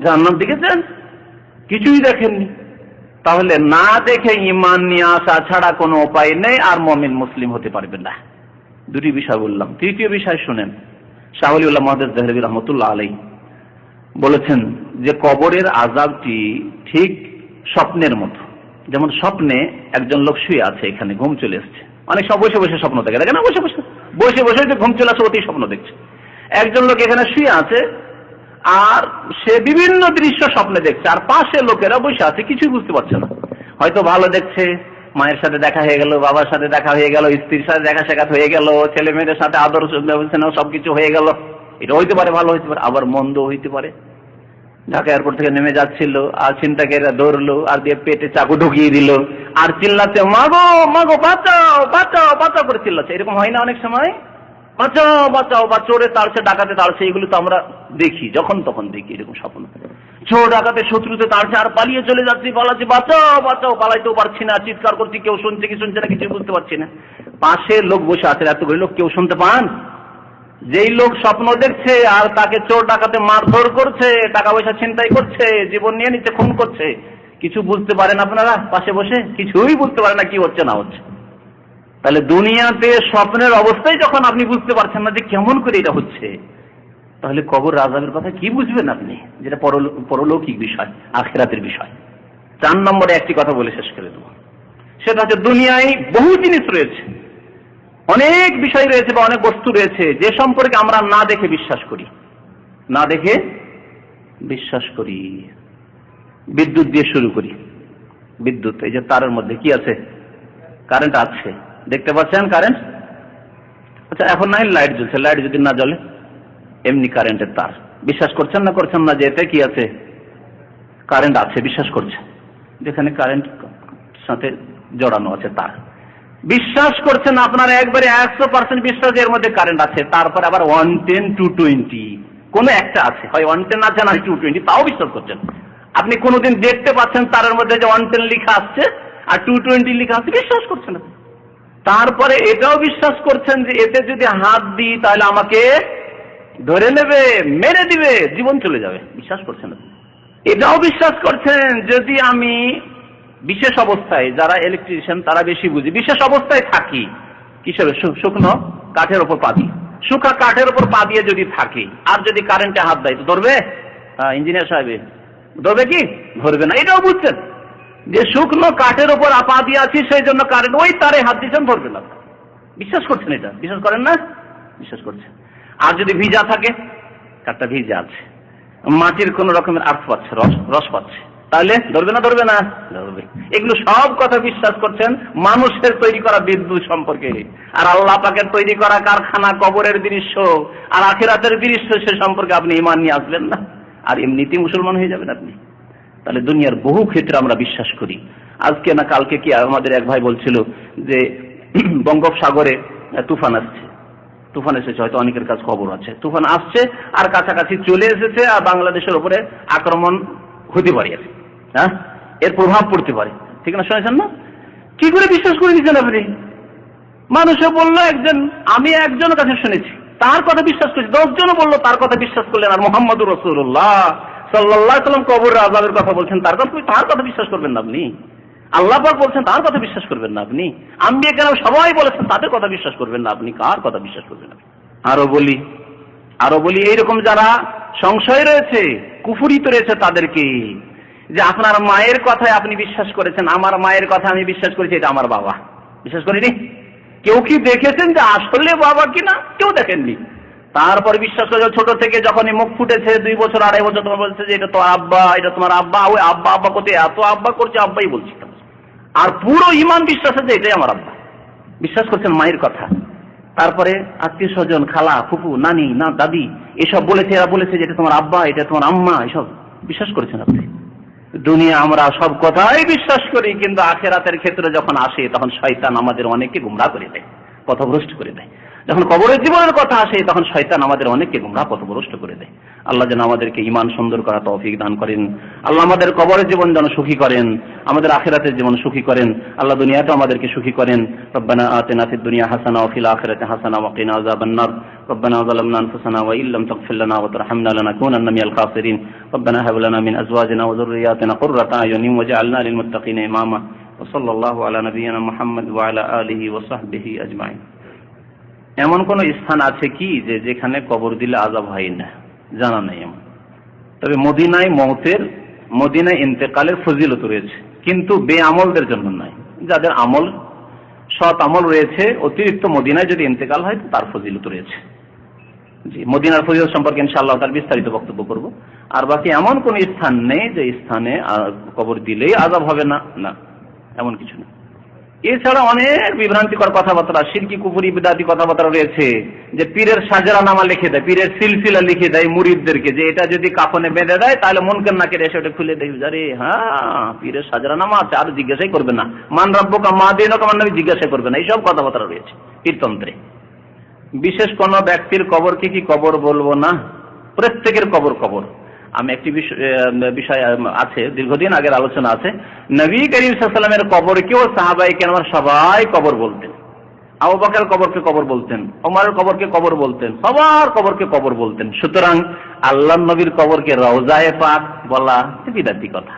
Speaker 1: জান্নাত দেখেছেন? কিছুই দেখেননি। তাহলে না দেখে ঈমান নিয়ে আসা ছাড়া কোনো উপায় নেই, আর মুমিন মুসলিম হতে পারবেন না। দুটি বিষয় বললাম। তৃতীয় বিষয় শুনেন, শাহ ওলিউল্লাহ মুহাদ্দিস দেহলভী রাহমাতুল্লাহ আলাইহি বলেছেন যে কবরের আযাবটি ঠিক স্বপ্নের মতো। যেমন স্বপ্নে একজন লোক শুয়ে আছে, এখানে ঘুম চলে এসছে, অনেক সব বসে বসে স্বপ্ন দেখে, দেখে না, বসে বসে বসে বসে যে ঘুম চলে আসে অতি স্বপ্ন দেখছে। একজন লোক এখানে শুয়ে আছে আর সে বিভিন্ন দৃশ্য স্বপ্নে দেখছে, আর পাশে লোকেরা বসে আছে, কিছুই বুঝতে পারছে না। হয়তো ভালো দেখছে, মায়ের সাথে দেখা হয়ে গেল, বাবার সাথে দেখা হয়ে গেল, স্ত্রীর সাথে দেখা সাক্ষাৎ হয়ে গেল, ছেলে মেয়েদের সাথে আদর সবকিছু হয়ে গেল। এটা হইতে পারে, ভালো হইতে পারে, আবার মন্দ হইতে পারে। ঢাকা এয়ারপোর্ট থেকে নেমে যাচ্ছিল, আর ছিনতাইকারীরা ধরলো, আর দিয়ে পেটে চাকু ঢুকিয়ে দিল, আর চিল্লাচ্ছে মাগো মাগো বাঁচাও বাঁচাও বাঁচাও করে চিল্লাচ্ছে। এরকম হয় না অনেক সময়? বাঁচাও বাঁচাও, বা চোরে তাড়ছে, ডাকাতে তাড়ছে, এগুলো তো আমরা দেখি, যখন তখন দেখি এরকম স্বপ্ন। চোর ডাকাতে শত্রুতে তাড়ছে আর পালিয়ে চলে যাচ্ছি, পালাচ্ছি, বাঁচাও বাঁচাও, পালাইতেও পারছি না, চিৎকার করছি, কেউ শুনছে কি শুনছে না কিছু বুঝতে পারছি না। পাশে লোক বসে আছে, এতগুলো লোক, কেউ শুনতে পান? যেই লোক স্বপ্ন দেখছে আর তাকে চোর ডাকাতে মারধর করছে, টাকা পয়সা ছিনতাই করছে, জীবন নিয়ে নিচ্ছে, খুন করছে, কিছু বুঝতে পারেন আপনারা? পাশে বসে কিছুই বুঝতে পারেন না কি হচ্ছে না হচ্ছে। তাহলে দুনিয়াতে স্বপ্নের অবস্থায় যখন আপনি বুঝতে পারছেন না যে কেমন করে এটা হচ্ছে, তাহলে কবর আযাবের কথা কি বুঝবেন আপনি, যেটা পরলৌকিক বিষয়, আখিরাতের বিষয়। 4 নম্বরে একটি কথা বলে শেষ করে দেব, সেটা হচ্ছে দুনিয়ায় বহু জিনিস রয়েছে, অনেক বিষয় রয়েছে বা অনেক বস্তু রয়েছে যে সম্পর্কে আমরা না দেখে বিশ্বাস করি, না দেখে বিশ্বাস করি। বিদ্যুৎ দিয়ে শুরু করি। বিদ্যুৎ, এই যে তারের মধ্যে কি আছে? কারেন্ট আছে, দেখতে পাচ্ছেন কারেন্ট? আচ্ছা, এখন নাই লাইট জ্বলছে, লাইট যদি না জ্বলে, এমনি কারেন্টের তার, বিশ্বাস করছেন না করছেন না যে এতে কি আছে? কারেন্ট আছে, বিশ্বাস করছেন, যেখানে কারেন্ট সাথে জড়ানো আছে তার, বিশ্বাস করছেন আপনারা একবারে 100% বিশ্বাস এর মধ্যে কারেন্ট আছে। তারপর আবার 110 220 কোন একটা আছে, হয় 110 আছে না 220, তাও বিশ্বাস করছেন। আপনি কোনোদিন দেখতে পাচ্ছেন তারের মধ্যে যে 110 লেখা আসছে আর 220 লেখা আছে, বিশ্বাস করছেন। তারপরে এটাও বিশ্বাস করছেন যে এতে যদি হাত দিই তাহলে আমাকে ধরে নেবে, মেরে দিবে, জীবন চলে যাবে, বিশ্বাস করছেন। এটাও বিশ্বাস করছেন যদি আমি বিশেষ অবস্থায়, যারা ইলেকট্রিশিয়ান তারা বেশি বুঝি, বিশেষ অবস্থায় থাকি, কিসের? শুকনো কাঠের উপর পা দিয়ে, শুকা কাঠের উপর পা দিয়ে যদি থাকি আর যদি কারেন্টে হাত দেয় তো ধরবে? ইঞ্জিনিয়ার সাহেব ধরবে কি? ধরবে না। এটাও বুঝছেন যে শুকনো কাঠের উপর পা দিয়ে আছি, সেই জন্য কারেন্ট ওই তারে হাত দিচ্ছেন, ধরবে না। বিশ্বাস করছেন? এটা বিশ্বাস করেন না? বিশ্বাস করছেন। আর যদি ভিজা থাকে, কাঠটা ভিজা আছে, মাটির কোন রকমের আর্থ পাচ্ছে, রস পাচ্ছে, তাহলে ধরবে না? ধরবে না, ধরবে। এগুলো সব কথা বিশ্বাস করছেন মানুষের তৈরি করা বিদ্যুৎ সম্পর্কে। আর আল্লাহ পাকের তৈরি করা কারখানা, কবরের দৃশ্য আর আখিরাতের দৃশ্য, সে সম্পর্কে আপনি ঈমান নিয়ে আসবেন না, আর এমনিতেই মুসলমান হয়ে যাবেন আপনি। তাহলে দুনিয়ার বহু ক্ষেত্রে আমরা বিশ্বাস করি। আজকে না কালকে কি আমাদের এক ভাই বলছিল যে বঙ্গোপসাগরে তুফান আসছে, তুফান এসেছে, হয়তো অনেকের কাছে খবর আছে, তুফান আসছে আর কাছাকাছি চলে এসেছে, আর বাংলাদেশের উপরে আক্রমণ হতে পারে, হ্যাঁ, এর প্রভাব পড়তে পারে, ঠিক না? শুনেছেন না? কি করে বিশ্বাস করে দিচ্ছেন আপনি? মানুষে বললো একজন, আমি একজনের কাছে শুনেছি, তার কথা বিশ্বাস করেছি, 10 জনও বললো, তার কথা বিশ্বাস করলেন। আর মুহাম্মদুর রাসূলুল্লাহ সাল্লাল্লাহু আলাইহি ওয়াসাল্লাম কবরের আযাবের কথা বলছেন, তার কথা বিশ্বাস করবেন না আপনি? আল্লাহ পাক বলছেন, তার কথা বিশ্বাস করবেন না আপনি? আম্বিয়া কেরাম সবাই বলেছেন, তাদের কথা বিশ্বাস করবেন না আপনি? কার কথা বিশ্বাস করবেন আপনি? আরো বলি এইরকম যারা সংশয় রয়েছে, কুফরিত রয়েছে, তাদেরকে, যে আপনার মায়ের কথায় আপনি বিশ্বাস করেছেন, আমার মায়ের কথা আমি বিশ্বাস করেছি, এটা আমার বাবা, বিশ্বাস করিনি। কেউ কি দেখেছেন যে আসলে বাবা কিনা? কেউ দেখেননি। তারপর বিশ্বাস করে ছোট থেকে যখনই মুখ ফুটেছে, 2 বছর 2.5 বছর, তোমার বলছে যে এটা তো আব্বা, এটা তোমার আব্বা, ওই আব্বা আব্বা করতে এত আব্বা করছে, আব্বাই বলছি, আর পুরো ঈমান বিশ্বাস আছে এটাই আমার আব্বা, বিশ্বাস করছেন মায়ের কথা। তারপরে আত্মীয় স্বজন, খালা, ফুফু, নানি, না দাদি, এসব বলেছে, এরা বলেছে যে এটা তোমার আব্বা, এটা তোমার আম্মা, এসব বিশ্বাস করেছেন আপনি। দুনিয়া আমরা সব কথাই বিশ্বাস করি, কিন্তু আখিরাতের ক্ষেত্রে যখন আসে তখন শয়তান আমাদের অনেককে গুমরাহ করে দেয়, পথভ্রষ্ট করে দেয়। যখন কবরের জীবনের কথা আসে তখন শয়তান আমাদের অনেককে গুমরাহ পথভ্রষ্ট করে দেয়। আল্লাহ যেন আমাদেরকে ঈমান সুন্দর করা তৌফিক দান করেন। আল্লাহ আমাদের কবরের জীবন যেন সুখী করেন, আমাদের আখিরাতের জীবন সুখী করেন। আল্লাহ দুনিয়াতে আমাদেরকে সুখী করেন। রব্বানা আতিনা ফিদ দুনিয়া হাসানা ওয়া ফিল আখিরাতি হাসানা ওয়া কিনা আযাবান নার। রব্বানা যালামনা আনফুসানা ওয়া ইল্লাম তাগফির লানা ওয়া তারহামনা লানাকুনান্না মিনাল খাসিরিন। রব্বানা হাব লানা মিন আজওয়াজিনা ওয়া যুররিয়্যাতিনা কুররাতা আয়ুনিন ওয়াজআলনা লিল মুত্তাকিনা ইমামা। ওয়া সাল্লাল্লাহু আলা নাবিয়িনা মুহাম্মদ ওয়া আলা আলিহি ওয়া সাহবিহি আজমাইন। এমন কোন স্থান আছে কি যেখানে কবর দিলে আযাব হয় না? জানা নেই এমন। তবে মদিনায় ইন্তেকালের ফজিলত রয়েছে, কিন্তু বেআমলদের জন্য নয়। যাদের আমল সৎ আমল রয়েছে অতিরিক্ত মদিনায় যদি ইন্তেকাল হয় তার ফজিলত রয়েছে। জি, মদিনার ফজিলত সম্পর্কে ইনশাআল্লাহ তার বিস্তারিত বক্তব্য করব। আর বাকি এমন কোন স্থান নেই যে স্থানে কবর দিলেই আযাব হবে না, না এমন কিছু নেই। এছাড়া অনেক বিভ্রান্তিকর কথাবার্তা, শিরকি কুফরি বিদআতি কথাবার্তা রয়েছে, যে পীরের সাজরানামা লিখে দেয়, পীরের সিলসিলা লিখে দেয় মুরিদদেরকে, যে এটা যদি কাফনে বেঁধে দেয় তাহলে মুনকার নাকির এসে ওটা খুলে দেয়। আরে হ্যাঁ, পীরের সাজরানামা আছে, আর জিজ্ঞাসাই করবে না। মান রাব্বুকা মা দীনুকা মান নবী জিজ্ঞাসা করবে না। এইসব কথাবার্তা রয়েছে পীরতন্ত্রে। বিশেষ কোন ব্যক্তির কবরকে কি কবর বলবো না? প্রত্যেকের কবর কবর। আমি একটি বিষয় আছে, দীর্ঘদিন আগের আলোচনা আছে। নবী করিম সাল্লাল্লাহু আলাইহি ওয়াসাল্লামের কবরকেও সাহাবায়ে কেরাম সবাই কবর বলতেন। আবু বকর কবরকে কবর বলতেন, ওমরের কবরকে কবর বলতেন, সবার কবরকে কবর বলতেন। সুতরাং আল্লাহর নবীর কবরকে রওজায়ে পাক বলা বিদআতি কথা,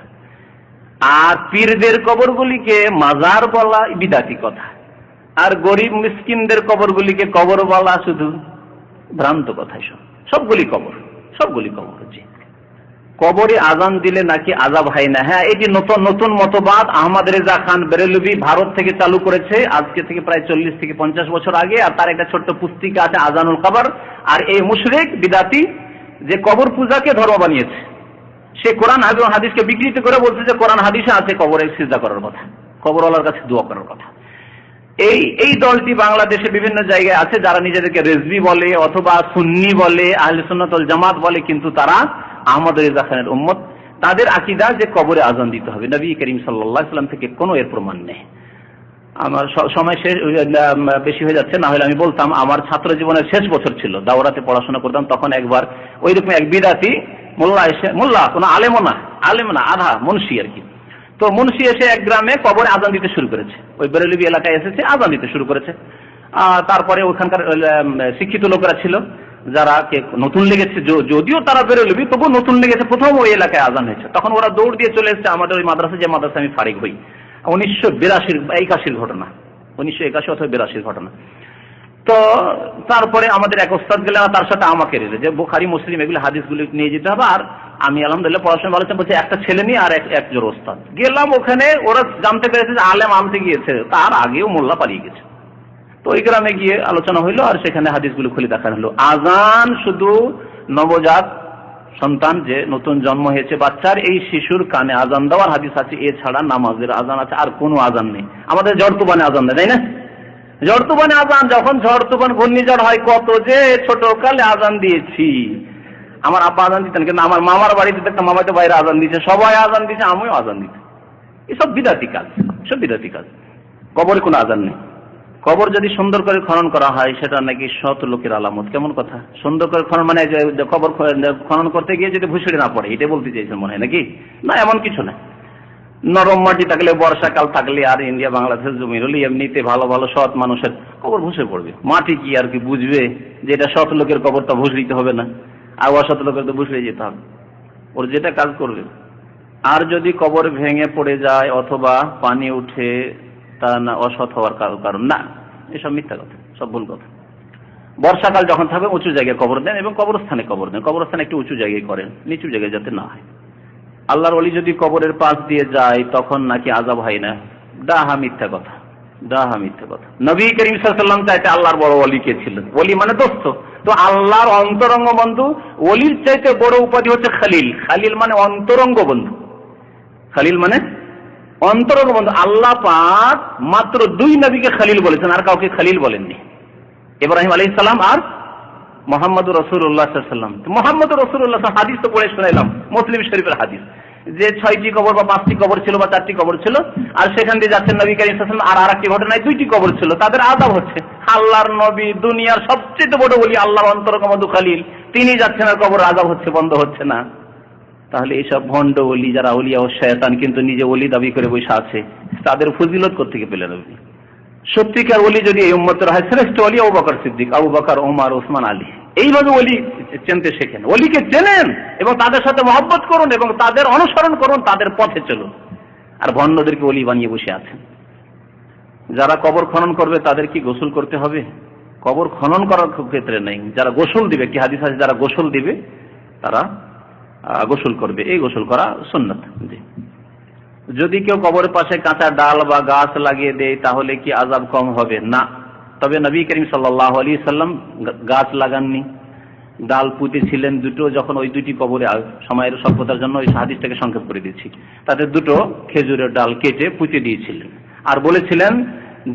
Speaker 1: আর পীরদের কবরগুলিকে মাজার বলা বিদআতি কথা, আর গরিব মিসকিনদের কবরগুলিকে কবর বলা শুধু ভ্রান্ত কথা। সবগুলি কবর, সবগুলি কবর। জি, কবরে আজান দিলে নাকি আযাব হয় না? হ্যাঁ, এটি নতুন নতুন মতবাদ আহমদ রেজা খান বেরেলভি ভারত থেকে চালু করেছে, আজকে থেকে প্রায় 40 থেকে 50 বছর আগে। আর তার একটা ছোট্ট পুস্তিকা আছে আজানুল কবর। আর এই মুশরিক বিদআতি যে কবর পূজাকে ধর্ম বানিয়েছে, সে কোরআন হাদিসকে বিকৃত করে বলছে যে কোরআন হাদিসে আছে কবরে সিজদা করার কথা, কবরওয়ালার কাছে দোয়া করার কথা। এই দলটি বাংলাদেশে বিভিন্ন জায়গায় আছে, যারা নিজেদেরকে রেজভি বলে অথবা সুন্নি বলে, আহলে সুন্নাত ওয়াল জামাত বলে, কিন্তু তারা আহমদ রেজা খানের উম্মত। তাদের আকীদা যে কবরে আজান দিতে হবে। নবী করিম সাল্লাল্লাহু আলাইহি ওয়াসাল্লাম থেকে কোনো এর প্রমাণ নেই। আমার সময় শেষ বেশি হয়ে যাচ্ছে, না হলে আমি বলতাম। আমার ছাত্র জীবনের শেষ বছর ছিল, দাওরাতে পড়াশোনা করতাম, তখন একবার ওইরকম এক বিদআতি মোল্লা কোনো আলেম না আধা মুন্সি আর কি। তো মুন্সি এসে এক গ্রামে কবরে আজান দিতে শুরু করেছে, ওই বেরেলভি এলাকায় এসেছে, আজান দিতে শুরু করেছে। তারপরে ওখানকার শিক্ষিত লোকেরা ছিল, যারা নতুন লেগেছে, যদিও তারা বেরেলভি তবু নতুন লেগেছে, প্রথম ওই এলাকায় আজান হয়েছে, তখন ওরা দৌড় দিয়ে চলে এসেছে আমাদের ওই মাদ্রাসা, যে মাদ্রাসা আমি ফারিক হই। 1982 ঘটনা, 1981 অথবা 82 ঘটনা। তো তারপরে আমাদের এক ওস্তাদ গেলেন, তার সাথে আমাকে রেলে যে বুখারী মুসলিম এগুলো হাদিসগুলো নিয়ে যেতে হবে। আর আমি আলহামদুলিল্লাহ পড়াশোনা ভালো বলছে, একটা ছেলে নিয়ে আর একজন ওস্তাদ গেলাম ওখানে। ওরা জানতে পেরেছে যে আলেম আনতে গিয়েছে, তার আগেও মোল্লা পালিয়ে গেছে। তো ওই গ্রামে গিয়ে আলোচনা হইলো, আর সেখানে হাদিসগুলো খুলে দেখানো হলো। আজান শুধু নবজাত সন্তান, যে নতুন জন্ম হয়েছে বাচ্চার, এই শিশুর কানে আজান দেওয়ার হাদিস আছে, এছাড়া নামাজের আজান আছে, আর কোনো আজান নেই। আমাদের ঝড় তুফানে আজান দেয়, তাই না? ঝড় তুফানে আজান, যখন ঝড় তুফান ঘূর্ণিঝড় হয়, কত যে ছোট কালে আজান দিয়েছি। আমার আব্বা আজান দিতেন, কিন্তু আমার মামার বাড়িতে দেখতাম মামাতে বাইরে আজান দিচ্ছে, সবাই আজান দিচ্ছে, আমিও আজান দিচ্ছি। এসব বিদআতি কাজ, সব বিদআতি কাজ। কবরে কোনো আজান নেই। কবর যদি সুন্দর করে খনন করা হয়, সেটা নাকি সৎ লোকের আলামত। কেমন কথা? সুন্দর করে খনন মানে কবর খনন করতে গিয়ে যদি ভুসড়ি না পড়ে, এটা বলতে চাইছেন মনে হয় নাকি? না, এমন কিছু না। নরম মাটি থাকলে, বর্ষাকাল থাকলে, আর ইন্ডিয়া বাংলাদেশের জমি হলে এমনিতে ভালো ভালো সৎ মানুষের কবর ভুসে পড়বে। মাটি কি আর কি বুঝবে যে এটা সৎ লোকের কবর, তা ভুসড়িতে হবে না, আর অসৎ লোকের তো ভুসড়ে যেতে হবে, ওর যেটা কাজ করবে। আর যদি কবর ভেঙে পড়ে যায় অথবা পানি উঠে, তা না অসৎ হওয়ার কারণ না, এসব মিথ্যা কথা, সব ভুল কথা। বর্ষাকাল যখন থাকবে উঁচু জায়গায় কবর দেন, এবং কবরস্থানে কবর দেন। কবরস্থানে একটু উঁচু জায়গায় করেন, নিচু জায়গায় যাতে না হয়। আল্লাহর ওলি যদি কবরের পাশ দিয়ে যায় তখন নাকি আযাব হয় না, ডাহা মিথ্যা কথা, ডাহা মিথ্যা কথা। নবী করিম সাল্লাল্লাহু আলাইহি ওয়াসাল্লাম চাইতে আল্লাহর বড় ওলি কে ছিলেন? ওলি মানে দোস্ত, তো আল্লাহর অন্তরঙ্গ বন্ধু। ওলির চাইতে বড় উপাধি হচ্ছে খালিল। খালিল মানে অন্তরঙ্গ বন্ধু, খালিল মানে অন্তরঙ্গ বন্ধু। আল্লাহ পাক মাত্র 2 নবীকে খালিল বলেছেন, আর কাউকে খালিল বলেননি। ইব্রাহিম আলাইহিস সালাম আর মুহাম্মদুর রাসূলুল্লাহ সাল্লাল্লাহু আলাইহি ওয়াসাল্লাম। মুহাম্মদুর রাসূলুল্লাহ হাদিস তো পড়ে শোনাইলাম, মুসলিম শরীফের হাদিস। যে 6টি কবর বা 5টি কবর ছিল বা 4টি কবর ছিল, আর সেখান দিয়ে যাচ্ছেন নবী করিম সাল্লাল্লাহু আলাইহি ওয়াসাল্লাম, আর আরেকটি ঘটনায় 2টি কবর ছিল, তাদের আযাব হচ্ছে। আল্লাহর নবী দুনিয়ার সবচেয়ে বড় ওলি, আল্লাহর অন্তরঙ্গমধু খলিল, তিনি যাচ্ছেন আর কবর আযাব হচ্ছে, বন্ধ হচ্ছে না। তাহলে এইসব ভণ্ড ওলি যারা ওলিয়া ও শয়তান কিন্তু নিজে ওলি দাবি করে বসে আছে, তাদের ফজিলত কোত্থেকে পেলেন আপনি? সত্যিকার ওলি যদি এই উম্মতের হয়, শ্রেষ্ঠ ওলি আবু বকর সিদ্দিক, আবু বকর, ওমর, ওসমান, আলী। এইভাবে ওলি চিনতে শেখেন, ওলিকে চেনেন এবং তাদের সাথে মহব্বত করুন এবং তাদের অনুসরণ করুন, তাদের পথে চলুন। আর ভণ্ডদেরকে ওলি বানিয়ে বসে আছেন। যারা কবর খনন করবে তাদের কি গোসল করতে হবে? কবর খনন করার ক্ষেত্রে নেই, যারা গোসল দিবে, কি হাদিস আছে, যারা গোসল দিবে তারা গোসল করবে, এই গোসল করা সুন্নাত। জি। যদি কেউ কবরের পাশে কাঁচা ডাল বা গাছ লাগিয়ে দেয় তাহলে কি আযাব কম হবে? না। তবে নবী করিম সাল্লাল্লাহু আলাইহি সাল্লাম গাছ লাগাননি, ডাল পুঁতেছিলেন দুটো, যখন ওই 2টি কবরে, সময়ের স্বল্পতার জন্য ওই হাদিসটাকে সংক্ষেপ করে দিচ্ছি, তাদের 2টো খেজুরের ডাল কেটে পুঁতে দিয়েছিলেন আর বলেছিলেন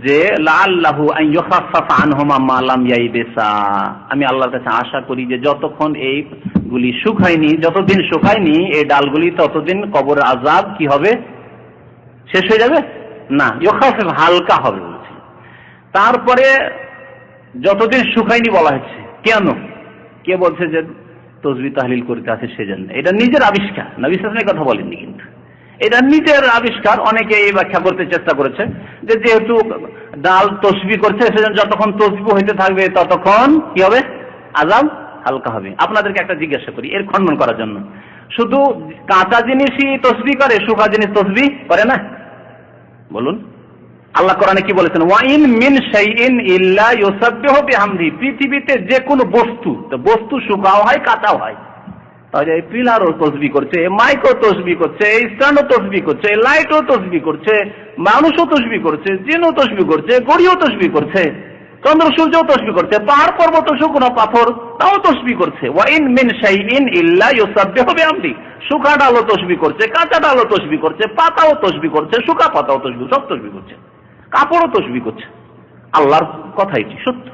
Speaker 1: যে লাআল্লাহু আন ইউখাফফাফা আনহুমা মা লাম ইয়াইবিসা, আমি আল্লাহর কাছে আশা করি যে যতক্ষণ এইগুলি শুকায়নি, যতদিন শুকায়নি এই ডালগুলি, ততদিন কবরের আযাব কি হবে? শেষ হয়ে যাবে না, ইউখাফফিফ, হালকা হবে বলছে। তারপরে যতদিন শুকায়নি বলা হচ্ছে, কেন? কে বলছে যে তাসবিহ তাহলিল করতে আছে সেজন্য? এটা নিজের আবিষ্কার, নবী সাল্লাল্লাহু আলাইহি ওয়াসাল্লাম কথা বলেননি, কিন্তু এটা নিজের আবিষ্কার। অনেকে এই ব্যাখ্যা করতে চেষ্টা করেছে যে যেহেতু ডাল তাসবিহ করছে সেজন্য যতক্ষণ তাসবিহ হইতে থাকবে ততক্ষণ কি হবে? আযাব হালকা হবে। আপনাদেরকে একটা জিজ্ঞাসা করি এর খণ্ডন করার জন্য, শুধু কাঁচা জিনিসই তাসবিহ করে, শুকনা জিনিস তাসবিহ করে না? বলুন, আল্লাহ কোরআনে কি বলেছেন? ওয়া ইন মিন শাইইন ইল্লা ইউসাব্বিহু বিহামদি, পৃথিবীতে যে কোনো বস্তু, তো বস্তু শুকাও হয় কাঁচাও হয়, তাহলে এই পিলারও তসবিহ করছে, মাইকও তসবিহ করছে, এই স্ট্যান্ডও তসবিহ করছে, লাইটও তসবিহ করছে, মানুষও তসবিহ করছে, জিনও তসবিহ করছে, গড়িও তসবিহ করছে, চন্দ্র সূর্যও তসবিহ করছে, পাহাড় পর্বত শুকনো পাথর তাও তসবিহ করছে। ওয়া ইন মিন শাইইন ইল্লা ইউসাব্বিহু বিহামদি, শুকা ডালও তসবিহ করছে, কাঁচা ডালও তসবিহ করছে, পাতাও তসবিহ করছে, শুকা পাতাও তসবিহ, সব তসবিহ করছে, কাপড়ও তসবিহ করছে। আল্লাহর কথা এটি সত্য।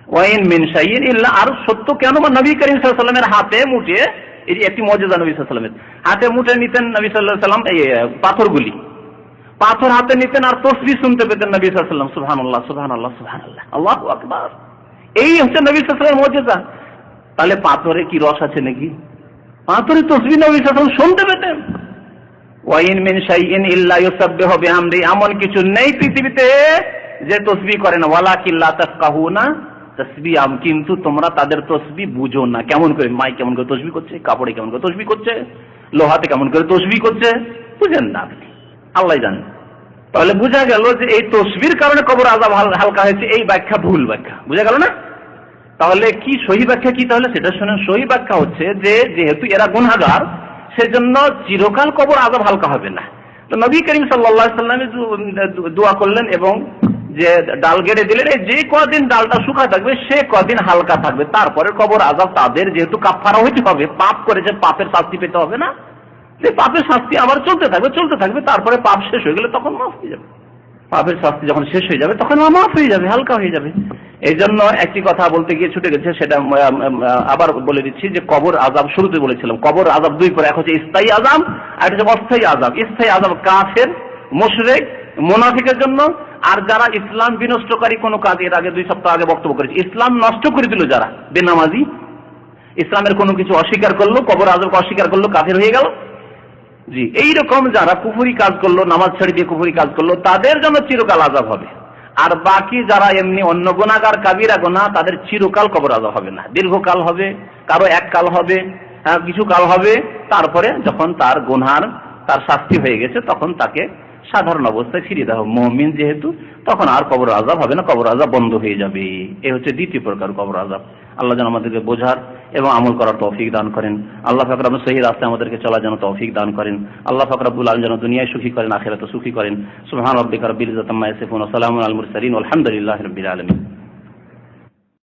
Speaker 1: ওয়াইন মিন শাইইন ইল্লা, আর সত্য কেন? নবী করিম সাল্লাল্লাহু আলাইহি ওয়াসাল্লামের হাতে মুঠে, এটি একটি মুজিজা, নবী সাল্লাল্লাহু আলাইহি ওয়াসাল্লামের হাতে মুঠে নিতেন নবী সাল্লাল্লাহু আলাইহি ওয়াসাল্লাম এই পাথরগুলি, পাথর হাতে নিতেন আর তাসবিহ শুনতে পেতেন নবী সাল্লাল্লাহু আলাইহি ওয়াসাল্লাম, সুবহানাল্লাহ সুবহানাল্লাহ সুবহানাল্লাহ, আল্লাহু আকবার। এই হচ্ছে নবী সাল্লাল্লাহু আলাইহি ওয়াসাল্লামের মুজিজা। তাহলে পাথরে কি রস আছে নাকি? পাথরে তাসবিহ নবী সাল্লাল্লাহু আলাইহি ওয়াসাল্লাম শুনতে পেতেন। ওয়াইন মিন শাইইন ইল্লা ইউসাব্বিহু বিহামদি, এমন কিছু নেই পৃথিবীতে যে তাসবিহ করে না। ওয়ালাকিন লা তাফকাহুনা তাসবিহাম, কিন্তু তোমরা তাদের তাসবিহ বুঝো না। কেমন করে? মাই কেমন করে তাসবিহ করছে, কাপড়ে কেমন করে তাসবিহ করছে, লোহাতে কেমন করে তাসবিহ করছে, বুঝেন না আপনি, আল্লাহ জানেন। তাহলে বোঝা গেল যে এই তাসবিহর কারণে কবর আযাব হালকা হয়েছে, এই ব্যাখ্যা ভুল ব্যাখ্যা। বুঝা গেল না? তাহলে কি সহি ব্যাখ্যা কি? তাহলে সেটা শুনেন। সহি ব্যাখ্যা হচ্ছে যে যেহেতু এরা গুনাহগার, সেজন্য চিরকাল কবর আযাব হালকা হবে না। তো নবী করিম সাল্লাল্লাহু আলাইহি ওয়াসাল্লাম দোয়া করলেন এবং যে ডাল গেড়ে দিলেন, এই যে কদিন ডালটা শুকা থাকবে সে কদিন হালকা থাকবে, তারপরে কবর আযাব তাদের যেহেতু কাফফারা হইতে হবে, পাপ করেছে, পাপের শাস্তি পেতে হবে না, যে পাপের শাস্তি আবার চলতে থাকবে, তারপরে পাপ শেষ হয়ে গেলে তখন মাফ হয়ে যাবে। পাপের শাস্তি যখন শেষ হয়ে যাবে তখন মাফ হয়ে যাবে, হালকা হয়ে যাবে। এই জন্য একটি কথা বলতে গিয়ে ছুটে গেছে, সেটা আবার বলে দিচ্ছি যে কবর আযাব শুরুতে বলেছিলাম, কবর আযাব 2 করে, এক হচ্ছে স্থায়ী আযাব আর একটা হচ্ছে অস্থায়ী আযাব। স্থায়ী আযাব কাফের, মুশরিক, মুনাফিকের জন্য। আর যারা ইসলাম বিনষ্টকারী কোনো কাজ, এর আগে 2 সপ্তাহ আগে বক্তব্য করেছি, ইসলাম নষ্ট করে দিল যারা, বেনামাজি, ইসলামের কোনো কিছু অস্বীকার করলো, কবর আযাবকে অস্বীকার করলো, কাফের হয়ে গেল। জি, এইরকম যারা কুফরি কাজ করলো, নামাজ ছেড়ে দিয়ে কুফরি কাজ করলো, তাদের জন্য চিরকাল আযাব হবে। আর বাকি যারা এমনি অন্য গুনাহগার, কাবিরা গুনাহ, তাদের চিরকাল কবর আযাব হবে না, দীর্ঘকাল হবে, কারো এক কাল হবে, কিছু কাল হবে। তারপরে যখন তার গুনার তার শাস্তি হয়ে গেছে তখন তাকে সাধারণ অবস্থায় ফিরিয়ে দেওয়া হবে। মুমিন যেহেতু, তখন আর কবর আযাব হবে না, কবর আযাব বন্ধ হয়ে যাবে। এই হচ্ছে দ্বিতীয় প্রকার কবর আযাব। আল্লাহ যেন আমাদেরকে বোঝার এবং আমল করার তৌফিক দান করেন। আল্লাহ পাক রব্বুল সহি রাস্তায় আমাদেরকে চলার জন্য তৌফিক দান করেন। আল্লাহ পাক রব্বুল আলামিন যেন দুনিয়ায় সুখী করেন, আখিরাতে সুখী করেন। সুবহান রাব্বিকা রাব্বিল ইজ্জাতি আম্মা ইয়াসিফুন ওয়া সালামুন আলাল মুরসালিন ওয়া আলহামদুলিল্লাহি রাব্বিল আলামিন।